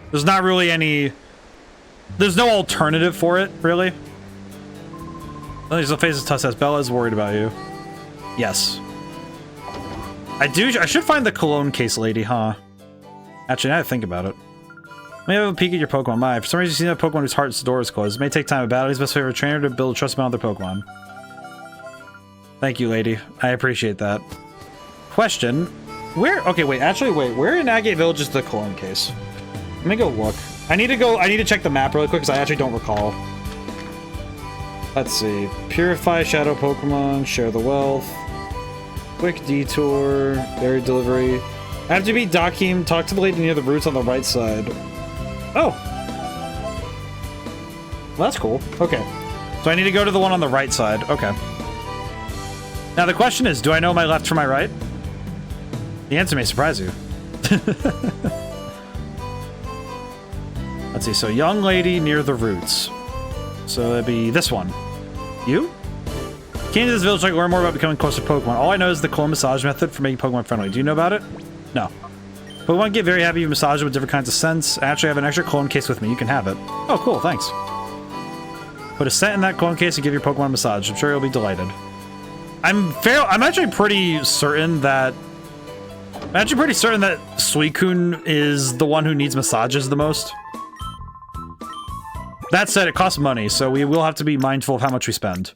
There's not really any... There's no alternative for it, really. There's a face of Tuss says, Bella is worried about you. Yes. I should find the cologne case lady, huh? Actually, now that I think about it. Let me have a peek at your Pokemon. For some reason, you see that Pokemon whose heart's door is closed. It may take time to battle. He's best favorite trainer to build trust among other Pokemon. Thank you, lady. I appreciate that. Question. Where? Okay, wait. Actually, wait. Where in Agate Village is the cologne case? Let me go look. I need to check the map really quick because I actually don't recall. Let's see. Purify Shadow Pokemon. Share the wealth. Quick detour. Berry delivery. I have to beat Dakim. Talk to the lady near the roots on the right side. Oh. Well, that's cool. Okay. So I need to go to the one on the right side. Okay. Now the question is, do I know my left from my right? The answer may surprise you. Let's see. So young lady near the roots. So that'd be this one. You? Came to this village to learn more about becoming closer to Pokemon. All I know is the clone massage method for making Pokemon friendly. Do you know about it? No. Pokemon get very happy if you massage them with different kinds of scents. I actually have an extra clone case with me. You can have it. Oh, cool. Thanks. Put a scent in that clone case and give your Pokemon a massage. I'm sure you'll be delighted. I'm actually pretty certain that... Suicune is the one who needs massages the most. That said, it costs money, so we will have to be mindful of how much we spend.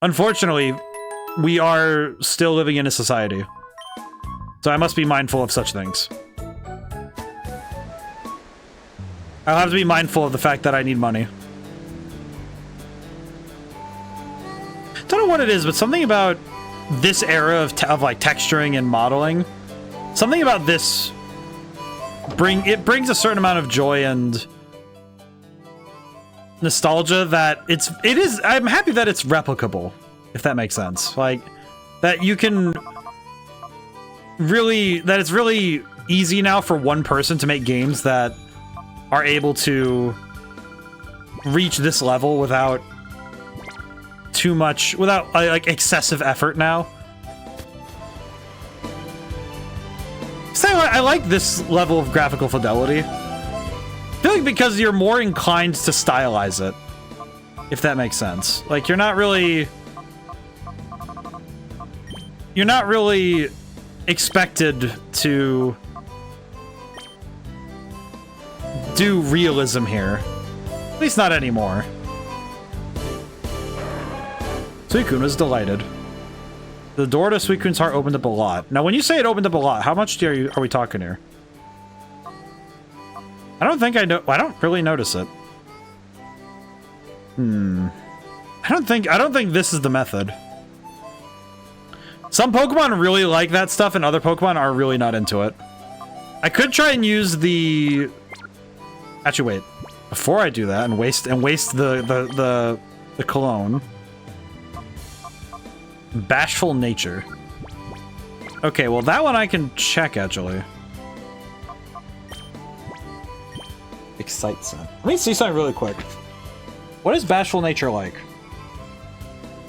Unfortunately, we are still living in a society. So I must be mindful of such things. I'll have to be mindful of the fact that I need money. Don't know what it is, but something about this era of like texturing and modeling, something about this brings a certain amount of joy and nostalgia that it is. I'm happy that it's replicable, if that makes sense. Like that you can really, that it's really easy now for one person to make games that are able to reach this level without too much, without like excessive effort now. So I like this level of graphical fidelity. I feel like because you're more inclined to stylize it, if that makes sense. Like you're not really expected to do realism here. At least not anymore. Suicune was delighted. The door to Suicune's heart opened up a lot. Now, when you say it opened up a lot, how much are we talking here? I don't think I know. I don't really notice it. I don't think this is the method. Some Pokemon really like that stuff, and other Pokemon are really not into it. I could try and use the. Actually, wait. Before I do that and waste the cologne. Bashful nature. Okay, well that one I can check actually. Excite scent. Let me see something really quick. What is bashful nature like?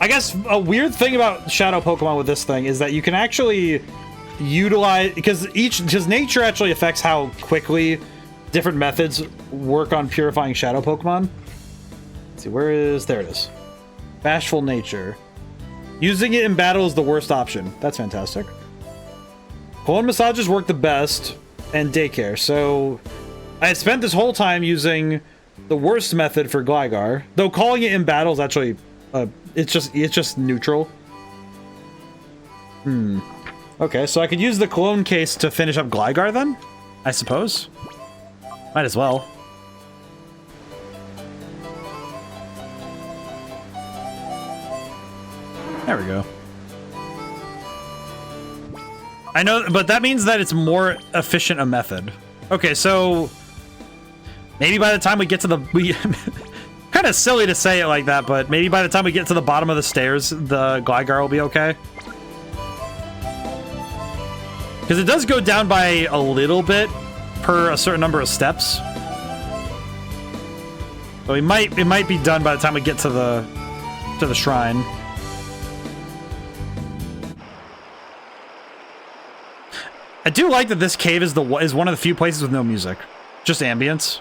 I guess a weird thing about shadow Pokemon with this thing is that you can actually utilize, because nature actually affects how quickly different methods work on purifying shadow Pokemon. Let's see, there it is. Bashful nature. Using it in battle is the worst option. That's fantastic. Cologne massages work the best, and daycare. So I had spent this whole time using the worst method for Gligar, though calling it in battle is actually it's just neutral. Okay, so I could use the cologne case to finish up Gligar then, I suppose. Might as well. There we go. I know, but that means that it's more efficient a method. Okay, so maybe by the time we get to the kind of silly to say it like that, but maybe by the time we get to the bottom of the stairs, the Gligar will be okay. Because it does go down by a little bit per a certain number of steps. So it might be done by the time we get to the shrine. I do like that this cave is one of the few places with no music, just ambience.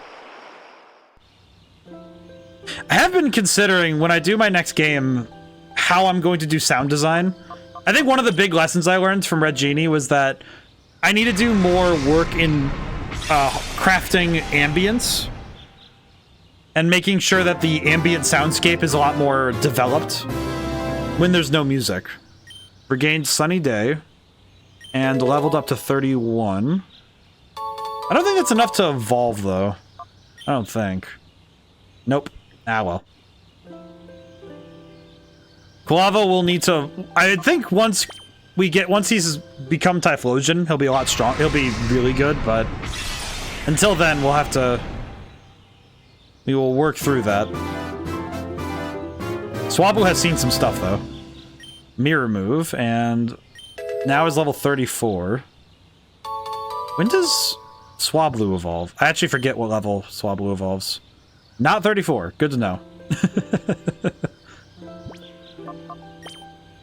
I have been considering when I do my next game how I'm going to do sound design. I think one of the big lessons I learned from Red Genie was that I need to do more work in crafting ambience and making sure that the ambient soundscape is a lot more developed when there's no music. Regained Sunny Day. And leveled up to 31. I don't think that's enough to evolve, though. I don't think. Nope. Ah, well. Quilava will need to... I think once he's become Typhlosion, he'll be a lot strong. He'll be really good, but... Until then, we'll have to... We will work through that. Swablu has seen some stuff, though. Mirror move, and... Now is level 34. When does Swablu evolve? I actually forget what level Swablu evolves. Not 34. Good to know.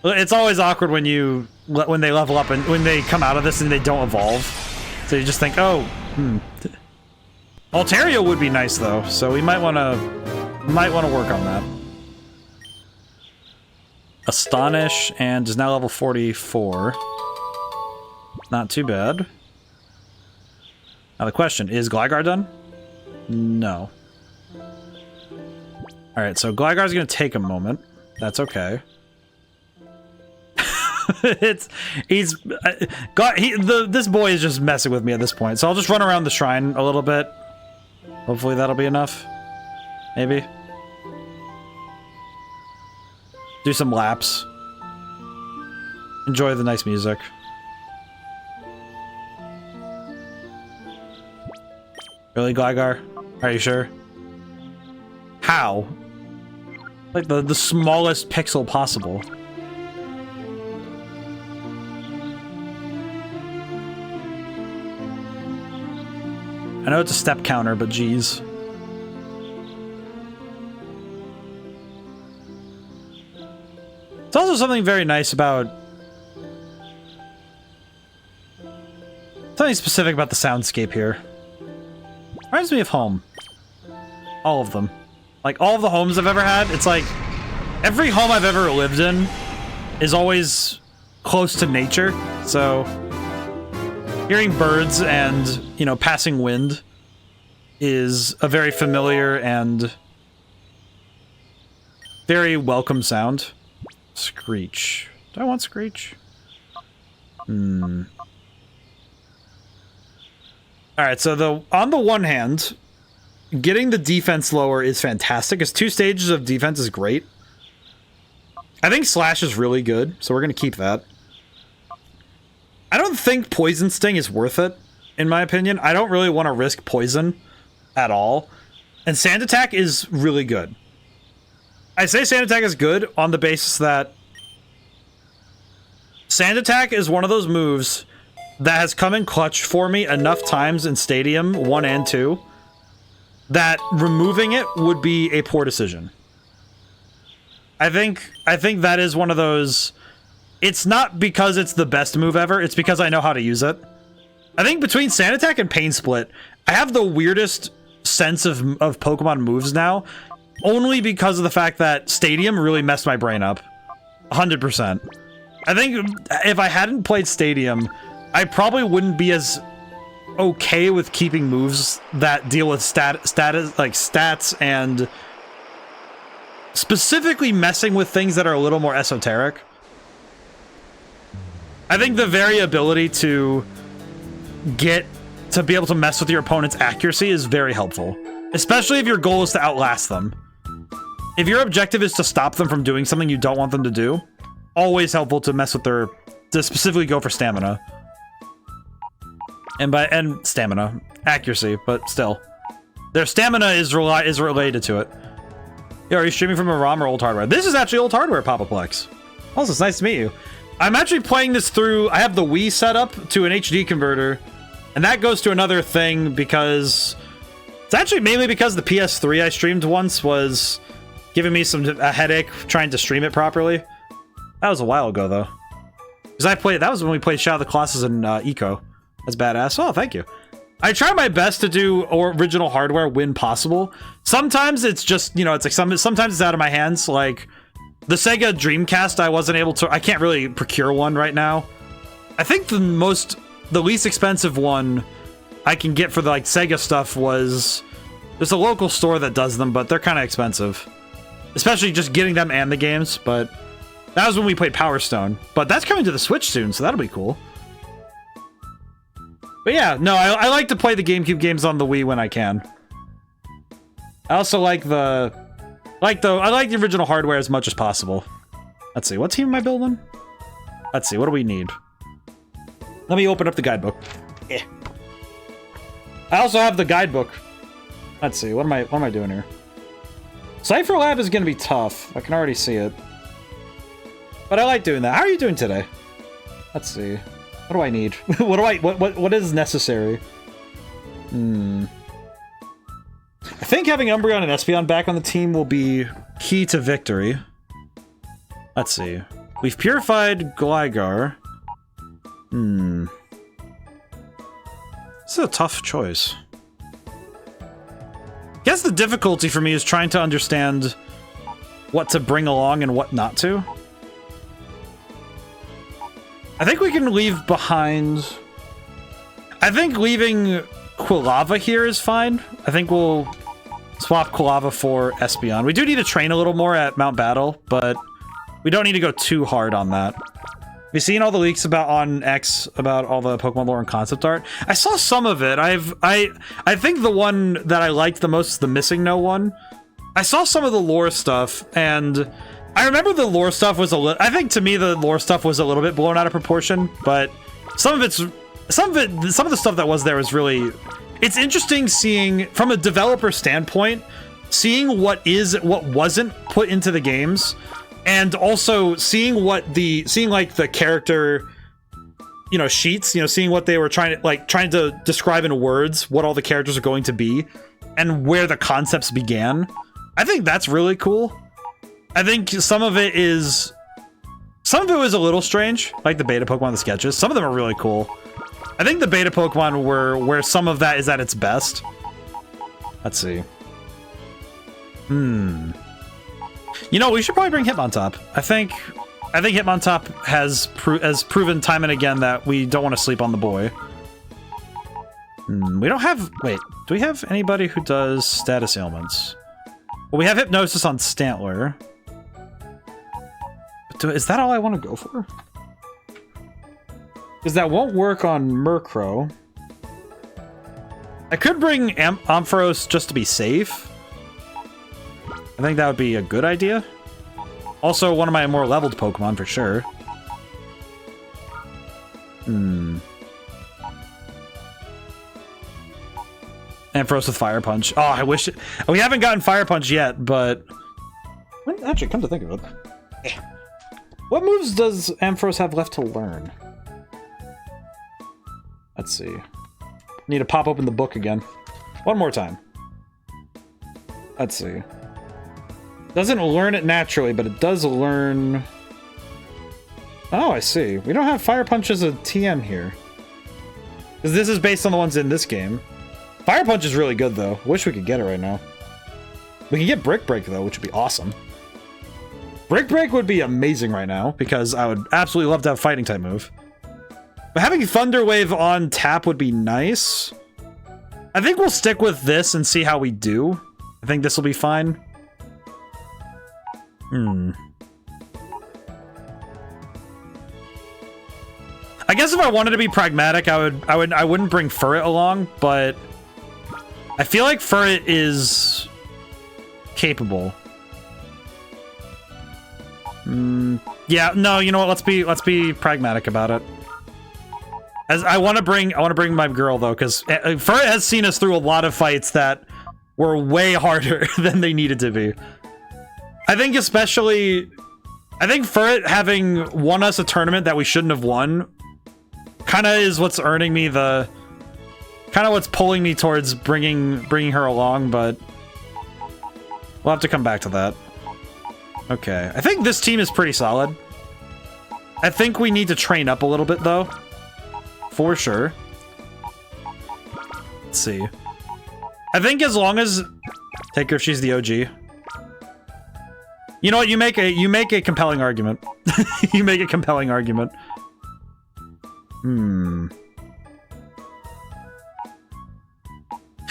It's always awkward when they level up and when they come out of this and they don't evolve. So you just think, oh, Altaria would be nice though, so we might want to work on that. Astonish, and is now level 44. Not too bad. Now the question, is Gligar done? No. Alright, so Gligar's gonna take a moment. That's okay. This boy is just messing with me at this point, so I'll just run around the shrine a little bit. Hopefully that'll be enough. Maybe. Do some laps. Enjoy the nice music. Really, Gligar? Are you sure? How? Like the smallest pixel possible. I know it's a step counter, but geez. It's also something very nice about... Something specific about the soundscape here. Reminds me of home. All of them. Like, all of the homes I've ever had, it's like... Every home I've ever lived in is always close to nature, so... Hearing birds and, you know, passing wind is a very familiar and very welcome sound. Screech. Do I want Screech? Alright, so on the one hand, getting the defense lower is fantastic, because 2 stages of defense is great. I think Slash is really good, so we're going to keep that. I don't think Poison Sting is worth it, in my opinion. I don't really want to risk Poison at all. And Sand Attack is really good. I say Sand Attack is good on the basis that Sand Attack is one of those moves that has come in clutch for me enough times in Stadium 1 and 2 that removing it would be a poor decision. I think that is one of those... It's not because it's the best move ever, it's because I know how to use it. I think between Sand Attack and Pain Split, I have the weirdest sense of Pokemon moves now, only because of the fact that Stadium really messed my brain up. 100%. I think if I hadn't played Stadium, I probably wouldn't be as okay with keeping moves that deal with stats and specifically messing with things that are a little more esoteric. I think the variability to be able to mess with your opponent's accuracy is very helpful, especially if your goal is to outlast them. If your objective is to stop them from doing something you don't want them to do, always helpful to mess with to specifically go for stamina. And stamina, accuracy, but still, their stamina is related to it. Yo, are you streaming from a ROM or old hardware? This is actually old hardware, Papaplex. Also, it's nice to meet you. I'm actually playing this through... I have the Wii set up to an HD converter, and that goes to another thing because... It's actually mainly because the PS3 I streamed once was giving me a headache trying to stream it properly. That was a while ago, though. Because that was when we played Shadow of the Colossus and Eco. That's badass. Oh, thank you. I try my best to do original hardware when possible. Sometimes it's just, you know, it's like sometimes it's out of my hands, like... The Sega Dreamcast, I can't really procure one right now. I think the least expensive one I can get for the like Sega stuff was there's a local store that does them, but they're kind of expensive. Especially just getting them and the games, but that was when we played Power Stone. But that's coming to the Switch soon, so that'll be cool. But yeah, no, I like to play the GameCube games on the Wii when I can. I also like I like the original hardware as much as possible. Let's see, what team am I building? Let's see, what do we need? Let me open up the guidebook. Eh. I also have the guidebook. Let's see, what am I doing here? Cypher Lab is gonna be tough. I can already see it. But I like doing that. How are you doing today? Let's see. What do I need? What is necessary? I think having Umbreon and Espeon back on the team will be key to victory. Let's see. We've purified Gligar. This is a tough choice. I guess the difficulty for me is trying to understand what to bring along and what not to. I think we can leave behind... I think leaving Quilava here is fine. I think we'll swap Quilava for Espeon. We do need to train a little more at Mount Battle, but we don't need to go too hard on that. Have you seen all the leaks on X about all the Pokemon lore and concept art? I saw some of it. I think the one that I liked the most is the Missing No one. I saw some of the lore stuff, and I remember the lore stuff was I think to me the lore stuff was a little bit blown out of proportion, but some of the stuff that was there was really... It's interesting seeing, from a developer standpoint, seeing what wasn't put into the games, and also seeing like the character you know, sheets, you know, seeing what they were trying to describe in words what all the characters are going to be and where the concepts began. I think that's really cool. I think some of it was a little strange, like the beta Pokemon, the sketches. Some of them are really cool. I think the beta Pokemon were where some of that is at its best. Let's see. You know, we should probably bring Hitmontop. I think Hitmontop has proven time and again that we don't want to sleep on the boy. We don't have... Wait, do we have anybody who does status ailments? Well, we have Hypnosis on Stantler. But is that all I want to go for? Because that won't work on Murkrow. I could bring Ampharos just to be safe. I think that would be a good idea. Also, one of my more leveled Pokemon for sure. Ampharos with Fire Punch. Oh, I wish we haven't gotten Fire Punch yet, but actually, come to think of it, what moves does Ampharos have left to learn? Let's see. Need to pop open the book again. One more time. Let's see. Doesn't learn it naturally, but it does learn... Oh, I see. We don't have Fire Punch as a TM here. Because this is based on the ones in this game. Fire Punch is really good, though. Wish we could get it right now. We can get Brick Break, though, which would be awesome. Brick Break would be amazing right now, because I would absolutely love to have a fighting type move. But having Thunder Wave on tap would be nice. I think we'll stick with this and see how we do. I think this will be fine. I guess if I wanted to be pragmatic, I wouldn't bring Furret along, but I feel like Furret is capable. Yeah, no, you know what? Let's be pragmatic about it. As I want to bring my girl though, because Furret has seen us through a lot of fights that were way harder than they needed to be. I think Furret having won us a tournament that we shouldn't have won kind of is what's earning me the... kind of what's pulling me towards bringing her along, but we'll have to come back to that. Okay, I think this team is pretty solid. I think we need to train up a little bit, though. For sure. Let's see. I think as long as... Take her if she's the OG. You know what? You make a compelling argument. You make a compelling argument. You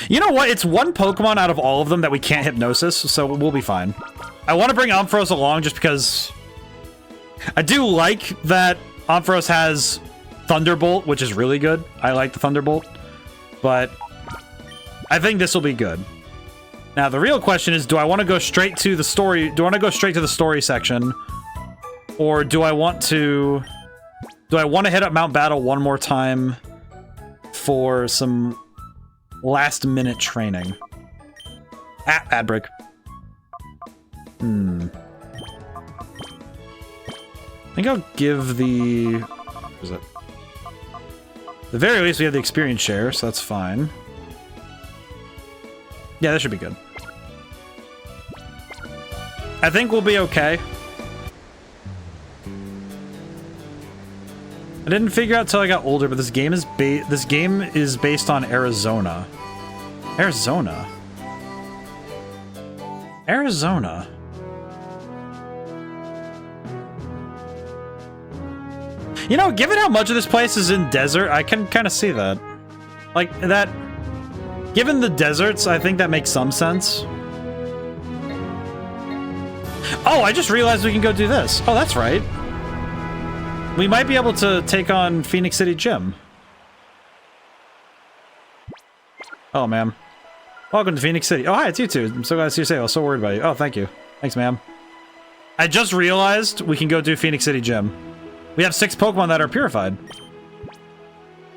know what? It's one Pokemon out of all of them that we can't Hypnosis, so we'll be fine. I want to bring Ampharos along just because I do like that Ampharos has Thunderbolt, which is really good. I like the Thunderbolt, but I think this will be good. Now, the real question is, do I want to go straight to the story? Do I want to go straight to the story section? Or do I want to hit up Mount Battle one more time for some last-minute training? Ad break. I think I'll give the... What is it? At the very least, we have the experience share, so that's fine. Yeah, that should be good. I think we'll be okay. I didn't figure out till I got older, but this game is based on Arizona. Arizona. You know, given how much of this place is in desert, I can kind of see that. Like, that... Given the deserts, I think that makes some sense. Oh, I just realized we can go do this. Oh, that's right. We might be able to take on Phoenix City Gym. Oh, ma'am. Welcome to Phoenix City. Oh, hi, it's you two. I'm so glad to see you safe. I was so worried about you. Oh, thank you. Thanks, ma'am. I just realized we can go do Phoenix City Gym. We have 6 Pokemon that are purified.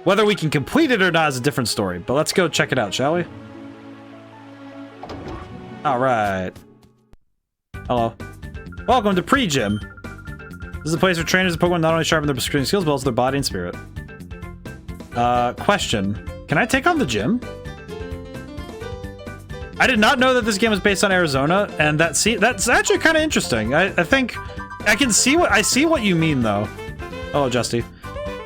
Whether we can complete it or not is a different story, but let's go check it out, shall we? Alright. Hello. Welcome to Pre-Gym. This is a place where trainers and Pokemon not only sharpen their screening skills, but also their body and spirit. Question. Can I take on the gym? I did not know that this game was based on Arizona, and that's actually kind of interesting. I think I can see I see what you mean, though. Oh, Justy.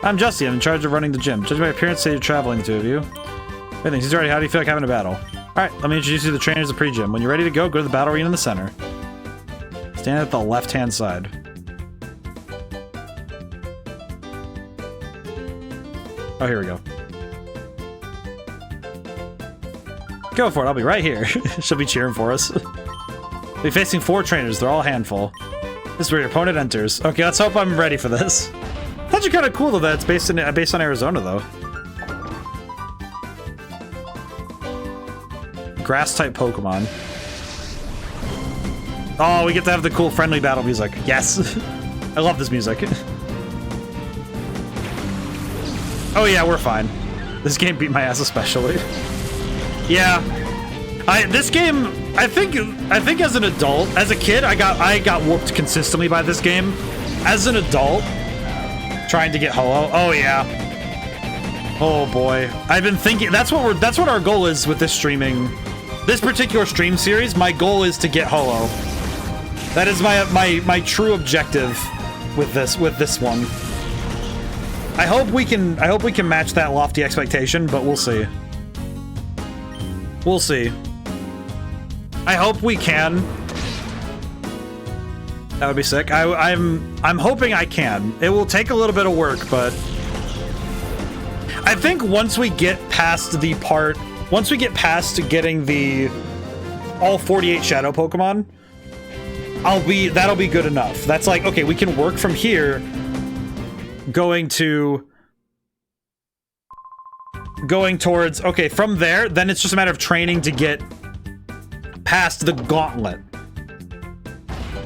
I'm Justy. I'm in charge of running the gym. Judge by appearance, say you're traveling, the two of you. Everything. He's already. How do you feel like having a battle? All right, let me introduce you to the trainers of the pre-gym. When you're ready to go to the battle arena in the center. Stand at the left-hand side. Oh, here we go. Go for it. I'll be right here. She'll be cheering for us. We'll be facing 4 trainers. They're all a handful. This is where your opponent enters. Okay, let's hope I'm ready for this. That's kind of cool, though, that it's based on Arizona, though. Grass-type Pokemon. Oh, we get to have the cool friendly battle music. Yes. I love this music. Oh yeah, we're fine. This game beat my ass especially. Yeah. This game, I think as an adult, as a kid, I got whooped consistently by this game. As an adult, trying to get Ho-Oh. Oh yeah. Oh boy. I've been thinking that's what our goal is with this streaming. This particular stream series, my goal is to get Ho-Oh. That is my true objective with this one. I hope we can match that lofty expectation, but we'll see. We'll see. I hope we can. That would be sick. I'm hoping I can. It will take a little bit of work, but I think once we get past getting the all 48 shadow Pokemon, that'll be good enough. That's like, okay, we can work from here going towards, okay, from there, then it's just a matter of training to get past the gauntlet.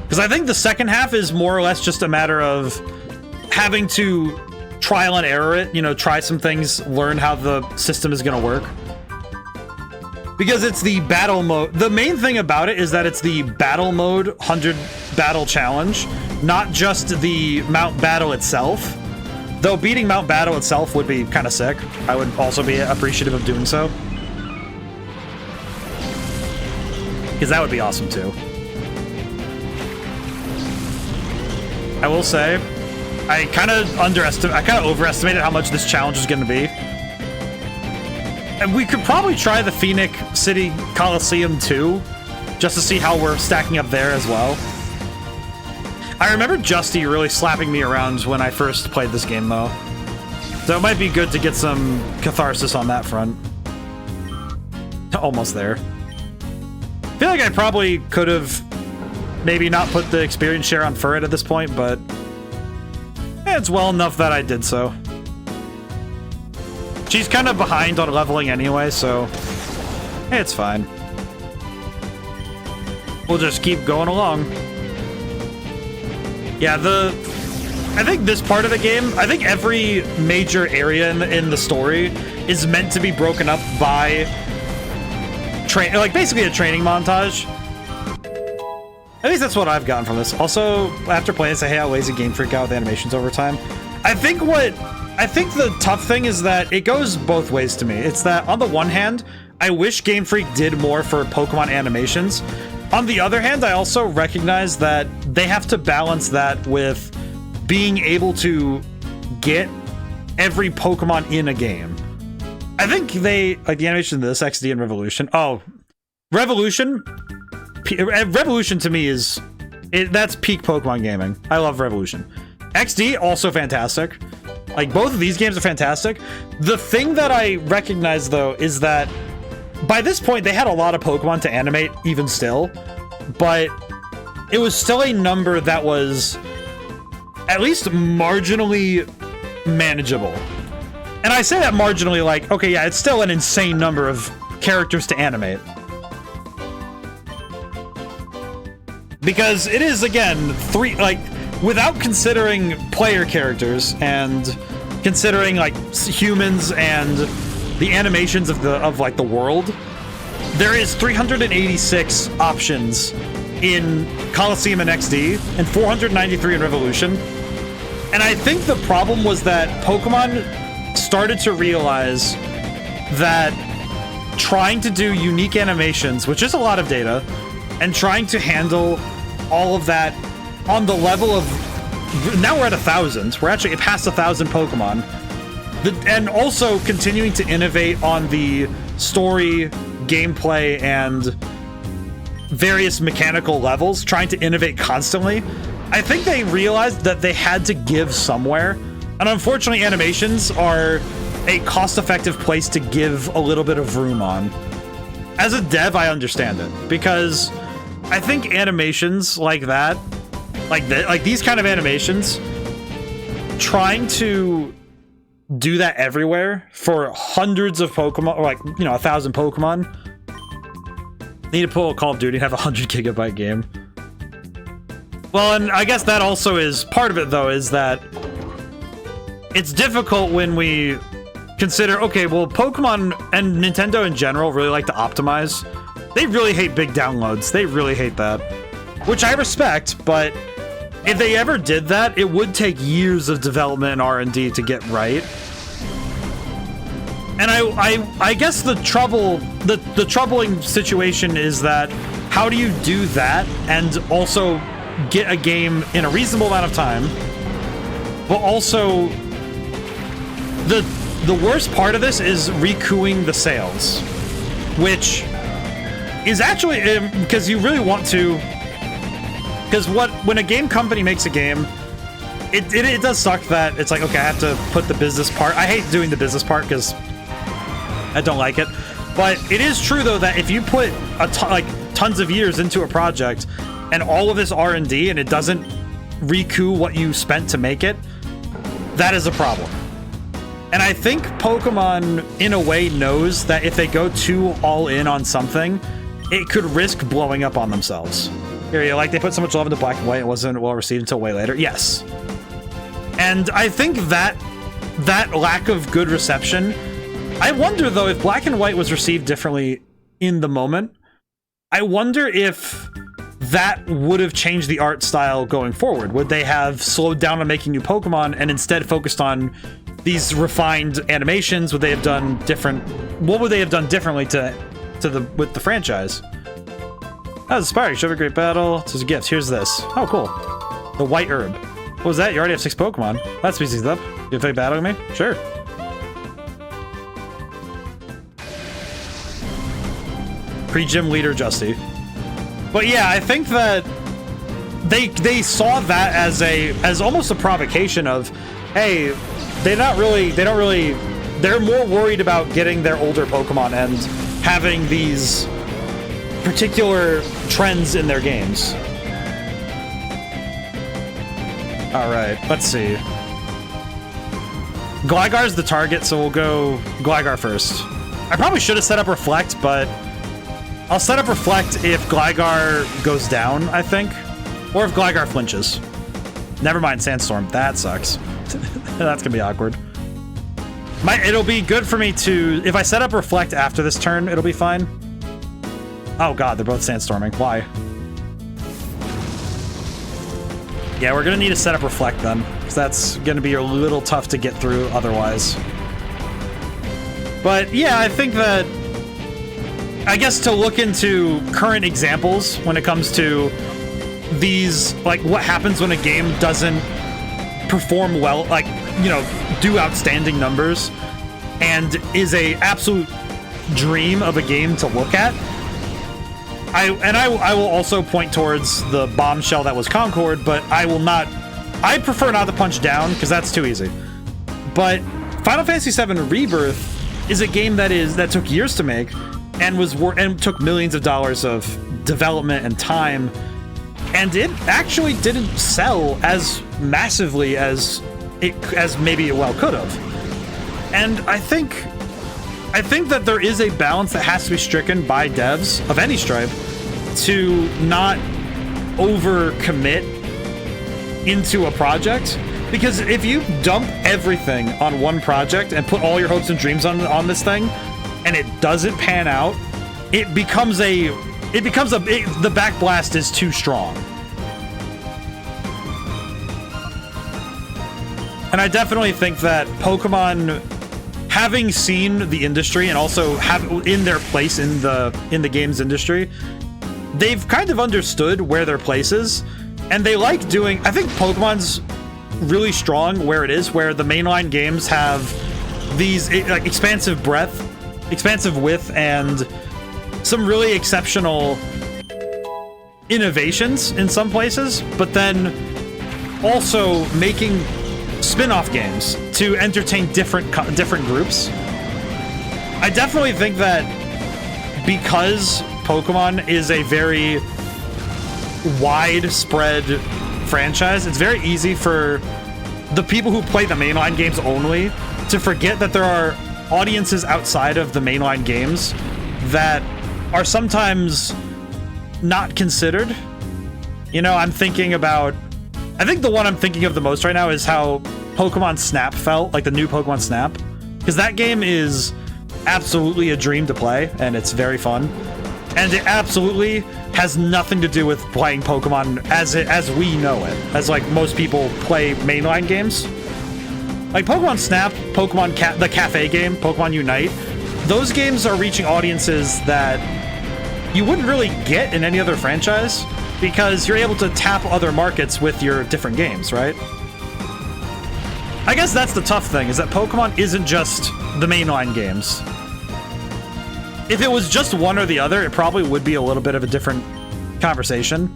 Because I think the second half is more or less just a matter of having to trial and error it, you know, try some things, learn how the system is going to work. Because it's the battle mode. The main thing about it is that it's the battle mode 100 battle challenge, not just the Mount Battle itself. Though beating Mount Battle itself would be kind of sick. I would also be appreciative of doing so. Because that would be awesome too. I will say, I kind of overestimated how much this challenge is going to be. And we could probably try the Phoenix City Colosseum too, just to see how we're stacking up there as well. I remember Justy really slapping me around when I first played this game, though. So it might be good to get some catharsis on that front. Almost there. I feel like I probably could have maybe not put the experience share on Furret at this point, but it's well enough that I did so. She's kind of behind on leveling anyway, so it's fine. We'll just keep going along. Yeah, I think this part of the game, I think every major area in the story is meant to be broken up by like basically a training montage. At least that's what I've gotten from this. Also, after playing this, I hate how lazy Game Freak got with animations over time. I think the tough thing is that it goes both ways to me. It's that on the one hand, I wish Game Freak did more for Pokemon animations. On the other hand, I also recognize that they have to balance that with being able to get every Pokemon in a game. I think they, like the animation of this, XD and Revolution. Oh, Revolution to me that's peak Pokemon gaming. I love Revolution. XD, also fantastic. Like, both of these games are fantastic. The thing that I recognize, though, is that by this point, they had a lot of Pokemon to animate, even still, but it was still a number that was at least marginally manageable. And I say that marginally like, okay, yeah, it's still an insane number of characters to animate. Because it is, again, without considering player characters and considering, like, humans and the animations of the world, there is 386 options in Colosseum and XD and 493 in Revolution. And I think the problem was that Pokemon started to realize that trying to do unique animations, which is a lot of data, and trying to handle all of that on the level of, now we're at 1,000. We're actually past 1,000 Pokemon. And also continuing to innovate on the story, gameplay, and various mechanical levels, trying to innovate constantly. I think they realized that they had to give somewhere. And unfortunately, animations are a cost-effective place to give a little bit of room on. As a dev, I understand it, because I think animations like that, like these kind of animations, trying to do that everywhere for hundreds of Pokemon, or 1,000 Pokemon. Need to pull a Call of Duty and have a 100 gigabyte game. Well, and I guess that also is part of it, though, is that it's difficult when we consider, okay, well, Pokemon and Nintendo in general really like to optimize. They really hate big downloads. They really hate that, which I respect, but if they ever did that, it would take years of development and R&D to get right. And I guess the troubling situation is that how do you do that and also get a game in a reasonable amount of time, but also the worst part of this is recouping the sales, which is actually, because you really want to, because when a game company makes a game, it does suck that it's like, okay, I have to put the business part. I hate doing the business part because I don't like it, but it is true though that if you put tons of years into a project and all of this R&D and it doesn't recoup what you spent to make it, that is a problem. And I think Pokemon, in a way, knows that if they go too all in on something, it could risk blowing up on themselves. Here, like they put so much love into Black and White, it wasn't well received until way later. Yes. And I think that lack of good reception, I wonder though, if Black and White was received differently in the moment, I wonder if that would have changed the art style going forward. Would they have slowed down on making new Pokemon and instead focused on these refined animations? Would they have done different? What would they have done differently with the franchise? That was inspiring. Show a great battle. This is gifts. Here's this. Oh, cool. The white herb. What was that? You already have 6 Pokemon. That species up. You have a battle with me? Sure. Pre-gym leader Justy. But yeah, I think that they saw that as almost a provocation of, hey, they're more worried about getting their older Pokemon and having these particular trends in their games. All right, let's see. Gligar's the target, so we'll go Gligar first. I probably should have set up Reflect, but I'll set up Reflect if Gligar goes down, I think. Or if Gligar flinches. Never mind, Sandstorm. That sucks. That's gonna be awkward. It'll be good for me to... If I set up Reflect after this turn, it'll be fine. Oh god, they're both Sandstorming. Why? Yeah, we're gonna need to set up Reflect then, because that's gonna be a little tough to get through otherwise. But yeah, I think that... I guess to look into current examples when it comes to these, like what happens when a game doesn't perform well, like, you know, do outstanding numbers and is a absolute dream of a game to look at. I will also point towards the bombshell that was Concord, but I prefer not to punch down because that's too easy. But Final Fantasy VII Rebirth is a game that took years to make and took millions of dollars of development and time, and it actually didn't sell as massively as maybe it well could have. And I think that there is a balance that has to be stricken by devs of any stripe to not overcommit into a project, because if you dump everything on one project and put all your hopes and dreams on this thing and it doesn't pan out, the backblast is too strong. And I definitely think that Pokemon having seen the industry and also have in their place in the games industry, they've kind of understood where their place is, and they like doing. I think Pokemon's really strong where it is, where the mainline games have these like expansive breadth, expansive width, and some really exceptional innovations in some places, but then also making spin-off games to entertain different groups. I definitely think that because Pokemon is a very widespread franchise, it's very easy for the people who play the mainline games only to forget that there are audiences outside of the mainline games that are sometimes not considered. You know, I think the one I'm thinking of the most right now is how Pokemon Snap felt, like the new Pokemon Snap, because that game is absolutely a dream to play, and it's very fun, and it absolutely has nothing to do with playing Pokemon as we know it, as like most people play mainline games. Like Pokemon Snap, the cafe game, Pokemon Unite, those games are reaching audiences that you wouldn't really get in any other franchise, because you're able to tap other markets with your different games, right? I guess that's the tough thing, is that Pokemon isn't just the mainline games. If it was just one or the other, it probably would be a little bit of a different conversation.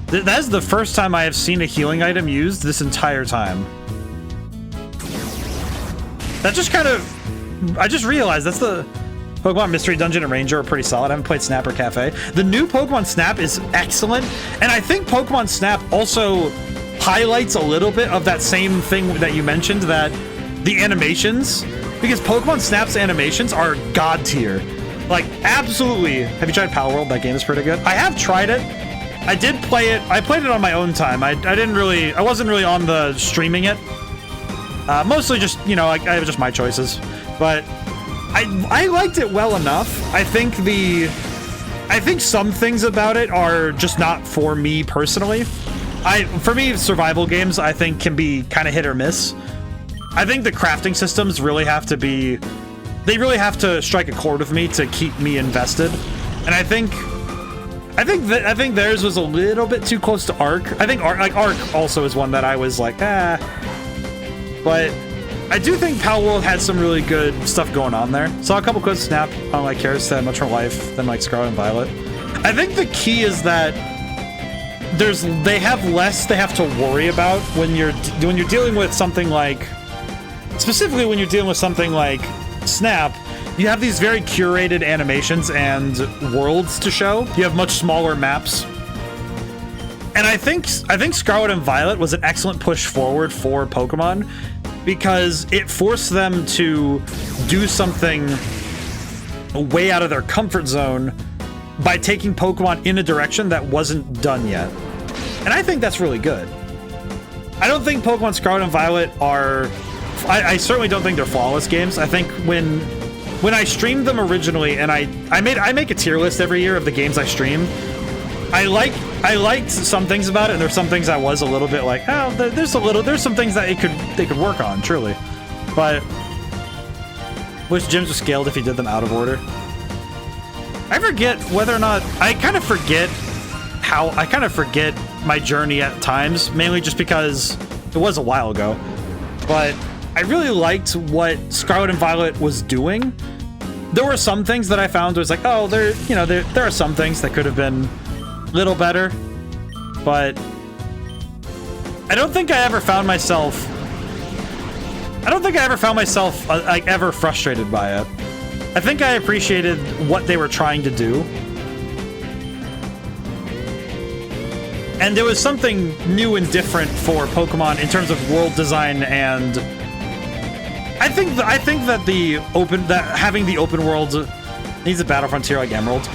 That is the first time I have seen a healing item used this entire time. That just kind of... I just realized that's the... Pokemon Mystery Dungeon and Ranger are pretty solid. I haven't played Snap or Cafe. The new Pokemon Snap is excellent, and I think Pokemon Snap also highlights a little bit of that same thing that you mentioned, that the animations, because Pokemon Snap's animations are god tier. Like, absolutely. Have you tried Power World? That game is pretty good. I have tried it. I did play it. I played it on my own time. I wasn't really on the streaming it. Mostly just, you know, I have just my choices. But I liked it well enough. I think some things about it are just not for me personally. For me, survival games, I think, can be kind of hit or miss. I think the crafting systems really have to be... They really have to strike a chord with me to keep me invested. And I think theirs was a little bit too close to Arc. I think Arc also is one that I was like, ah. But I do think Pal World had some really good stuff going on there. Saw a couple good Snap on like Karis that had much more life than like Scarlet and Violet. I think the key is that they have less they have to worry about when you're dealing with something like, specifically when you're dealing with something like Snap. You have these very curated animations and worlds to show. You have much smaller maps. And I think Scarlet and Violet was an excellent push forward for Pokemon, because it forced them to do something way out of their comfort zone by taking Pokemon in a direction that wasn't done yet. And I think that's really good. I don't think Pokemon Scarlet and Violet are... I certainly don't think they're flawless games. I think when I streamed them originally, and I make a tier list every year of the games I stream, I liked some things about it, and there's some things I was a little bit like, oh, there's some things that they could work on, truly. But which gyms are scaled if you did them out of order. I forget whether or not I kind of forget my journey at times, mainly just because it was a while ago. But I really liked what Scarlet and Violet was doing. There were some things that I found was like, oh, there are some things that could have been a little better, but I don't think I ever found myself like ever frustrated by it. I think I appreciated what they were trying to do. And there was something new and different for Pokemon in terms of world design, and I think that having the open world needs a battle frontier like Emerald.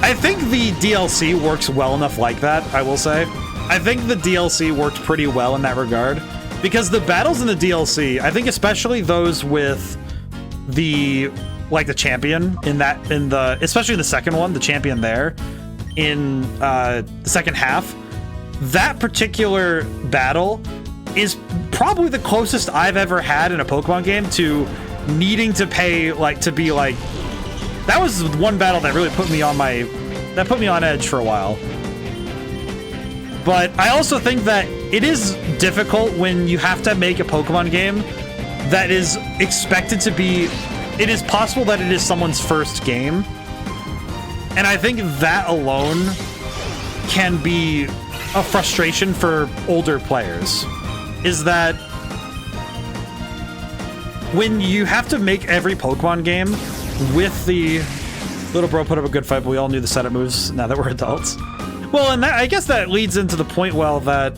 I think the DLC works well enough like that, I will say. I think the DLC worked pretty well in that regard, because the battles in the DLC, I think especially those with the champion especially in the second one, the champion there in the second half, that particular battle is probably the closest I've ever had in a Pokemon game to needing to pay, like, to be like... That was one battle that really put me on edge for a while. But I also think that it is difficult when you have to make a Pokemon game that is expected to be... It is possible that it is someone's first game. And I think that alone can be a frustration for older players. Is that when you have to make every Pokemon game with the... Little bro put up a good fight, but we all knew the setup moves now that we're adults. Well, and that, I guess that leads into the point, well, that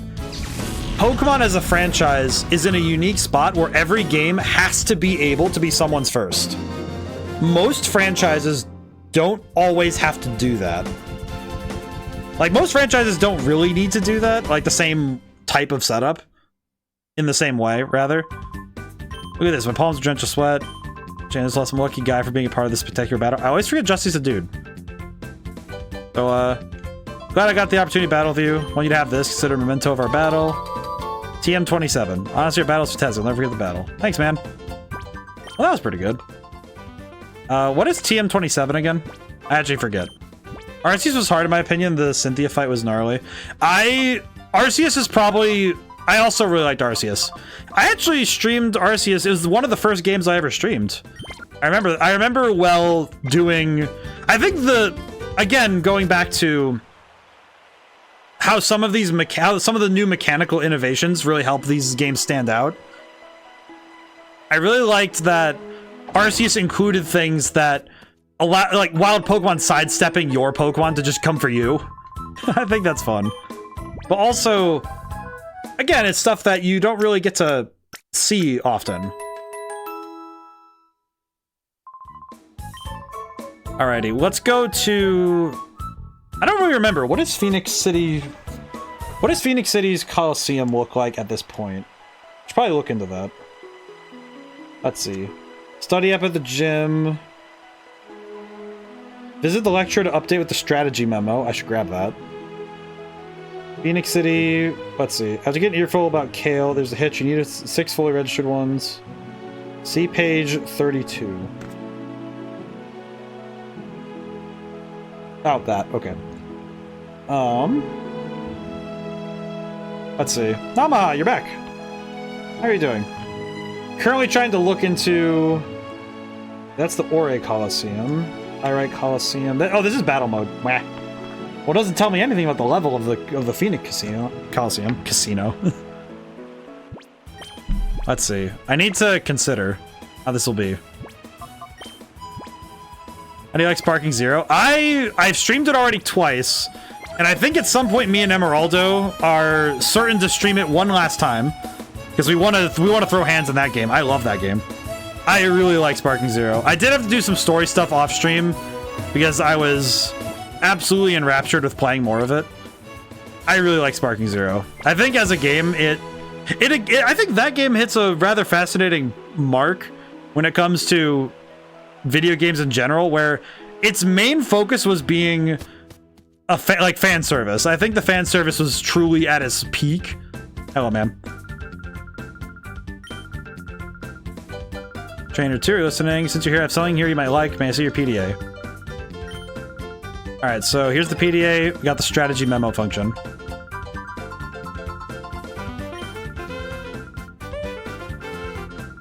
Pokemon as a franchise is in a unique spot where every game has to be able to be someone's first. Most franchises don't always have to do that. Like, most franchises don't really need to do that, like the same type of setup. In the same way, rather. Look at this, my palms are drenched with sweat. Janice lost some lucky guy for being a part of this spectacular battle. I always forget Justy's a dude. So, glad I got the opportunity to battle with you. Want you to have this. Consider a memento of our battle. TM27. Honestly, your battle's fantastic. I'll never forget the battle. Thanks, man. Well, that was pretty good. What is TM27 again? I actually forget. Arceus was hard in my opinion. The Cynthia fight was gnarly. Arceus is probably... I also really liked Arceus. I actually streamed Arceus. It was one of the first games I ever streamed. I remember well doing... I think again, going back to how some of these some of the new mechanical innovations really help these games stand out. I really liked that Arceus included things that allow, like wild Pokemon sidestepping your Pokemon to just come for you. I think that's fun. But also, again, it's stuff that you don't really get to see often. Alrighty, let's go to... I don't really remember. What does Phoenix City's Colosseum look like at this point? Should probably look into that. Let's see. Study up at the gym. Visit the lecture to update with the strategy memo. I should grab that. Phoenix City. Let's see. Have to get an earful about Kale. There's a hitch. You need 6 fully registered ones. See page 32. Oh, that. Okay. Let's see. Nama, you're back. How are you doing? Currently trying to look into... That's the Ore Colosseum. Pyrite Colosseum. Oh, this is battle mode. Wah. Well, it doesn't tell me anything about the level of the Phoenix Colosseum. Casino. Let's see. I need to consider how this will be. How do you like Sparking Zero? I've streamed it already twice, and I think at some point me and Emeraldo are certain to stream it one last time because we want to throw hands in that game. I love that game. I really like Sparking Zero. I did have to do some story stuff off stream because I was absolutely enraptured with playing more of it. I really like Sparking Zero. I think as a game, I think that game hits a rather fascinating mark when it comes to video games in general, where its main focus was being like fan service. I think the fan service was truly at its peak. Hello, man. Trainer 2, you're listening. Since you're here, I have something here you might like. May I see your PDA? Alright, so here's the PDA. We got the strategy memo function.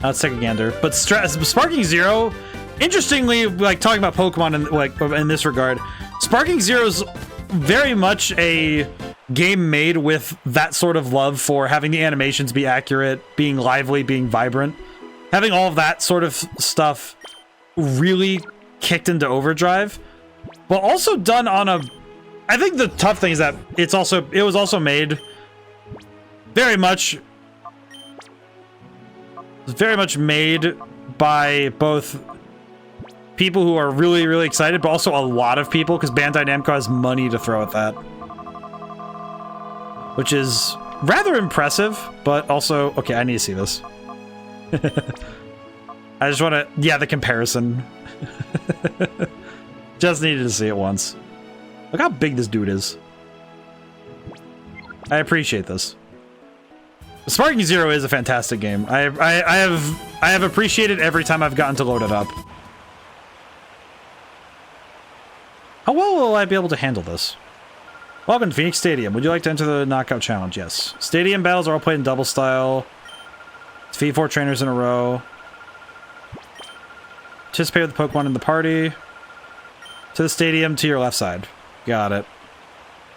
Let's take a gander. But Sparking Zero, interestingly, like talking about Pokemon in this regard, Sparking Zero's very much a game made with that sort of love for having the animations be accurate, being lively, being vibrant. Having all of that sort of stuff really kicked into overdrive, but also done on a... I think the tough thing is that it was also made very much made by both people who are really, really excited, but also a lot of people, because Bandai Namco has money to throw at that. Which is rather impressive, but also... Okay, I need to see this. I just want to... Yeah, the comparison. Just needed to see it once. Look how big this dude is. I appreciate this. Sparking Zero is a fantastic game. I have appreciated every time I've gotten to load it up. How well will I be able to handle this? Welcome to Phoenix Stadium. Would you like to enter the knockout challenge? Yes. Stadium battles are all played in double style. Defeat 4 trainers in a row. Participate with the Pokemon in the party. To the stadium to your left side. Got it.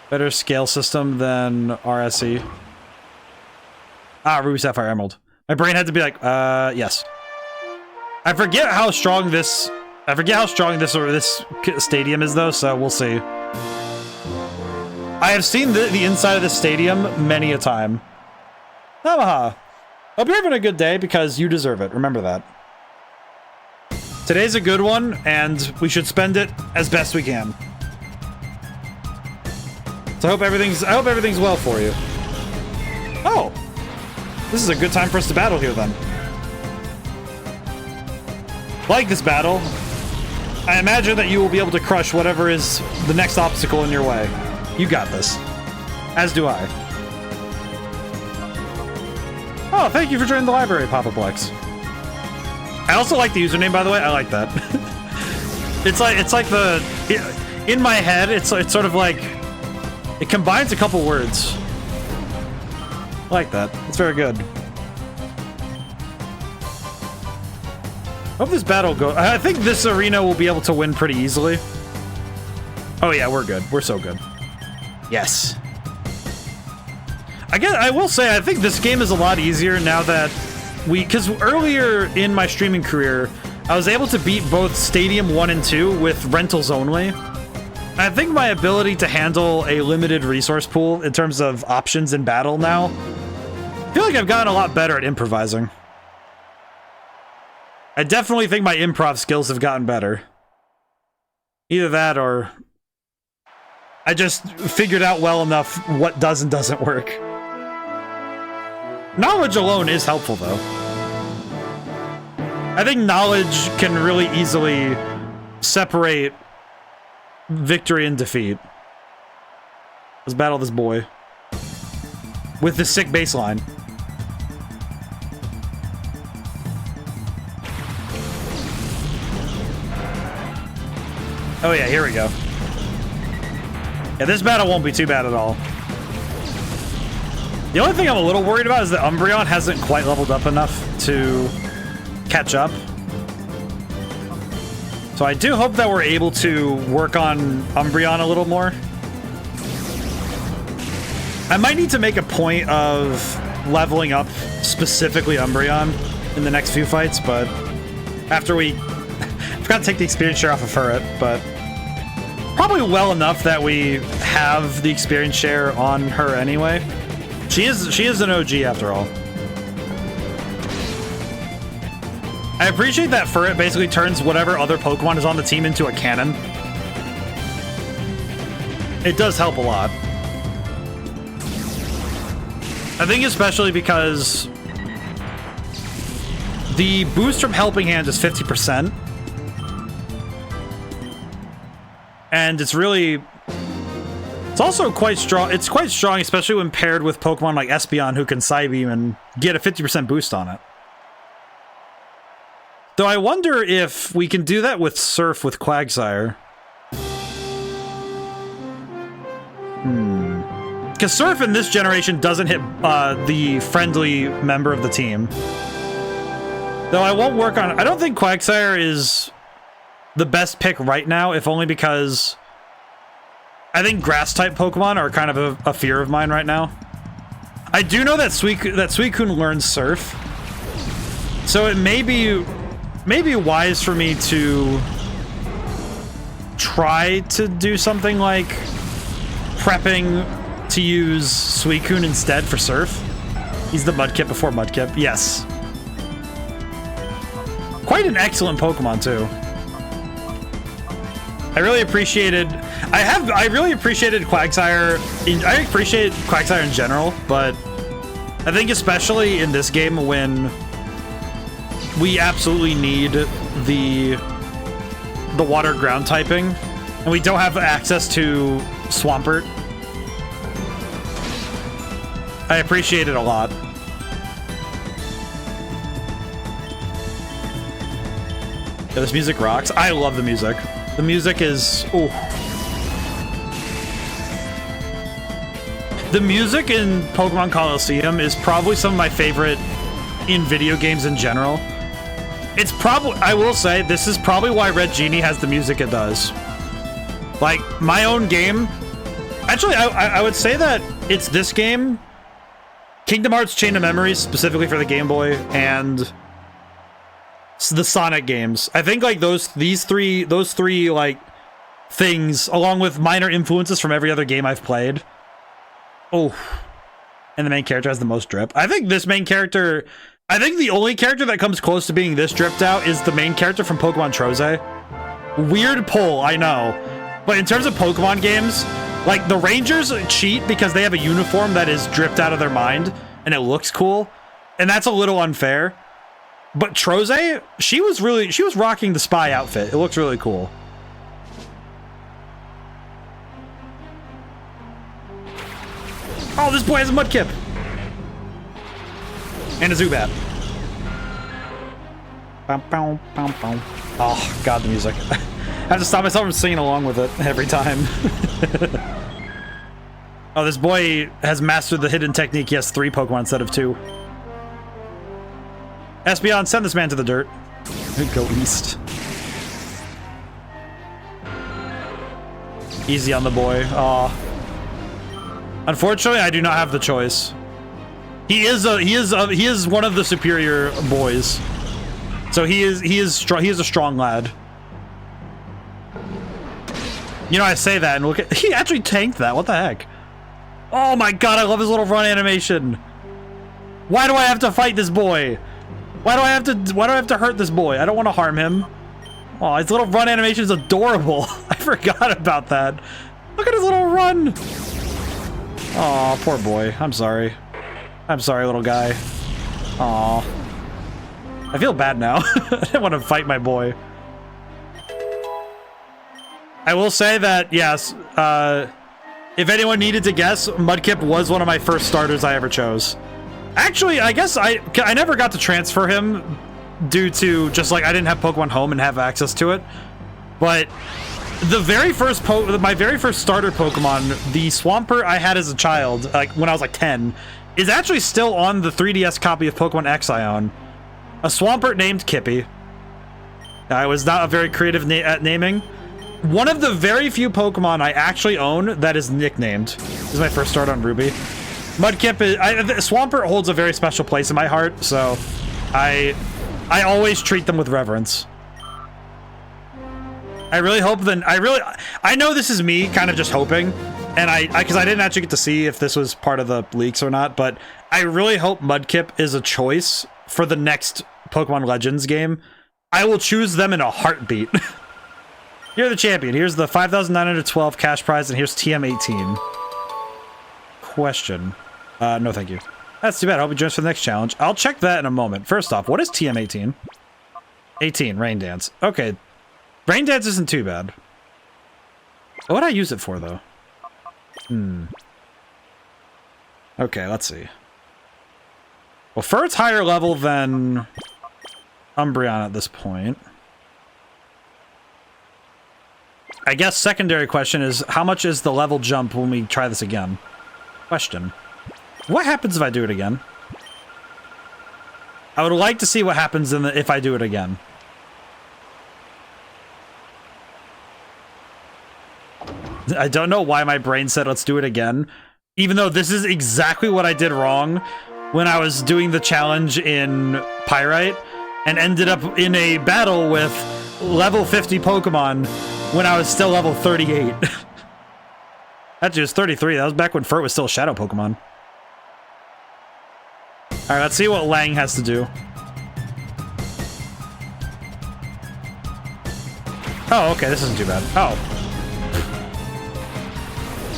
Better scale system than RSE. Ah, Ruby, Sapphire, Emerald. My brain had to be like, yes. I forget how strong this stadium is, though, so we'll see. I have seen the inside of this stadium many a time. Namaha. Hope you're having a good day because you deserve it. Remember that. Today's a good one, and we should spend it as best we can. So I hope everything's well for you. Oh! This is a good time for us to battle here, then. Like this battle, I imagine that you will be able to crush whatever is the next obstacle in your way. You got this. As do I. Oh, thank you for joining the library, Papaplex. I also like the username, by the way. I like that. It's like the... In my head, it's sort of like... It combines a couple words. I like that. It's very good. Hope this battle goes... I think this arena will be able to win pretty easily. Oh yeah, we're good. We're so good. Yes. I will say, I think this game is a lot easier now that because earlier in my streaming career, I was able to beat both Stadium 1 and 2 with rentals only. I think my ability to handle a limited resource pool in terms of options in battle now, I feel like I've gotten a lot better at improvising. I definitely think my improv skills have gotten better. Either that or I just figured out well enough what does and doesn't work. Knowledge alone is helpful, though. I think knowledge can really easily separate victory and defeat. Let's battle this boy. With the sick baseline. Oh yeah, here we go. Yeah, this battle won't be too bad at all. The only thing I'm a little worried about is that Umbreon hasn't quite leveled up enough to catch up. So I do hope that we're able to work on Umbreon a little more. I might need to make a point of leveling up specifically Umbreon in the next few fights, but after we... I forgot to take the experience share off of Furret, but probably well enough that we have the experience share on her anyway. She is an OG after all. I appreciate that Furret basically turns whatever other Pokemon is on the team into a cannon. It does help a lot. I think especially because the boost from Helping Hand is 50%. And it's really... It's also quite strong. It's quite strong, especially when paired with Pokemon like Espeon, who can Psybeam and get a 50% boost on it. Though I wonder if we can do that with Surf with Quagsire. Because Surf in this generation doesn't hit the friendly member of the team. Though I won't work on... I don't think Quagsire is the best pick right now, if only because... I think grass-type Pokemon are kind of a fear of mine right now. I do know that Suicune learns Surf. So it may be wise for me to try to do something like prepping to use Suicune instead for Surf. He's the Mudkip before Mudkip. Yes. Quite an excellent Pokemon, too. I really appreciated... I really appreciated Quagsire. I appreciate Quagsire in general, but I think especially in this game when we absolutely need the water ground typing, and we don't have access to Swampert. I appreciate it a lot. Yeah, this music rocks. I love the music. The music is... Ooh. The music in Pokemon Colosseum is probably some of my favorite in video games in general. It's probably... I will say, this is probably why Red Genie has the music it does. Like, my own game... Actually, I would say that it's this game, Kingdom Hearts Chain of Memories, specifically for the Game Boy, and the Sonic games. I think like those three like things, along with minor influences from every other game I've played. Oh, and the main character has the most drip. I think this main character, I think the only character that comes close to being this dripped out is the main character from Pokemon Troze. Weird pull, I know, but in terms of Pokemon games, like the Rangers cheat because they have a uniform that is dripped out of their mind and it looks cool, and that's a little unfair. But Troze, she was rocking the spy outfit. It looks really cool. Oh, this boy has a Mudkip. And a Zubat. Oh, God, the music. I have to stop myself from singing along with it every time. Oh, this boy has mastered the hidden technique. He has 3 Pokemon instead of 2. Espeon, send this man to the dirt. Go east. Easy on the boy. Aw. Unfortunately, I do not have the choice. He is one of the superior boys. So he is a strong lad. You know, I say that and look at, he actually tanked that. What the heck? Oh my God, I love his little run animation. Why do I have to fight this boy? Why do I have to hurt this boy? I don't want to harm him. Oh, his little run animation is adorable. I forgot about that. Look at his little run. Oh, poor boy. I'm sorry. I'm sorry, little guy. Aw. I feel bad now. I didn't want to fight my boy. I will say that, yes, if anyone needed to guess, Mudkip was one of my first starters I ever chose. Actually, I guess I never got to transfer him due to just like I didn't have Pokemon Home and have access to it. But the very first my very first starter Pokemon, the Swampert I had as a child, like when I was like 10, is actually still on the 3DS copy of Pokemon X I own. A Swampert named Kippy. I was not a very creative at naming. One of the very few Pokemon I actually own that is nicknamed. This is my first start on Ruby. Mudkip is... Swampert holds a very special place in my heart, so I always treat them with reverence. I really hope then... I know this is me kind of just hoping, and because I didn't actually get to see if this was part of the leaks or not, but I really hope Mudkip is a choice for the next Pokemon Legends game. I will choose them in a heartbeat. You're the champion. Here's the 5,912 cash prize, and here's TM18. Question. No, thank you. That's too bad. I hope you join us for the next challenge. I'll check that in a moment. First off, what is TM18? 18, Rain Dance. Okay. Rain Dance isn't too bad. What would I use it for, though? Okay, let's see. Well, Furt's higher level than Umbreon at this point. I guess secondary question is, how much is the level jump when we try this again? Question. What happens if I do it again? I would like to see what happens if I do it again. I don't know why my brain said let's do it again, even though this is exactly what I did wrong when I was doing the challenge in Pyrite and ended up in a battle with level 50 Pokemon when I was still level 38. Actually, it was 33. That was back when Furt was still a Shadow Pokemon. Alright, let's see what Lang has to do. Oh, okay, this isn't too bad. Oh.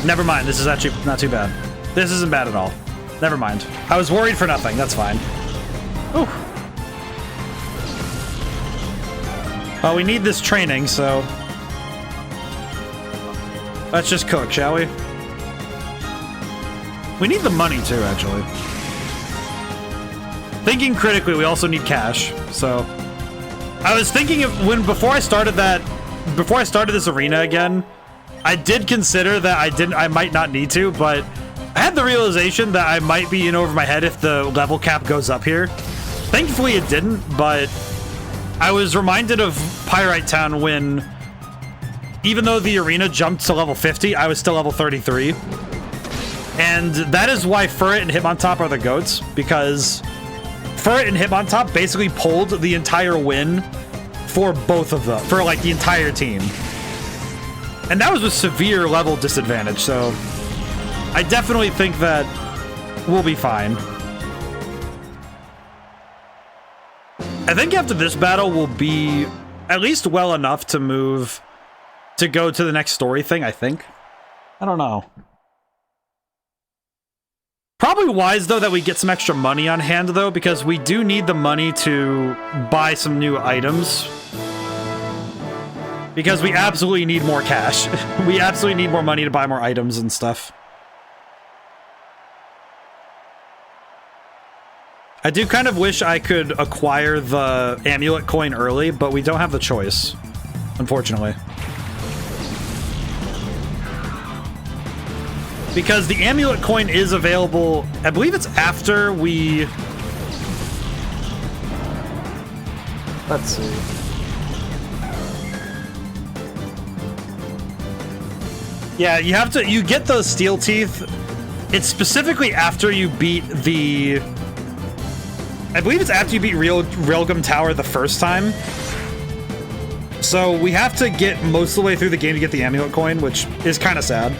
Never mind, this is actually not too bad. This isn't bad at all. Never mind. I was worried for nothing, that's fine. Ooh. Well, we need this training, so... let's just cook, shall we? We need the money, too, actually. Thinking critically, we also need cash, so... I was thinking of before I started this arena again, I did consider that I might not need to, but I had the realization that I might be in over my head if the level cap goes up here. Thankfully it didn't, but I was reminded of Pyrite Town when, even though the arena jumped to level 50, I was still level 33. And that is why Furret and Hitmontop are the GOATs, because Furret and Hitmontop basically pulled the entire win for both of them, for like the entire team. And that was with severe level disadvantage, so I definitely think that we'll be fine. I think after this battle we'll be at least well enough to move to go to the next story thing, I think. I don't know. Probably wise, though, that we get some extra money on hand, though, because we do need the money to buy some new items. Because we absolutely need more cash. We absolutely need more money to buy more items and stuff. I do kind of wish I could acquire the amulet coin early, but we don't have the choice, unfortunately. Because the amulet coin is available, I believe it's after we... Let's see. Yeah, you get those steel teeth. It's specifically after you beat the... I believe it's after you beat Railgun Tower the first time. So we have to get most of the way through the game to get the amulet coin, which is kind of sad.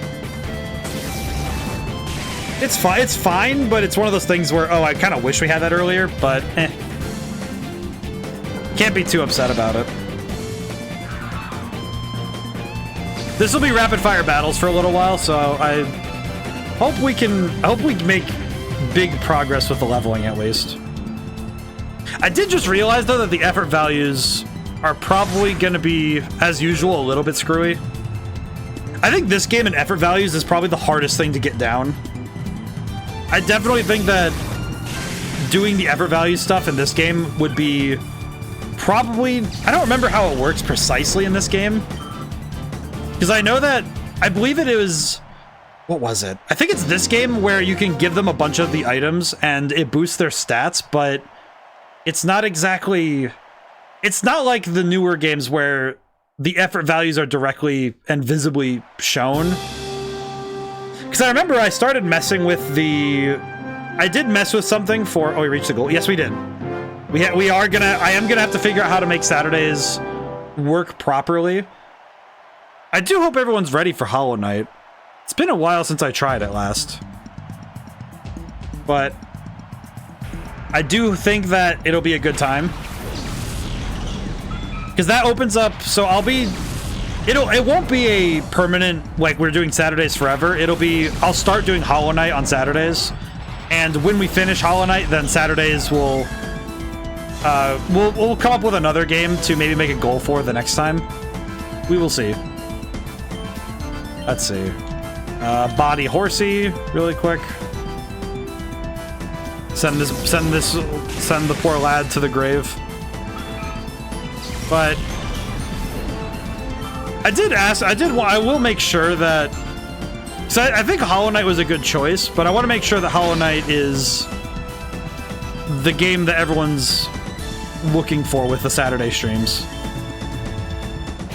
It's fine, but it's one of those things where, oh, I kind of wish we had that earlier, but eh. Can't be too upset about it. This will be rapid fire battles for a little while, so I hope we make big progress with the leveling at least. I did just realize, though, that the effort values are probably going to be, as usual, a little bit screwy. I think this game in effort values is probably the hardest thing to get down. I definitely think that doing the effort value stuff in this game would be probably... I don't remember how it works precisely in this game. Because I know that... I believe it was... What was it? I think it's this game where you can give them a bunch of the items and it boosts their stats, but it's not exactly... It's not like the newer games where the effort values are directly and visibly shown. Because I remember I started messing with the... I did mess with something for... Oh, we reached the goal. Yes, we did. I am gonna have to figure out how to make Saturdays work properly. I do hope everyone's ready for Hollow Knight. It's been a while since I tried it last. But I do think that it'll be a good time. Because that opens up... So I'll be... It won't be a permanent, like, we're doing Saturdays forever. It'll be, I'll start doing Hollow Knight on Saturdays. And when we finish Hollow Knight, then Saturdays we'll come up with another game to maybe make a goal for the next time. We will see. Let's see. Body Horsey, really quick. Send the poor lad to the grave. But... I will make sure that... So I think Hollow Knight was a good choice, but I want to make sure that Hollow Knight is the game that everyone's looking for with the Saturday streams.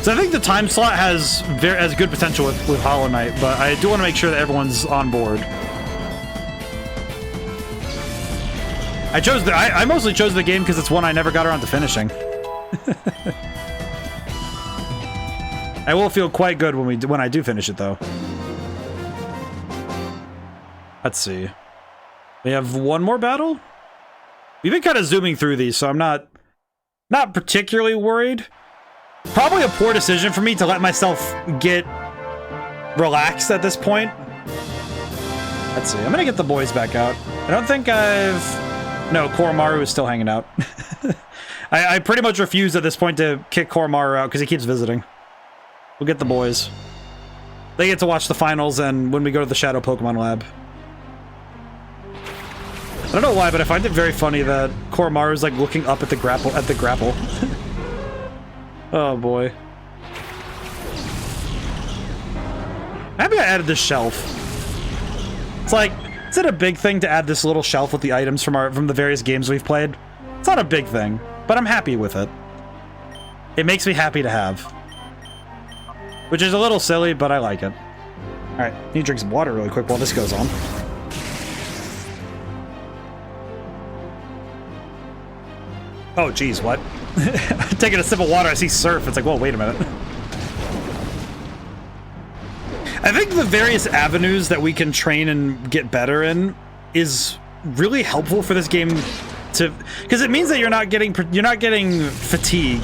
So I think the time slot has good potential with Hollow Knight, but I do want to make sure that everyone's on board. I mostly chose the game because it's one I never got around to finishing. I will feel quite good when I do finish it, though. Let's see. We have one more battle? We've been kind of zooming through these, so I'm not particularly worried. Probably a poor decision for me to let myself get relaxed at this point. Let's see. I'm gonna get the boys back out. I don't think I've... No, Koromaru is still hanging out. I pretty much refuse at this point to kick Koromaru out because he keeps visiting. We'll get the boys. They get to watch the finals and when we go to the Shadow Pokemon Lab. I don't know why, but I find it very funny that Koromaru's like looking up at the grapple. Oh boy. Maybe I added this shelf. It's like, is it a big thing to add this little shelf with the items from the various games we've played? It's not a big thing, but I'm happy with it. It makes me happy to have. Which is a little silly, but I like it. Alright, need to drink some water really quick while this goes on. Oh, geez, what? Taking a sip of water, I see surf. It's like, whoa, wait a minute. I think the various avenues that we can train and get better in is really helpful for this game to, because it means that you're not getting fatigue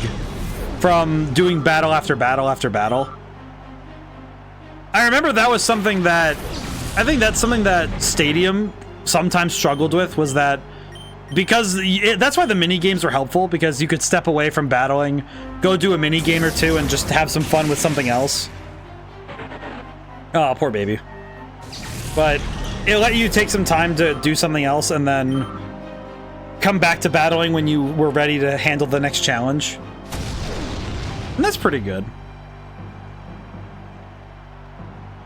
from doing battle after battle after battle. I remember that was something that I think that's something that Stadium sometimes struggled with, was that because that's why the mini games were helpful, because you could step away from battling, go do a mini game or two, and just have some fun with something else. Oh, poor baby. But it let you take some time to do something else and then come back to battling when you were ready to handle the next challenge. And that's pretty good.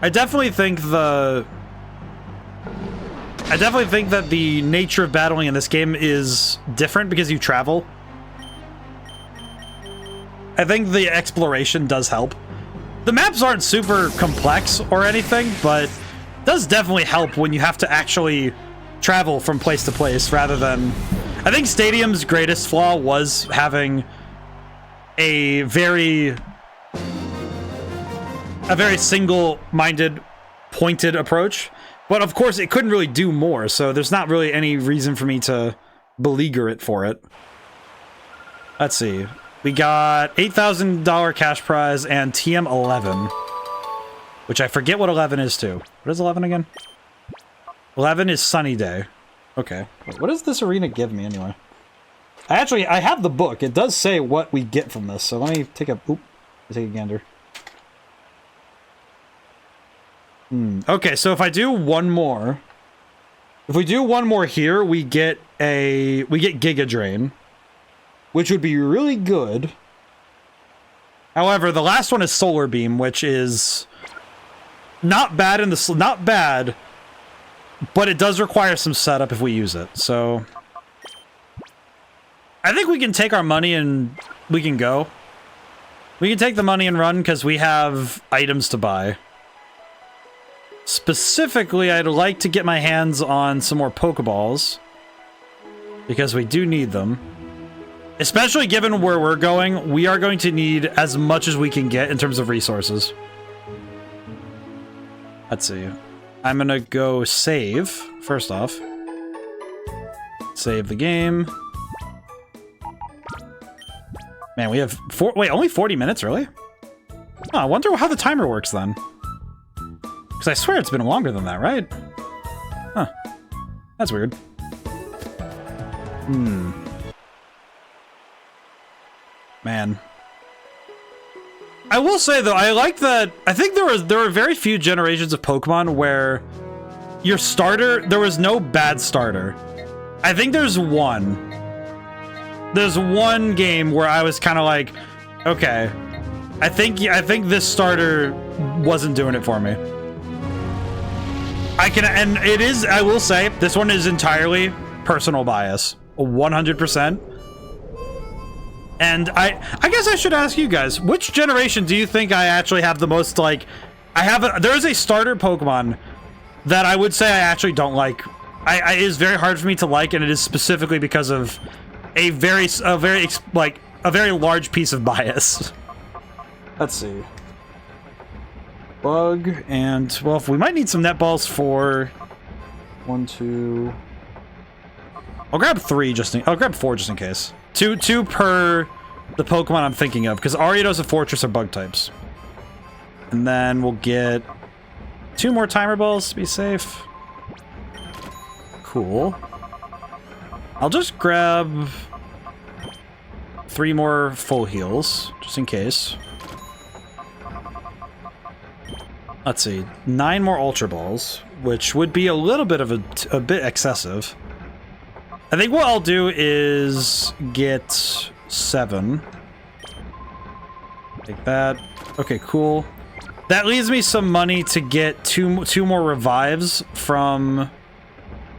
I definitely think that the nature of battling in this game is different because you travel. I think the exploration does help. The maps aren't super complex or anything, but it does definitely help when you have to actually travel from place to place rather than... I think Stadium's greatest flaw was having a very single-minded, pointed approach. But of course, it couldn't really do more, so there's not really any reason for me to beleaguer it for it. Let's see. We got $8,000 cash prize and TM 11. Which I forget what 11 is too. What is 11 again? 11 is Sunny Day. Okay. What does this arena give me anyway? I have the book. It does say what we get from this, so let me take a... Oop. Take a gander. Okay, so if I do one more... If we do one more here, we get Giga Drain. Which would be really good. However, the last one is Solar Beam, which is not bad not bad, but it does require some setup if we use it. So I think we can take our money and we can go. We can take the money and run because we have items to buy. Specifically, I'd like to get my hands on some more Pokeballs because we do need them. Especially given where we're going, we are going to need as much as we can get in terms of resources. Let's see. I'm gonna go save, first off. Save the game. Man, we have only 40 minutes, really? Oh, I wonder how the timer works then. Because I swear it's been longer than that, right? Huh. That's weird. Man. I will say though, I like that. I think there were very few generations of Pokemon where your starter, there was no bad starter. I think there's one. There's one game where I was kind of like, okay, I think this starter wasn't doing it for me. And it is, I will say, this one is entirely personal bias, 100%. And I guess I should ask you guys, which generation do you think I actually have the most, like, there is a starter Pokemon that I would say I actually don't like. It is very hard for me to like, and it is specifically because of a very large piece of bias. Let's see. Bug, and, well, we might need some net balls for 1, 2... I'll grab 4 just in case. Two per the Pokemon I'm thinking of, because Ariados and Fortress are bug types. And then we'll get 2 more timer balls to be safe. Cool. I'll just grab 3 more full heals, just in case. Let's see, 9 more Ultra Balls, which would be a little bit of a bit excessive. I think what I'll do is get 7. Take that. Okay, cool. That leaves me some money to get two more revives from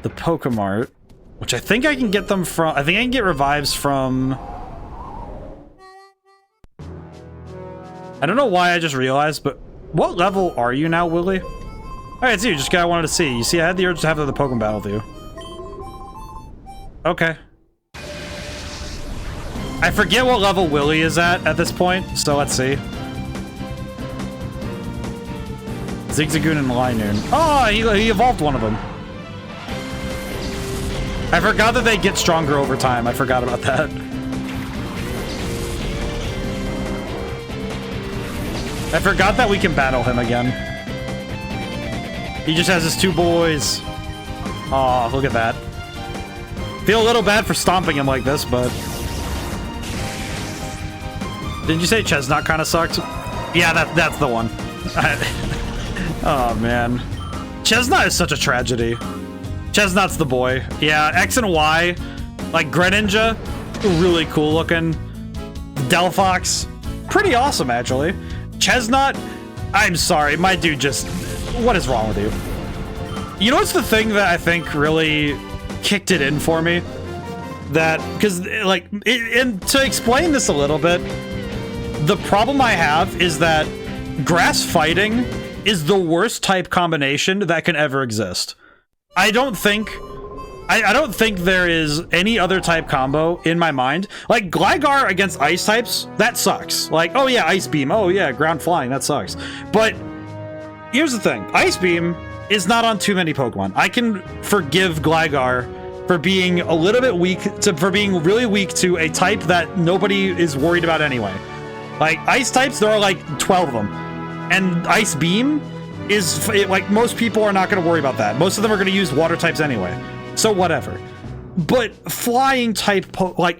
the Pokemart, which I think I can get them from. I think I can get revives from. I don't know why I just realized, but what level are you now, Willie? Alright, it's you. Just guy I wanted to see. You see, I had the urge to have the Pokemon battle with you. Okay. I forget what level Willie is at this point, so let's see. Zigzagoon and Linoon. Oh, he evolved one of them. I forgot that they get stronger over time. I forgot about that. I forgot that we can battle him again. He just has his two boys. Aw, look at that. Feel a little bad for stomping him like this, but... Didn't you say Chestnut kind of sucked? Yeah, that's the one. Oh, man. Chestnut is such a tragedy. Chestnut's the boy. Yeah, X and Y, like Greninja, really cool looking. Delphox, pretty awesome, actually. Chestnut, I'm sorry, my dude just... What is wrong with you? You know what's the thing that I think really kicked it in for me? That, because, like, and to explain this a little bit, the problem I have is that grass fighting is the worst type combination that can ever exist. I don't think there is any other type combo in my mind. Like, Gligar against ice types, that sucks. Like, oh yeah, Ice Beam. Oh yeah, ground flying, that sucks. But here's the thing. Ice Beam is not on too many Pokemon. I can forgive Gligar for being a little bit weak for being really weak to a type that nobody is worried about anyway. Like, ice types, there are like 12 of them. And Ice Beam is, like, most people are not going to worry about that. Most of them are going to use water types anyway. So whatever. But flying type, like,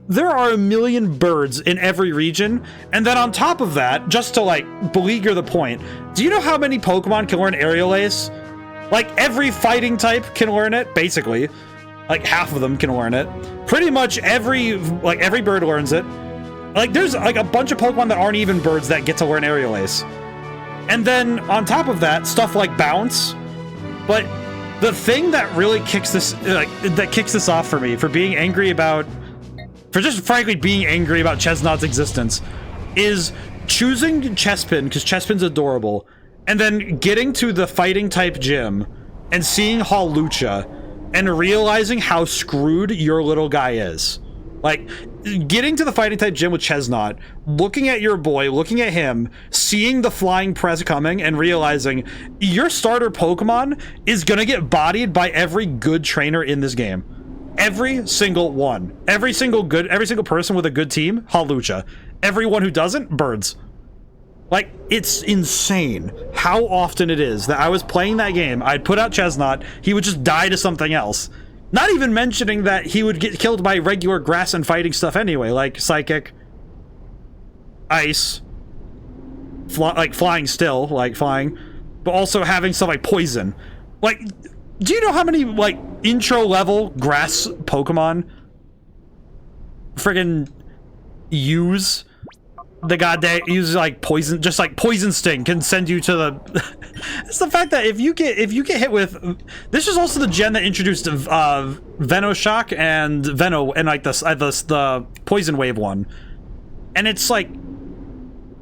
there are a million birds in every region. And then on top of that, just to, like, beleaguer the point, do you know how many Pokemon can learn Aerial Ace? Like, every fighting type can learn it, basically. Like, half of them can learn it. Pretty much every bird learns it. Like, there's, like, a bunch of Pokemon that aren't even birds that get to learn Aerial Ace. And then, on top of that, stuff like Bounce. But the thing that really kicks this, that kicks this off for me, for being angry about, for just frankly being angry about Chestnut's existence, is choosing Chespin, because Chespin's adorable, and then getting to the fighting type gym, and seeing Hawlucha, and realizing how screwed your little guy is. Like, getting to the fighting type gym with Chestnut, looking at your boy, looking at him, seeing the flying press coming, and realizing your starter Pokemon is gonna get bodied by every good trainer in this game. Every single one. Every single person with a good team, Hawlucha. Everyone who doesn't, birds. Like, it's insane how often it is that I was playing that game, I'd put out Chestnut, he would just die to something else. Not even mentioning that he would get killed by regular grass and fighting stuff anyway, like Psychic, Ice, like flying still, like flying, but also having stuff like Poison. Like, do you know how many, like, intro level grass Pokemon friggin' use the goddamn, use like poison, just like Poison Sting can send you to the it's the fact that if you get hit with, this is also the gen that introduced Venoshock and Veno, and like the Poison Wave one, and it's like,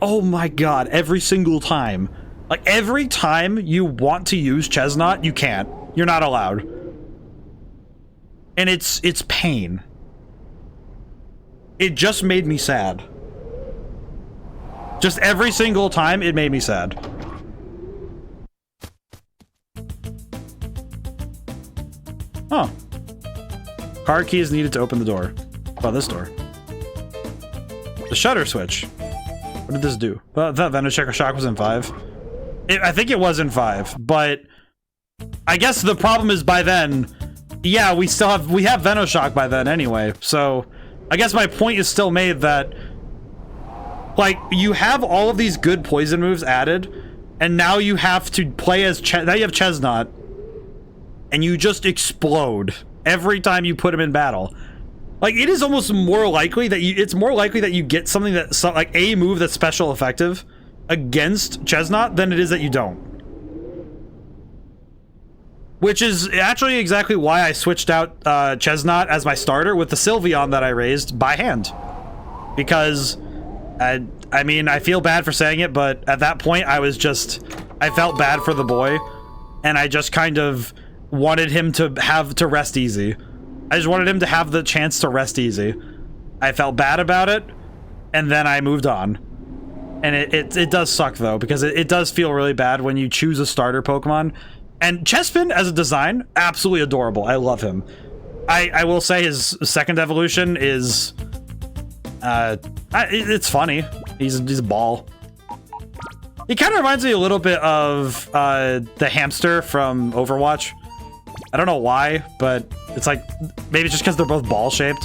oh my god, every single time, like every time you want to use Chestnut, you can't, you're not allowed, and it's pain. It just made me sad. Just every single time, it made me sad. Oh. Card key is needed to open the door. Oh, this door. The shutter switch. What did this do? Well, that Venoshock was in 5. I think it was in 5, but I guess the problem is by then, yeah, we have Venoshock by then anyway, so I guess my point is still made that, like, you have all of these good poison moves added, and now you have to play as now you have Chestnut, and you just explode every time you put him in battle. Like, it is almost more likely that it's more likely that you get something that, like, a move that's special effective against Chesnaught than it is that you don't. Which is actually exactly why I switched out Chesnaught as my starter with the Sylveon that I raised by hand. Because, I mean, I feel bad for saying it, but at that point, I felt bad for the boy, and I just kind of wanted him to rest easy. I just wanted him to have the chance to rest easy. I felt bad about it, and then I moved on. And it does suck, though, because it does feel really bad when you choose a starter Pokemon. And Chespin, as a design, absolutely adorable. I love him. I will say his second evolution is... it's funny. He's a ball. He kind of reminds me a little bit of the hamster from Overwatch. I don't know why, but it's like, maybe it's just because they're both ball-shaped.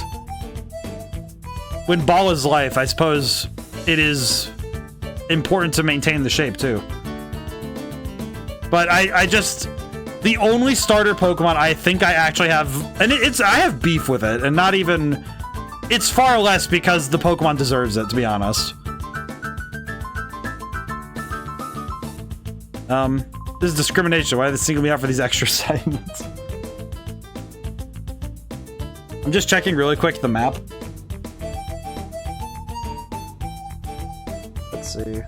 When ball is life, I suppose it is important to maintain the shape, too. But I just... The only starter Pokemon I think I actually have... And I have beef with it, and not even... It's far less because the Pokemon deserves it, to be honest. This is discrimination. Why are they singling me out for these extra segments? I'm just checking really quick the map. Let's see.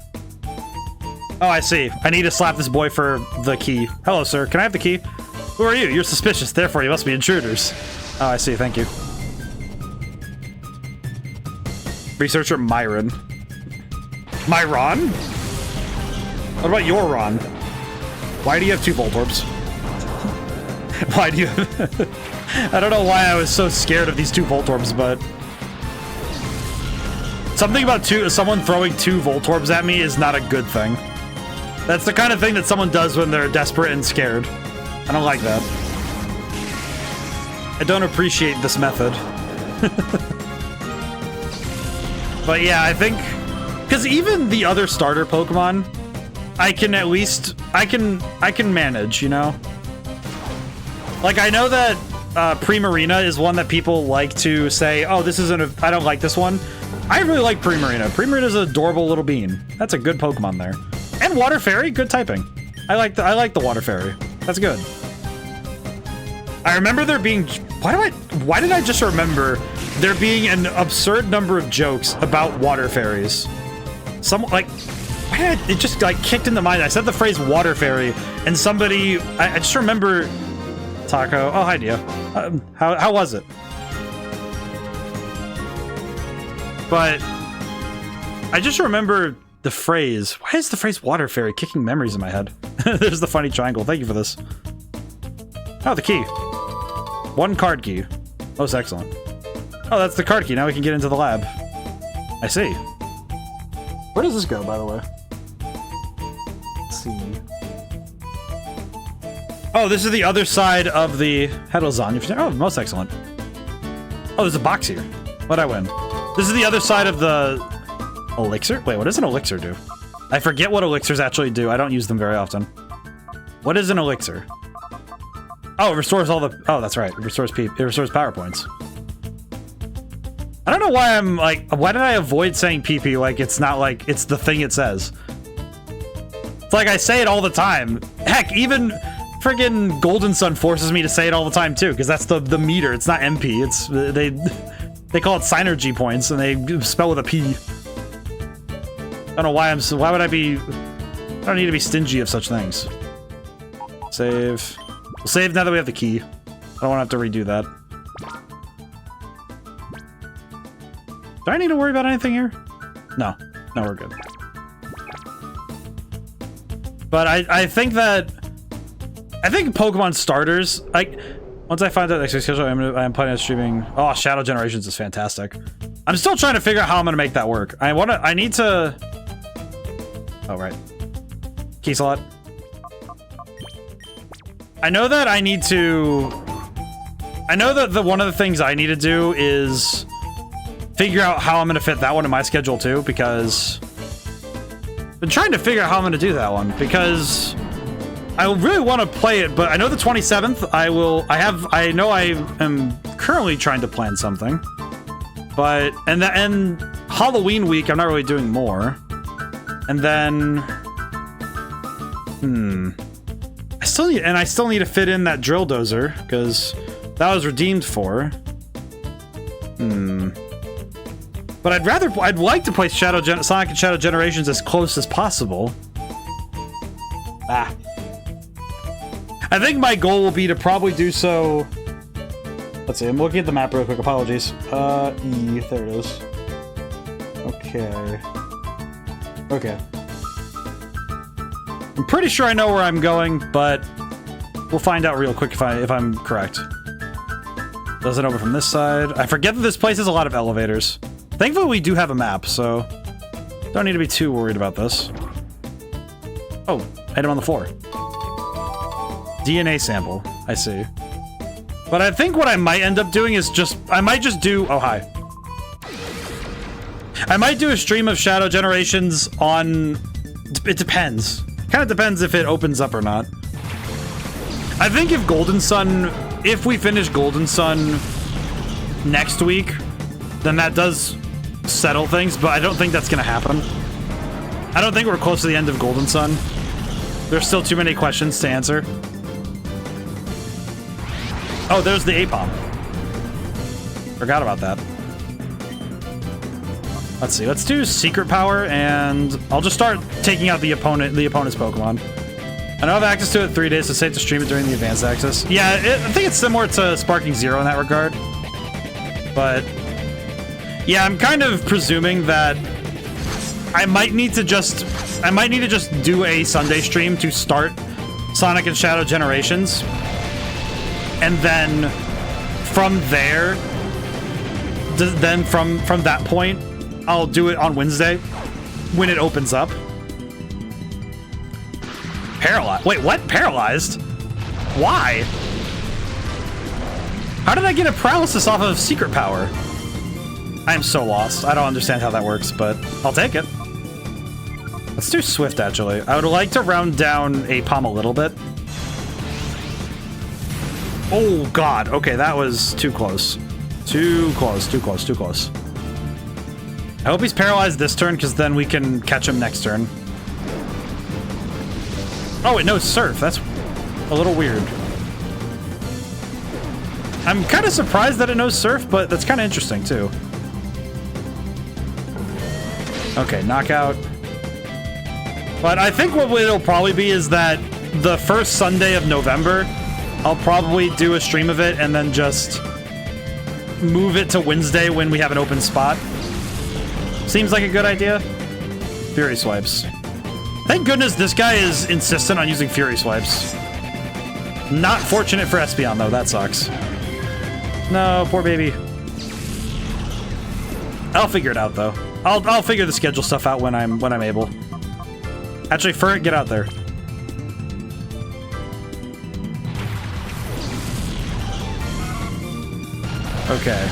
Oh, I see. I need to slap this boy for the key. Hello, sir. Can I have the key? Who are you? You're suspicious. Therefore, you must be intruders. Oh, I see. Thank you. Researcher Myron. Myron? What about your Ron? Why do you have 2 Voltorbs? Why do you have... I don't know why I was so scared of these 2 Voltorbs, but... Something about someone throwing 2 Voltorbs at me is not a good thing. That's the kind of thing that someone does when they're desperate and scared. I don't like that. I don't appreciate this method. But yeah, I think... Because even the other starter Pokemon, I can at least... I can manage, you know? Like, I know that Primarina is one that people like to say, oh, this isn't a... I don't like this one. I really like Primarina. Primarina's an adorable little bean. That's a good Pokemon there. And Water Fairy, good typing. I like the Water Fairy. That's good. I remember there being... Why did I just remember there being an absurd number of jokes about Water Fairies? It just like kicked in the mind. I said the phrase Water Fairy, and somebody... I just remember... Taco. Oh, hi, Dio. How was it? But I just remember the phrase. Why is the phrase Water Fairy kicking memories in my head? There's the funny triangle. Thank you for this. Oh, the key. 1 card key. Most excellent. Oh, that's the card key. Now we can get into the lab. I see. Where does this go, by the way? Let's see. Oh, this is the other side of the Hedlezon. Oh, most excellent. Oh, there's a box here. What'd I win? This is the other side of the elixir? Wait, what does an elixir do? I forget what elixirs actually do. I don't use them very often. What is an elixir? Oh, it restores all the... Oh, that's right. It restores power points. I don't know why I'm like... Why did I avoid saying PP like it's not like it's the thing it says? It's like I say it all the time. Heck, even friggin' Golden Sun forces me to say it all the time too, because that's the meter. It's not MP. It's... They call it Synergy points, and they spell with a P. I don't know why why would I be... I don't need to be stingy of such things. Save. We'll save now that we have the key. I don't want to have to redo that. Do I need to worry about anything here? No. No, we're good. But I think that... I think Pokemon starters... Like, once I find out the next schedule, I'm planning on streaming... Oh, Shadow Generations is fantastic. I'm still trying to figure out how I'm going to make that work. I need to... Oh, right. Key slot. I know that I need to... I know that one of the things I need to do is figure out how I'm going to fit that one in my schedule too, because I've been trying to figure out how I'm going to do that one, because I really want to play it, but I know the 27th I know I am currently trying to plan something. But and Halloween week, I'm not really doing more. And then I still need to fit in that drill dozer because that was redeemed for. But I'd like to play Sonic and Shadow Generations as close as possible. I think my goal will be to probably do so. Let's see, I'm looking at the map real quick, apologies. E, there it is. Okay. Okay. I'm pretty sure I know where I'm going, but we'll find out real quick if I'm correct. Does it over from this side? I forget that this place has a lot of elevators. Thankfully, we do have a map, so don't need to be too worried about this. Oh, item on the floor. DNA sample. I see. But I think what I might end up doing is I might just do... Oh, hi. I might do a stream of Shadow Generations on... It depends. Kind of depends if it opens up or not. I think if Golden Sun... If we finish Golden Sun next week, then that does settle things, but I don't think that's going to happen. I don't think we're close to the end of Golden Sun. There's still too many questions to answer. Oh, there's the A-Bomb. Forgot about that. Let's see. Let's do Secret Power, and I'll just start taking out the opponent's Pokemon. I don't have access to it 3 days, so safe to stream it during the advanced access. Yeah, I think it's similar to Sparking Zero in that regard. But yeah, I'm kind of presuming that I might need to just do a Sunday stream to start Sonic and Shadow Generations. And then from there, from that point, I'll do it on Wednesday when it opens up. Paralyzed. Wait, what? Paralyzed? Why? How did I get a paralysis off of Secret Power? I am so lost. I don't understand how that works, but I'll take it. Let's do Swift, actually. I would like to round down A-Palm a little bit. Oh, God. Okay, that was too close. Too close, too close, too close. I hope he's paralyzed this turn, because then we can catch him next turn. Oh, it knows Surf. That's a little weird. I'm kind of surprised that it knows Surf, but that's kind of interesting, too. Okay, knockout. But I think what it'll probably be is that the first Sunday of November, I'll probably do a stream of it and then just move it to Wednesday when we have an open spot. Seems like a good idea. Fury Swipes. Thank goodness this guy is insistent on using Fury Swipes. Not fortunate for Espeon, though. That sucks. No, poor baby. I'll figure it out, though. I'll figure the schedule stuff out when I'm able. Actually, Furret, get out there. Okay.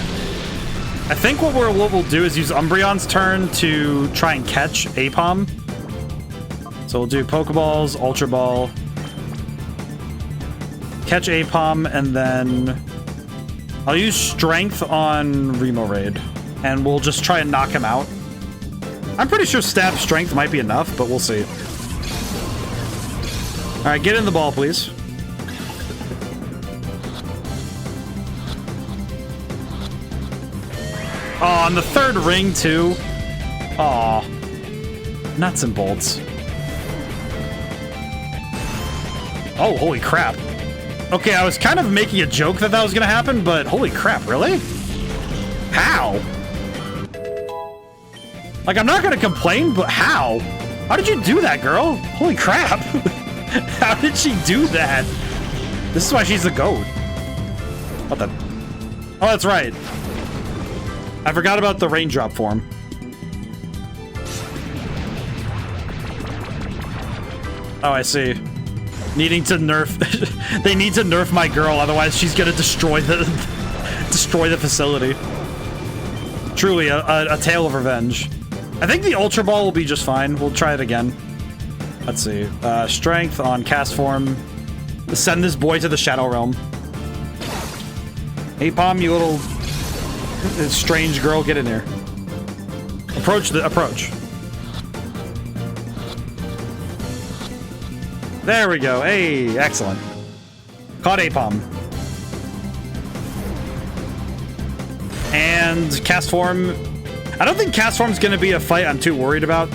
I think what we'll do is use Umbreon's turn to try and catch A-Palm. So we'll do Pokeballs, Ultra Ball, catch A-Palm, and then I'll use Strength on Remoraid, and we'll just try and knock him out. I'm pretty sure Stab Strength might be enough, but we'll see. All right, get in the ball, please. Oh, on the third ring, too. Aw. Nuts and bolts. Oh, holy crap. Okay, I was kind of making a joke that was going to happen, but holy crap, really? How? Like, I'm not going to complain, but how? How did you do that, girl? Holy crap. How did she do that? This is why she's the GOAT. What the? Oh, that's right. I forgot about the raindrop form. Oh, I see. Needing to nerf... They need to nerf my girl, otherwise she's gonna destroy the facility. Truly, a tale of revenge. I think the Ultra Ball will be just fine. We'll try it again. Let's see. Strength on Cast Form. Send this boy to the Shadow Realm. A-Palm, you little Strange girl, get in here. Approach. There we go. Hey, excellent. Caught Apom. And cast form. I don't think cast form's gonna be a fight I'm too worried about.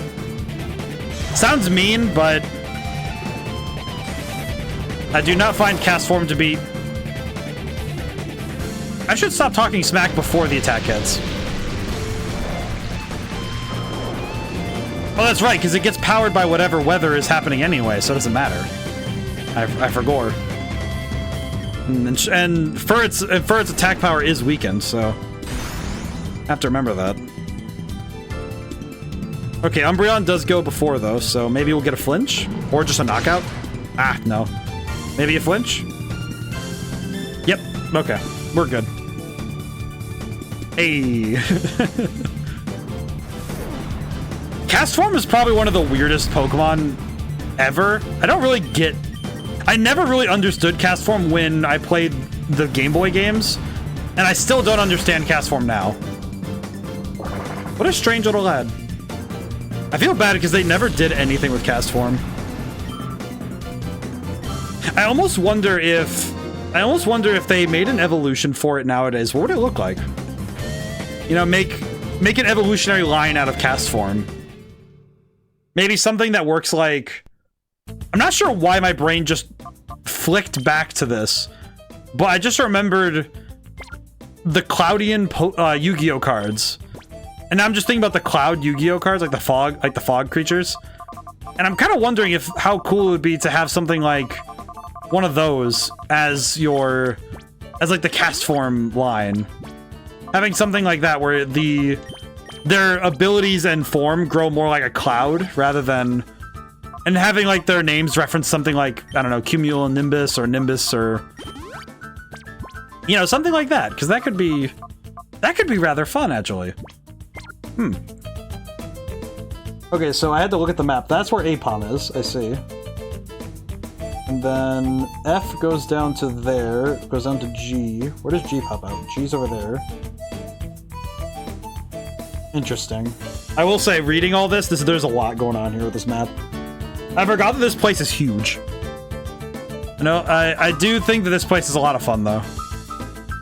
Sounds mean, but I do not find cast form to be... I should stop talking smack before the attack hits. Well, that's right, because it gets powered by whatever weather is happening anyway, so it doesn't matter. I forgot. And for its attack power is weakened, so I have to remember that. Okay, Umbreon does go before though, so maybe we'll get a flinch or just a knockout. Ah, no. Maybe a flinch. Yep. Okay, we're good. Hey. Cast form is probably one of the weirdest Pokemon ever. I never really understood cast form when I played the Game Boy games, and I still don't understand cast form now. What a strange little lad. I feel bad because they never did anything with cast form. I almost wonder if they made an evolution for it nowadays. What would it look like? You know, make an evolutionary line out of cast form. Maybe something that works like... I'm not sure why my brain just flicked back to this, but I just remembered the Cloudian Yu-Gi-Oh cards. And now I'm just thinking about the Cloud Yu-Gi-Oh cards, like the fog creatures. And I'm kind of wondering how cool it would be to have something like one of those as like the cast form line. Having something like that where their abilities and form grow more like a cloud rather than... And having, like, their names reference something like, I don't know, Cumulonimbus or Nimbus or... You know, something like that. Because that could be rather fun, actually. Okay, so I had to look at the map. That's where Apom is, I see. And then F goes down to there. Goes down to G. Where does G pop out? G's over there. Interesting. I will say, reading all this, there's a lot going on here with this map. I forgot that this place is huge. No, I do think that this place is a lot of fun, though.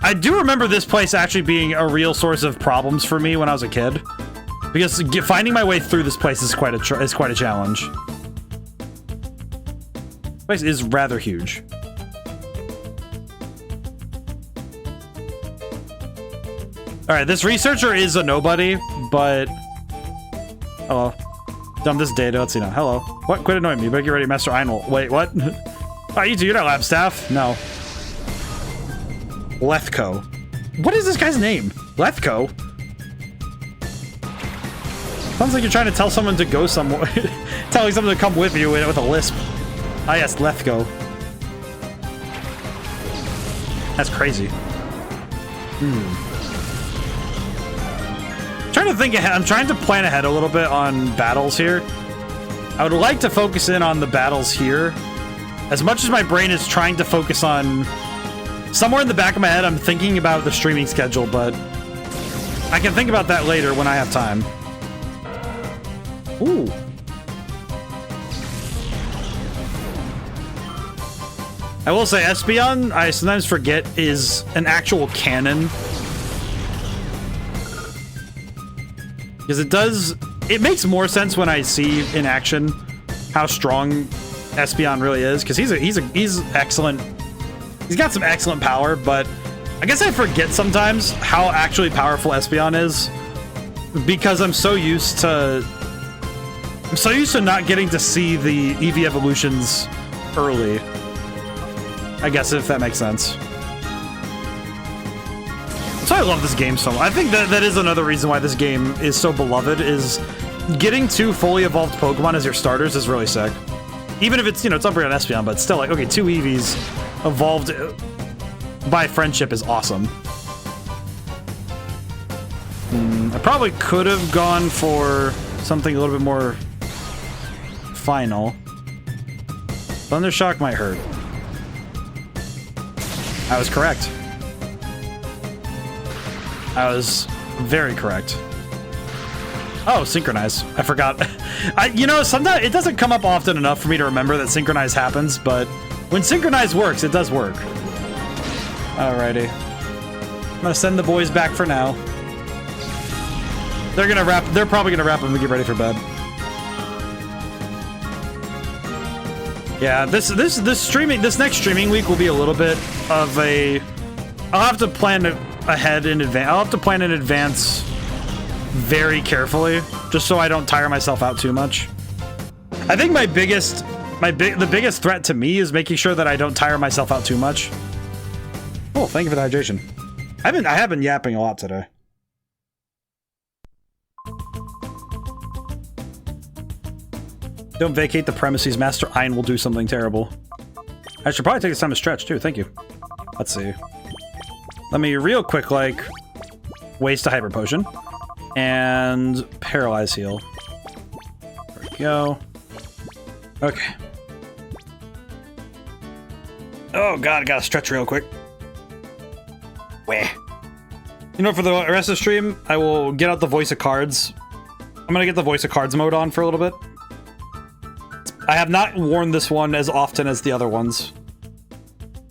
I do remember this place actually being a real source of problems for me when I was a kid. Because finding my way through this place is quite a challenge. This place is rather huge. Alright, this researcher is a nobody, but... Hello. Dump this data. Let's see now. Hello. What? Quit annoying me. Better get ready, Master Einol. Wait, what? Oh, you're not lab staff? No. Lethco. What is this guy's name? Lethco? Sounds like you're trying to tell someone to go somewhere. Telling someone to come with you with a lisp. Ah, yes, Lethco. That's crazy. Trying to think ahead. I'm trying to plan ahead a little bit on battles here. I would like to focus in on the battles here. As much as my brain is trying to focus on... Somewhere in the back of my head, I'm thinking about the streaming schedule, but... I can think about that later when I have time. Ooh. I will say, Espeon, I sometimes forget, is an actual cannon. Because it makes more sense when I see in action how strong Espeon really is. Because he's excellent. He's got some excellent power, but I guess I forget sometimes how actually powerful Espeon is. Because I'm so used to not getting to see the EV evolutions early. I guess, if that makes sense. That's why I love this game so much. I think that is another reason why this game is so beloved, is getting 2 fully evolved Pokemon as your starters is really sick. Even if it's, it's Umbreon and Espeon, but still, like, okay, 2 EVs evolved by friendship is awesome. I probably could have gone for something a little bit more final. Thundershock might hurt. I was correct. I was very correct. Oh, synchronize. I forgot. You know, sometimes it doesn't come up often enough for me to remember that synchronize happens, but when synchronize works, it does work. Alrighty. I'm gonna send the boys back for now. They're probably gonna wrap up and get ready for bed. Yeah, this next streaming week will be a little bit of a... I'll have to plan ahead in advance. I'll have to plan in advance very carefully, just so I don't tire myself out too much. I think the biggest threat to me is making sure that I don't tire myself out too much. Oh, thank you for the hydration. I have been yapping a lot today. Don't vacate the premises. Master Ein will do something terrible. I should probably take this time to stretch, too. Thank you. Let's see. Let me real quick, like, waste a hyper potion. And paralyze heal. There we go. Okay. Oh, God. I gotta stretch real quick. Wah. You know, for the rest of the stream, I will get out the voice of cards. I'm gonna get the voice of cards mode on for a little bit. I have not worn this one as often as the other ones.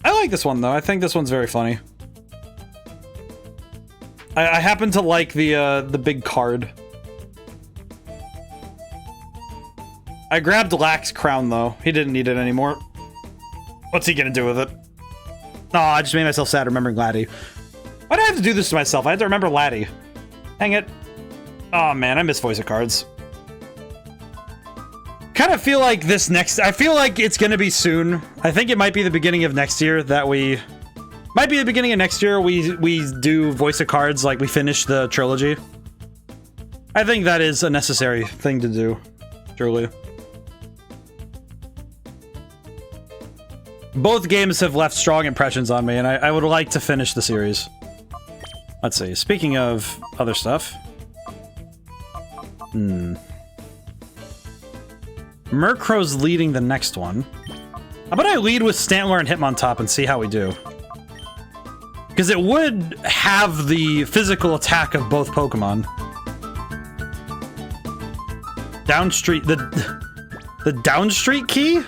I like this one, though. I think this one's very funny. I happen to like the big card. I grabbed Lack's crown, though. He didn't need it anymore. What's he gonna do with it? Oh, I just made myself sad remembering Laddie. Why do I have to do this to myself? I have to remember Laddie. Hang it. Oh, man, I miss voice of cards. Kind of feel like this next... I feel like it's gonna be soon. I think it might be the beginning of next year that we... Might be the beginning of next year we do voice of cards, like we finish the trilogy. I think that is a necessary thing to do, truly. Both games have left strong impressions on me, and I would like to finish the series. Let's see, speaking of other stuff... Murkrow's leading the next one. How about I lead with Stantler and Hitmontop and see how we do? Because it would have the physical attack of both Pokemon. Downstreet... The Downstreet key?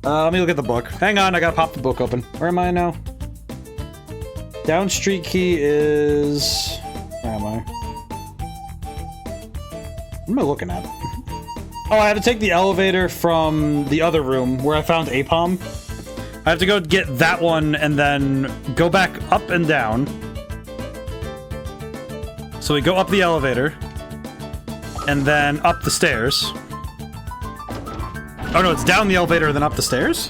Let me look at the book. Hang on, I gotta pop the book open. Where am I now? Downstreet key is... Where am I? What am I looking at? Oh, I have to take the elevator from the other room where I found Apom. I have to go get that one and then go back up and down. So we go up the elevator and then up the stairs. Oh no, it's down the elevator and then up the stairs?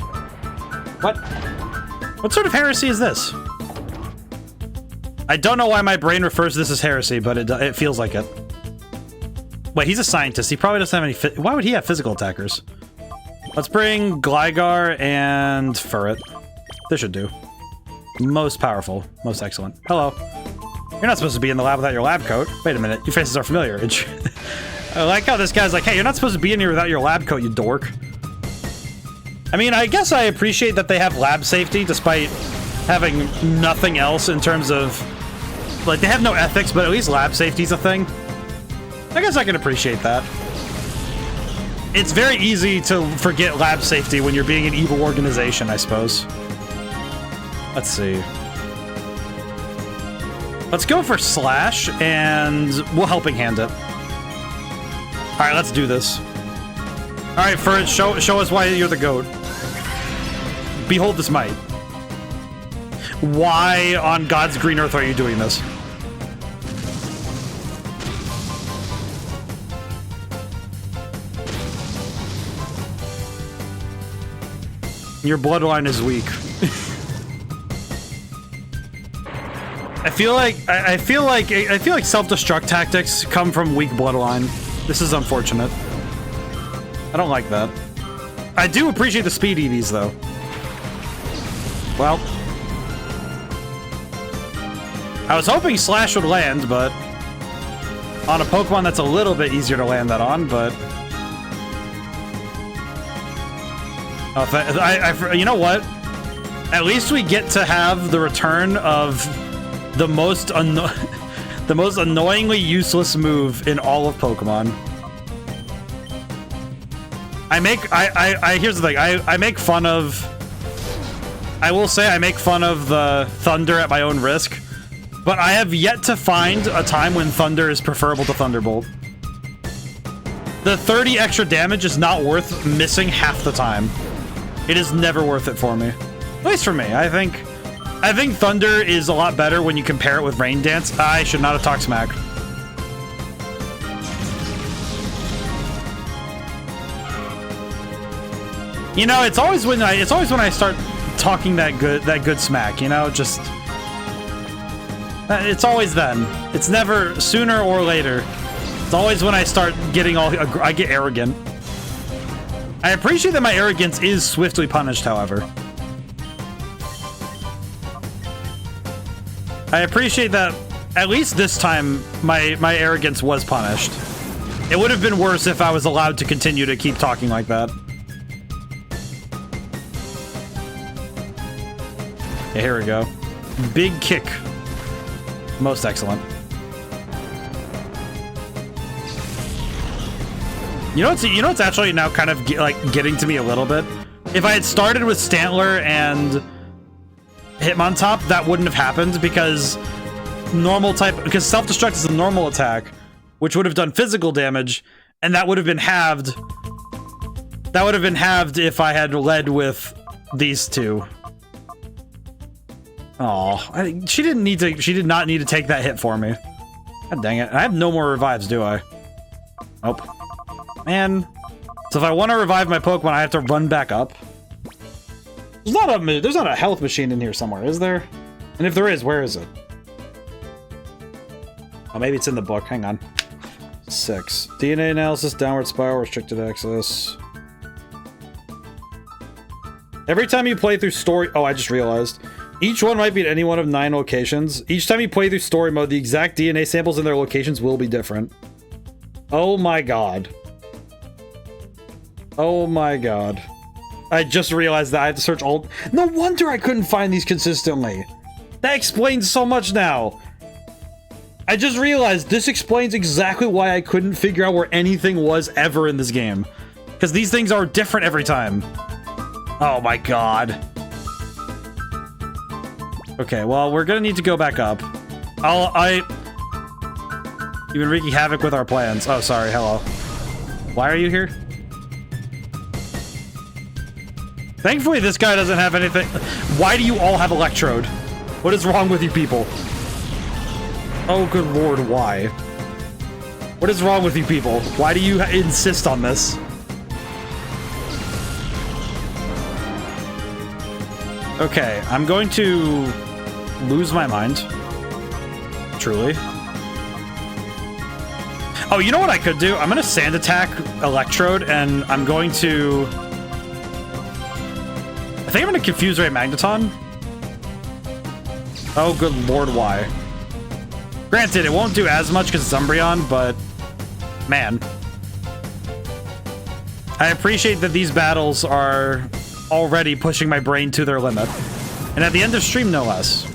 What? What sort of heresy is this? I don't know why my brain refers to this as heresy, but it feels like it. Wait, he's a scientist. He probably doesn't have any... Why would he have physical attackers? Let's bring Gligar and Furret. This should do. Most powerful. Most excellent. Hello. You're not supposed to be in the lab without your lab coat. Wait a minute. Your faces are familiar. I like how this guy's like, hey, you're not supposed to be in here without your lab coat, you dork. I mean, I guess I appreciate that they have lab safety despite having nothing else in terms of... Like, they have no ethics, but at least lab safety's a thing. I guess I can appreciate that. It's very easy to forget lab safety when you're being an evil organization, I suppose. Let's see. Let's go for Slash, and we'll Helping Hand it. Alright, let's do this. Alright, Furret, show us why you're the GOAT. Behold this might. Why on God's green earth are you doing this? Your bloodline is weak. I feel like self-destruct tactics come from weak bloodline. This is unfortunate. I don't like that. I do appreciate the speed EVs though. Well, I was hoping Slash would land, but on a Pokemon that's a little bit easier to land that on, but oh, you know what? At least we get to have the return of the most the most annoyingly useless move in all of Pokemon. Here's the thing. I make fun of... I will say I make fun of the Thunder at my own risk, but I have yet to find a time when Thunder is preferable to Thunderbolt. The 30 extra damage is not worth missing half the time. It is never worth it for me. At least for me. I think Thunder is a lot better when you compare it with Rain Dance. I should not have talked smack. You know, it's always when I start talking that good smack, you know, just it's always then. It's never sooner or later. It's always when I start getting I get arrogant. I appreciate that my arrogance is swiftly punished, however. I appreciate that at least this time my arrogance was punished. It would have been worse if I was allowed to continue to keep talking like that. Okay, here we go. Big kick. Most excellent. You know what's actually now kind of getting to me a little bit? If I had started with Stantler and Hitmontop, that wouldn't have happened because Self-Destruct is a normal attack, which would have done physical damage, and that would have been halved. That would have been halved if I had led with these two. Oh, she did not need to take that hit for me. God dang it. I have no more revives, do I? Nope. Man. So if I want to revive my Pokemon, I have to run back up. There's not a health machine in here somewhere, is there? And if there is, where is it? Oh, maybe it's in the book. Hang on. 6. DNA analysis, downward spiral, restricted access. Every time you play through story... Oh, I just realized. Each one might be at any one of 9 locations. Each time you play through story mode, the exact DNA samples in their locations will be different. Oh my god. Oh my god. I just realized that I had to search all... No wonder I couldn't find these consistently. That explains so much now. I just realized this explains exactly why I couldn't figure out where anything was ever in this game. Because these things are different every time. Oh my god. Okay, well, we're gonna need to go back up. You've been wreaking havoc with our plans. Oh, sorry, hello. Why are you here? Thankfully, this guy doesn't have anything. Why do you all have Electrode? What is wrong with you people? Oh, good lord, why? What is wrong with you people? Why do you insist on this? Okay, I'm going to lose my mind. Truly. Oh, you know what I could do? I'm going to Sand Attack Electrode, and I'm going to... I think I'm going to Confuse Ray Magneton. Oh, good lord, why? Granted, it won't do as much because it's Umbreon, but... Man. I appreciate that these battles are already pushing my brain to their limit. And at the end of stream, no less.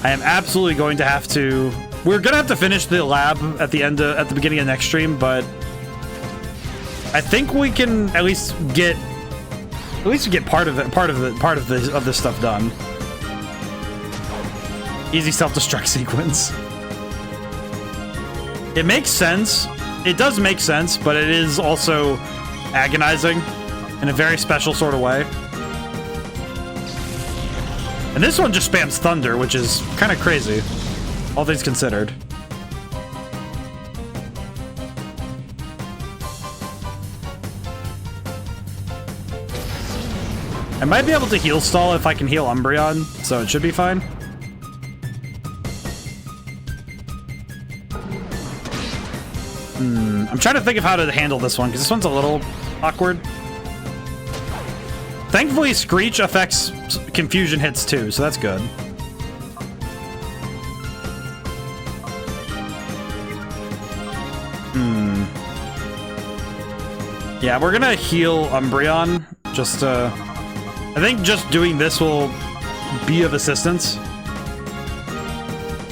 I am absolutely going to have to... We're going to have to finish the lab at the beginning of next stream, but... I think we can at least get... At least get part of this stuff done. Easy self-destruct sequence. It makes sense. It does make sense, but it is also agonizing in a very special sort of way. And this one just spams Thunder, which is kind of crazy, all things considered. I might be able to heal stall if I can heal Umbreon, so it should be fine. I'm trying to think of how to handle this one, because this one's a little awkward. Thankfully, Screech affects confusion hits too, so that's good. Yeah, we're gonna heal Umbreon, just to I think just doing this will be of assistance.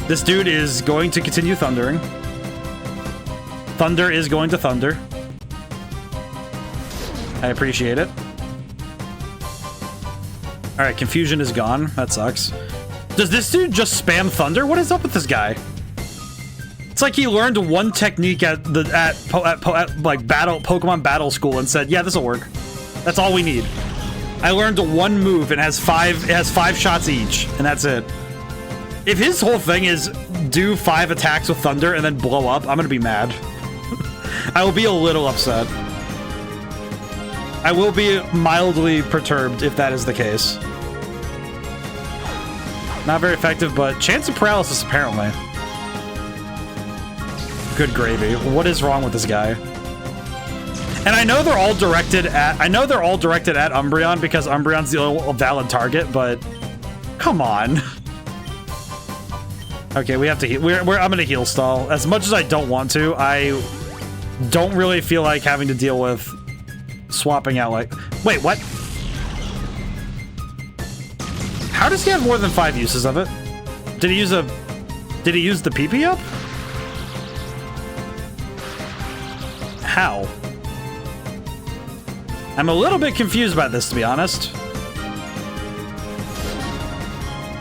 This dude is going to continue thundering. Thunder is going to thunder. I appreciate it. Alright, confusion is gone. That sucks. Does this dude just spam thunder? What is up with this guy? It's like he learned one technique at like Pokemon battle school and said, yeah, this'll work. That's all we need. I learned one move and it has five shots each, and that's it. If his whole thing is do 5 attacks with thunder and then blow up, I'm gonna be mad. I will be a little upset. I will be mildly perturbed if that is the case. Not very effective, but chance of paralysis apparently. Good gravy. What is wrong with this guy? And I know they're all directed at Umbreon because Umbreon's the only valid target, but come on. Okay, we have to heal. I'm gonna heal stall. As much as I don't want to, I don't really feel like having to deal with swapping out like... Wait, what? How does he have more than 5 uses of it? Did he use the PP up? How? I'm a little bit confused by this, to be honest.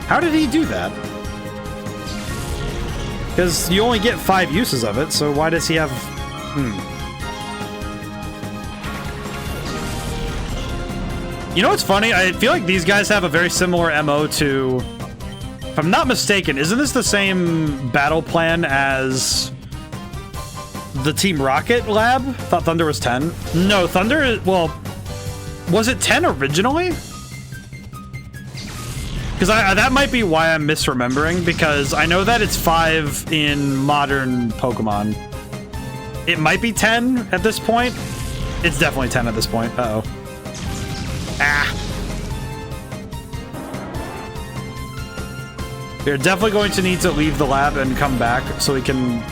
How did he do that? Because you only get 5 uses of it, so why does he have... You know what's funny? I feel like these guys have a very similar MO to... If I'm not mistaken, isn't this the same battle plan as the Team Rocket lab? Thought Thunder was 10. No, Thunder... Well, was it 10 originally? Because that might be why I'm misremembering, because I know that it's 5 in modern Pokemon. It might be 10 at this point. It's definitely 10 at this point. Uh-oh. Ah. We're definitely going to need to leave the lab and come back so we can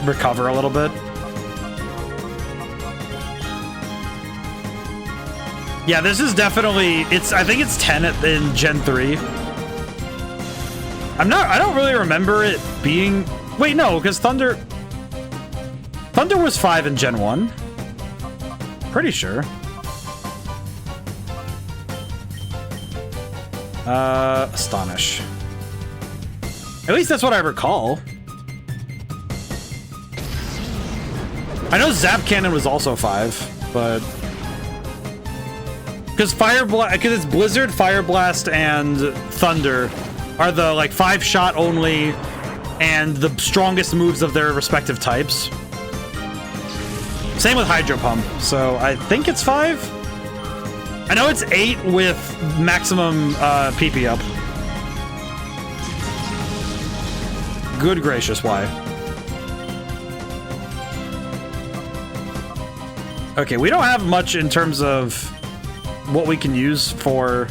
recover a little bit. Yeah, this is definitely... I think it's 10 in Gen 3. I don't really remember it being... Wait, no, because Thunder was 5 in Gen 1. Pretty sure. Astonish. At least that's what I recall. I know Zap Cannon was also 5, but... Because it's Blizzard, Fire Blast, and Thunder are the, like, 5-shot only and the strongest moves of their respective types. Same with Hydro Pump, so I think it's 5? I know it's 8 with maximum PP up. Good gracious, why? Okay, we don't have much in terms of what we can use for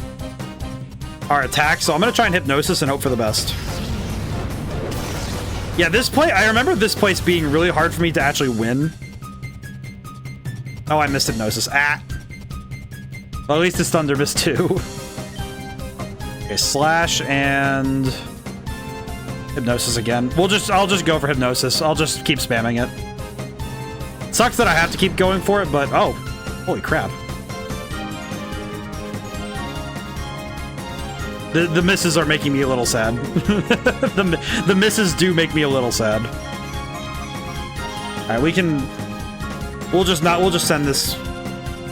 our attack, so I'm gonna try and Hypnosis and hope for the best. Yeah, this play, I remember this place being really hard for me to actually win. Oh, I missed Hypnosis. Ah! Well, at least it's Thunder missed too. Okay, Slash and Hypnosis again. I'll just go for Hypnosis. I'll just keep spamming it. Sucks that I have to keep going for it, but oh, holy crap. The misses are making me a little sad. the misses do make me a little sad. All right, we'll just send this.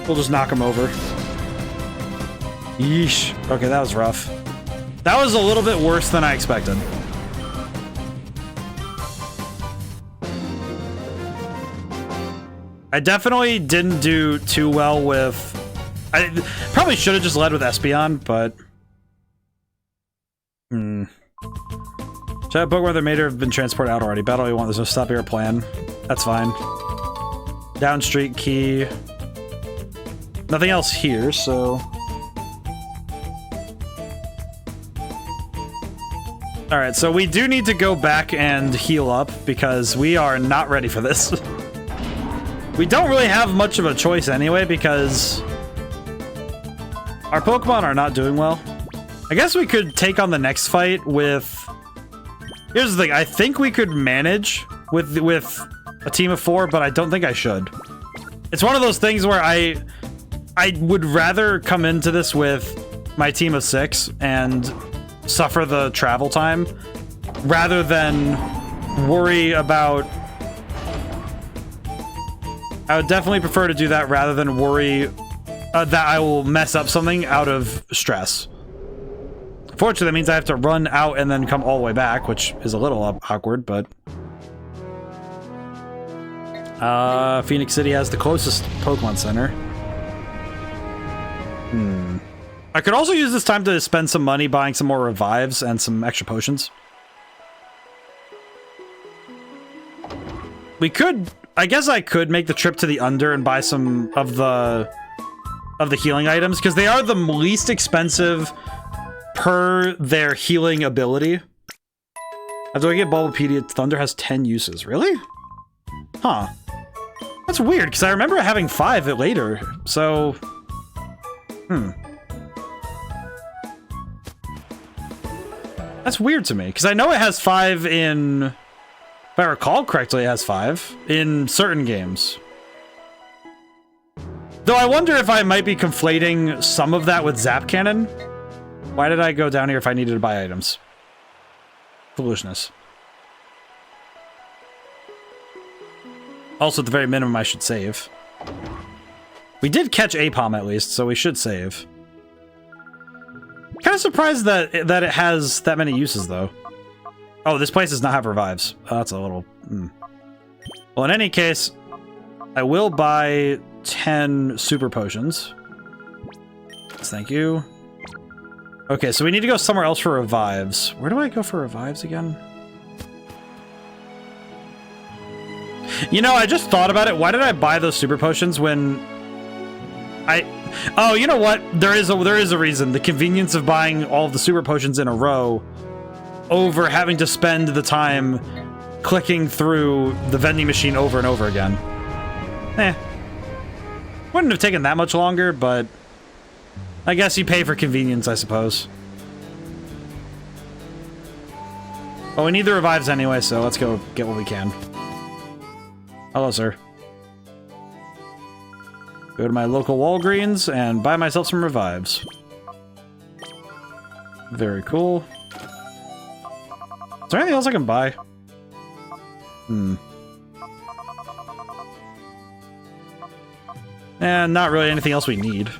We'll just knock him over. Yeesh. Okay, that was rough. That was a little bit worse than I expected. I definitely didn't do too well with... I probably should have just led with Espeon, but... Chat Pokemon that made her have been transported out already. Battle you want, there's no stop here plan. That's fine. Down street key. Nothing else here, so... Alright, so we do need to go back and heal up, because we are not ready for this. We don't really have much of a choice anyway, because... Our Pokemon are not doing well. I guess we could take on the next fight with... Here's the thing. I think we could manage with a team of 4, but I don't think I should. It's one of those things where I would rather come into this with my team of 6 and suffer the travel time rather than worry about... I would definitely prefer to do that rather than worry that I will mess up something out of stress. Fortunately, that means I have to run out and then come all the way back, which is a little awkward, but... Phoenix City has the closest Pokemon Center. I could also use this time to spend some money buying some more revives and some extra potions. We could... I guess I could make the trip to the Under and buy some of the healing items, because they are the least expensive per their healing ability. Do I get Bulbapedia? Thunder has 10 uses. Really? Huh. That's weird, because I remember having 5 later, so... That's weird to me, because I know it has 5 in... If I recall correctly, it has 5 in certain games. Though I wonder if I might be conflating some of that with Zap Cannon. Why did I go down here if I needed to buy items? Foolishness. Also, at the very minimum, I should save. We did catch Apom at least, so we should save. Kind of surprised that it has that many uses, though. Oh, this place does not have revives. Oh, that's a little... Well, in any case, I will buy 10 super potions. Thank you. Okay, so we need to go somewhere else for revives. Where do I go for revives again? You know, I just thought about it. Why did I buy those super potions when I... Oh, you know what? There is a reason. The convenience of buying all of the super potions in a row over having to spend the time clicking through the vending machine over and over again. Wouldn't have taken that much longer, but I guess you pay for convenience, I suppose. Well, we need the revives anyway, so let's go get what we can. Hello, sir. Go to my local Walgreens and buy myself some revives. Very cool. Is there anything else I can buy? And not really anything else we need.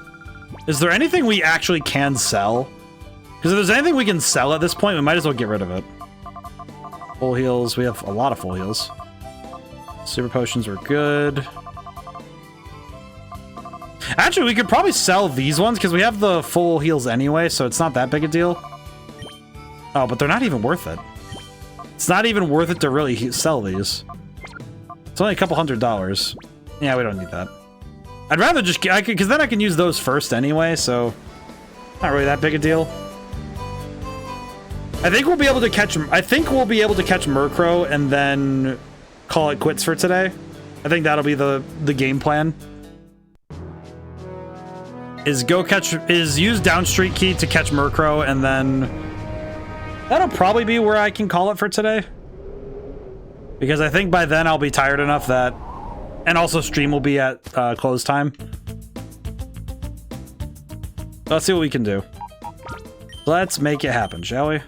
Is there anything we actually can sell? Because if there's anything we can sell at this point, we might as well get rid of it. Full heals. We have a lot of full heals. Super potions were good. Actually, we could probably sell these ones because we have the full heals anyway, so it's not that big a deal. Oh, but they're not even worth it. It's not even worth it to really sell these. It's only a couple $100. Yeah, we don't need that. I'd rather just... because then I can use those first anyway, so... Not really that big a deal. I think we'll be able to catch... Murkrow and then call it quits for today. I think that'll be the game plan. Is use Down Street Key to catch Murkrow, and then... That'll probably be where I can call it for today. Because I think by then I'll be tired enough that... And also stream will be at close time. Let's see what we can do. Let's make it happen, shall we?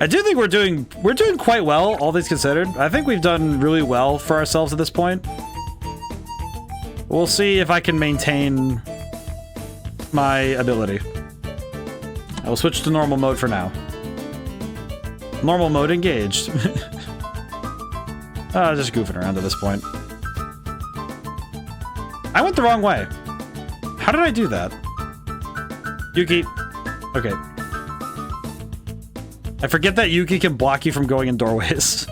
I do think we're doing quite well, all things considered. I think we've done really well for ourselves at this point. We'll see if I can maintain my ability. I will switch to normal mode for now. Normal mode engaged. Just goofing around at this point. I went the wrong way. How did I do that? Yuki. Okay. I forget that Yuki can block you from going in doorways.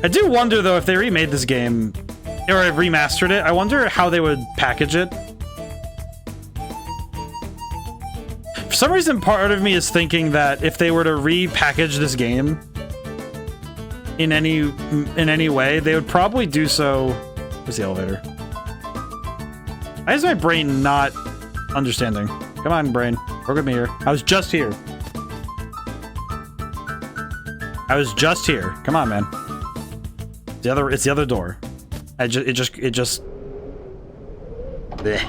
I do wonder, though, if they remade this game, or remastered it, I wonder how they would package it. For some reason, part of me is thinking that if they were to repackage this game in any way, they would probably do so... Where's the elevator? Why is my brain not understanding? Come on, brain. Work with me here. I was just here. I was just here. Come on, man. It's the other door. It just. Blech.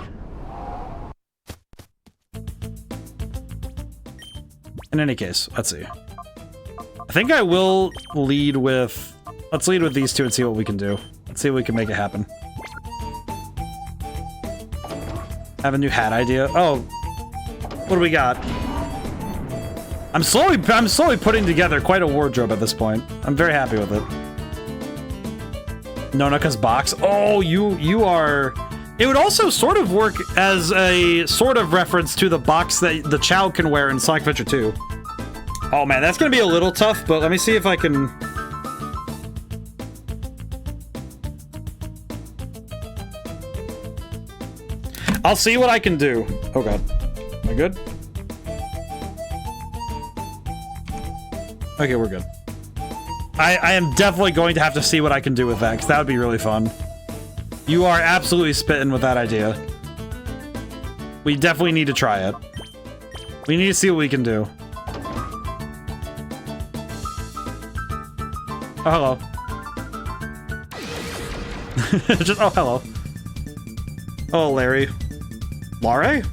In any case, let's see. I think I will lead with... Let's lead with these two and see what we can do. Let's see if we can make it happen. I have a new hat idea. Oh, what do we got? I'm slowly putting together quite a wardrobe at this point. I'm very happy with it. Nonaka's box. Oh, you are... It would also sort of work as a sort of reference to the box that the Chao can wear in Sonic Adventure 2. Oh man, that's gonna be a little tough, but let me see if I can... I'll see what I can do. Oh god. Am I good? Okay, we're good. I am definitely going to have to see what I can do with that, because that would be really fun. You are absolutely spitting with that idea. We definitely need to try it. We need to see what we can do. Oh, hello. Just, oh, hello. Oh, Larry. Larry?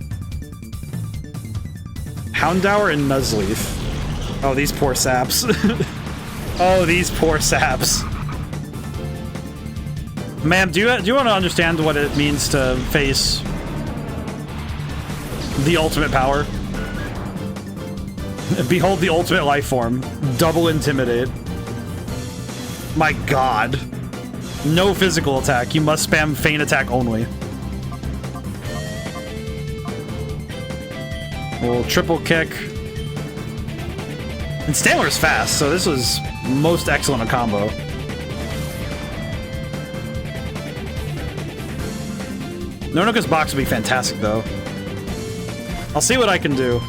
Houndour and Nuzleaf. Oh, these poor saps. Oh, these poor saps. Ma'am, do you want to understand what it means to face the ultimate power? Behold the ultimate life form. Double intimidate. My god. No physical attack. You must spam feint attack only. We'll triple kick. And Stantler's fast, so this was most excellent a combo. Nonaka's box would be fantastic, though. I'll see what I can do.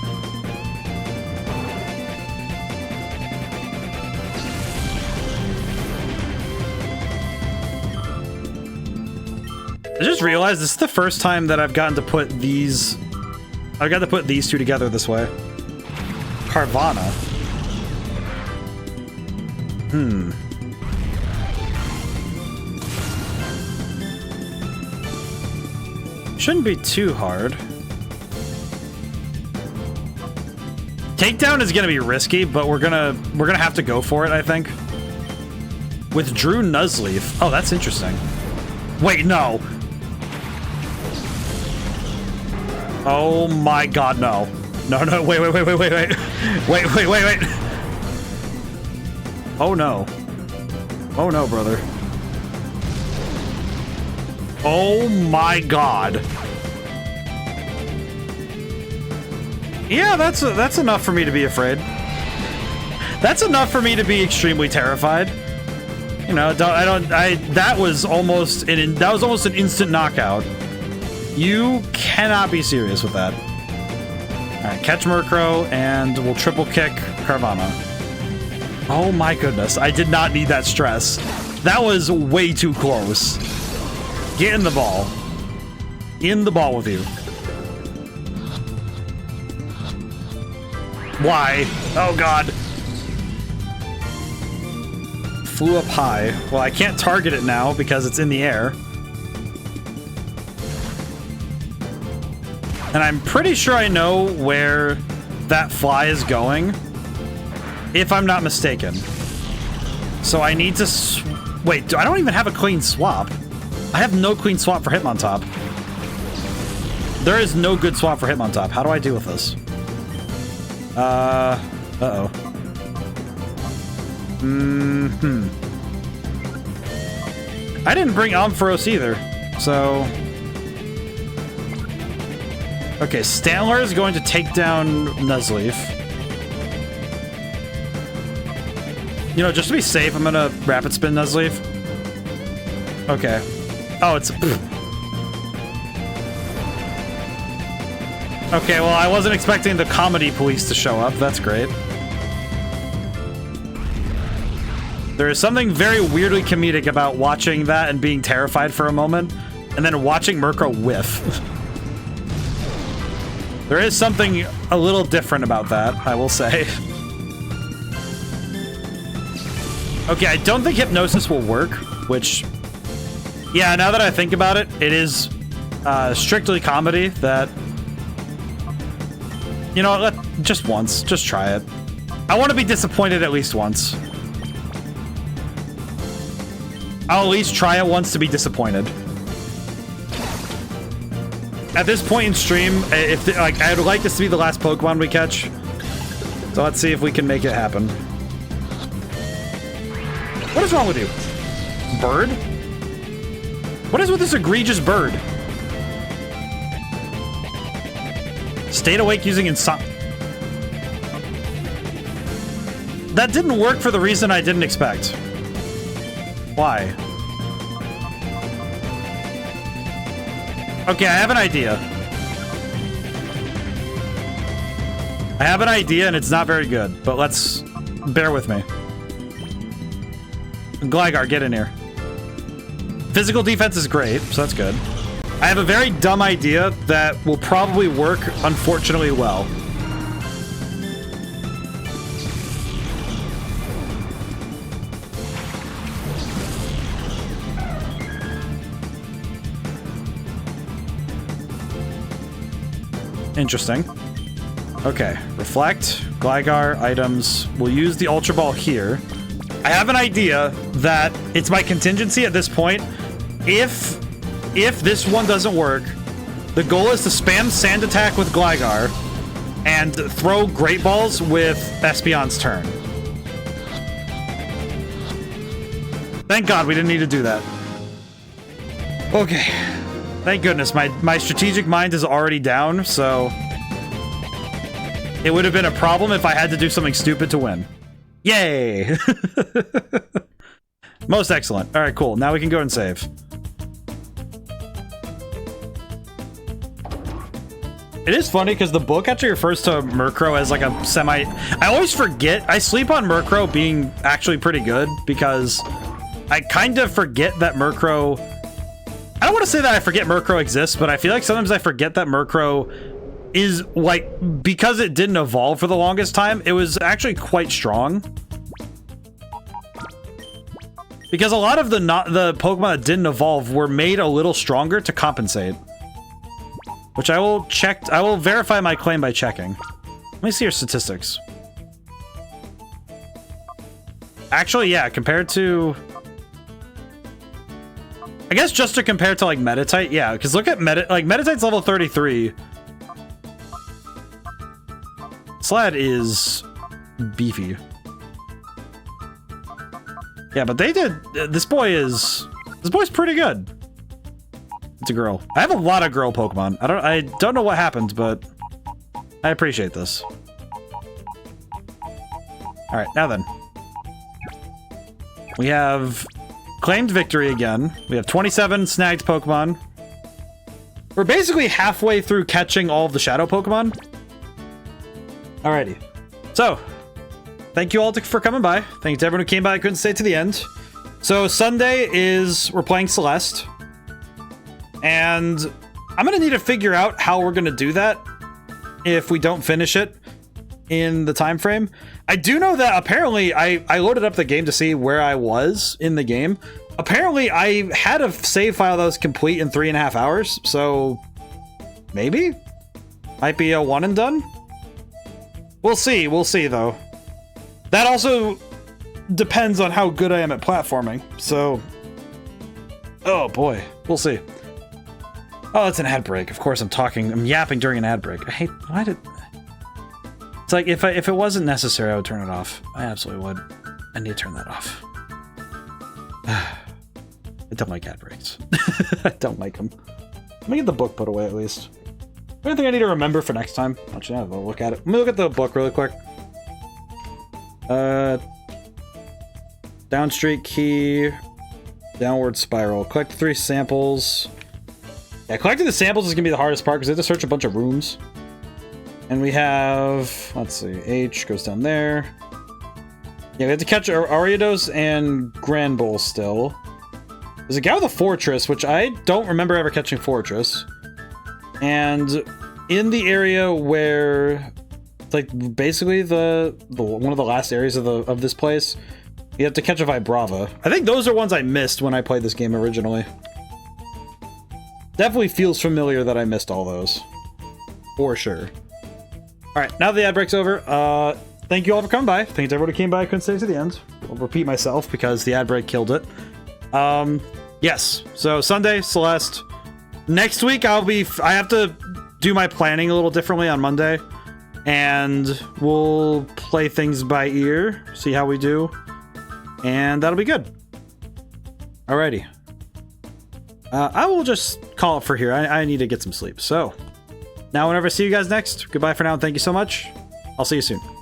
I just realized this is the first time that I've gotten to put these... I've got to put these two together this way. Carvana. Shouldn't be too hard. Takedown is gonna be risky, but we're gonna have to go for it, I think. Withdrew Nuzleaf. Oh, that's interesting. Wait, no. Oh my god, no. No, wait. Wait. Oh no. Oh no, brother. Oh my god. Yeah, that's enough for me to be afraid. That's enough for me to be extremely terrified. You know, that was almost an instant knockout. You cannot be serious with that. Alright, catch Murkrow, and we'll triple kick Carvana. Oh my goodness, I did not need that stress. That was way too close. Get in the ball. In the ball with you. Why? Oh god. Flew up high. Well, I can't target it now because it's in the air. And I'm pretty sure I know where that fly is going, if I'm not mistaken. So I need to... Wait, I don't even have a clean swap. I have no clean swap for Hitmontop. There is no good swap for Hitmontop. How do I deal with this? Uh-oh. I didn't bring Ampharos either, so... Okay, Stantler is going to take down Nuzleaf. You know, just to be safe, I'm gonna Rapid Spin Nuzleaf. Okay. Oh, it's... Okay, well, I wasn't expecting the comedy police to show up. That's great. There is something very weirdly comedic about watching that and being terrified for a moment. and then watching Murkrow whiff. There is something a little different about that, I will say. Okay, I don't think Hypnosis will work, which... Yeah, now that I think about it, it is strictly comedy that... You know, just once. Just try it. I want to be disappointed at least once. I'll at least try it once to be disappointed. At this point in stream, like, I would like this to be the last Pokemon we catch. So let's see if we can make it happen. What is wrong with you? Bird? What is with this egregious bird? Stayed awake using That didn't work for the reason I didn't expect. Why? Okay, I have an idea. I have an idea and it's not very good, but let's bear with me. Gligar, get in here. Physical defense is great, so that's good. I have a very dumb idea that will probably work, unfortunately, well. Interesting. Okay, Reflect, Gligar, items. We'll use the Ultra Ball here. I have an idea that it's my contingency at this point. If this one doesn't work, the goal is to spam Sand Attack with Gligar and throw Great Balls with Espeon's turn. Thank God we didn't need to do that. Okay. Thank goodness, my strategic mind is already down, so... It would have been a problem if I had to do something stupid to win. Yay! Most excellent. Alright, cool. Now we can go and save. It is funny because the book actually refers to Murkrow as like a semi... I always forget. I sleep on Murkrow being actually pretty good because I kind of forget that Murkrow... I don't want to say that I forget Murkrow exists, but I feel like sometimes I forget that Murkrow is, like, because it didn't evolve for the longest time, it was actually quite strong. Because a lot of the Pokemon that didn't evolve were made a little stronger to compensate. Which I will check, I will verify my claim by checking. Let me see your statistics. Actually, yeah, compared to... I guess just to compare to, like, Meditite, yeah, because look at Meditite's level 33. Slad is beefy. Yeah, but they did, this boy's pretty good. It's a girl. I have a lot of girl Pokemon. I don't know what happened, but I appreciate this. Alright, now then. We have claimed victory again. We have 27 snagged Pokemon. We're basically halfway through catching all of the Shadow Pokemon. Alrighty. So, thank you all for coming by. Thank you to everyone who came by and couldn't stay to the end. So, Sunday is... we're playing Celeste. And I'm gonna need to figure out how we're gonna do that if we don't finish it in the time frame. I do know that apparently I loaded up the game to see where I was in the game. Apparently I had a save file that was complete in 3.5 hours, so maybe? Might be a one and done? We'll see though. That also depends on how good I am at platforming, so... oh boy, we'll see. Oh, it's an ad break. Of course I'm yapping during an ad break. I hate, why did... It's like, if it wasn't necessary, I would turn it off. I absolutely would. I need to turn that off. I don't like ad breaks. I don't like them. Let me get the book put away, at least. Anything I need to remember for next time? Actually, I'll have a look at it. Let me look at the book really quick. Down streak key. Downward spiral. Collect 3 samples. Yeah, collecting the samples is going to be the hardest part because I have to search a bunch of rooms. And we have, let's see, H goes down there. Yeah, we have to catch Ariados and Granbull still. There's a guy with a fortress, which I don't remember ever catching fortress. And in the area where, like, basically the one of the last areas of this place, you have to catch a Vibrava. I think those are ones I missed when I played this game originally. Definitely feels familiar that I missed all those. For sure. Alright, now that the ad break's over, thank you all for coming by. Thanks to everyone who came by. I couldn't stay to the end. I'll repeat myself because the ad break killed it. Yes, so Sunday, Celeste. Next week, I have to do my planning a little differently on Monday. And we'll play things by ear, see how we do. And that'll be good. Alrighty. I will just call it for here. I need to get some sleep. So, now whenever I see you guys next, goodbye for now and thank you so much. I'll see you soon.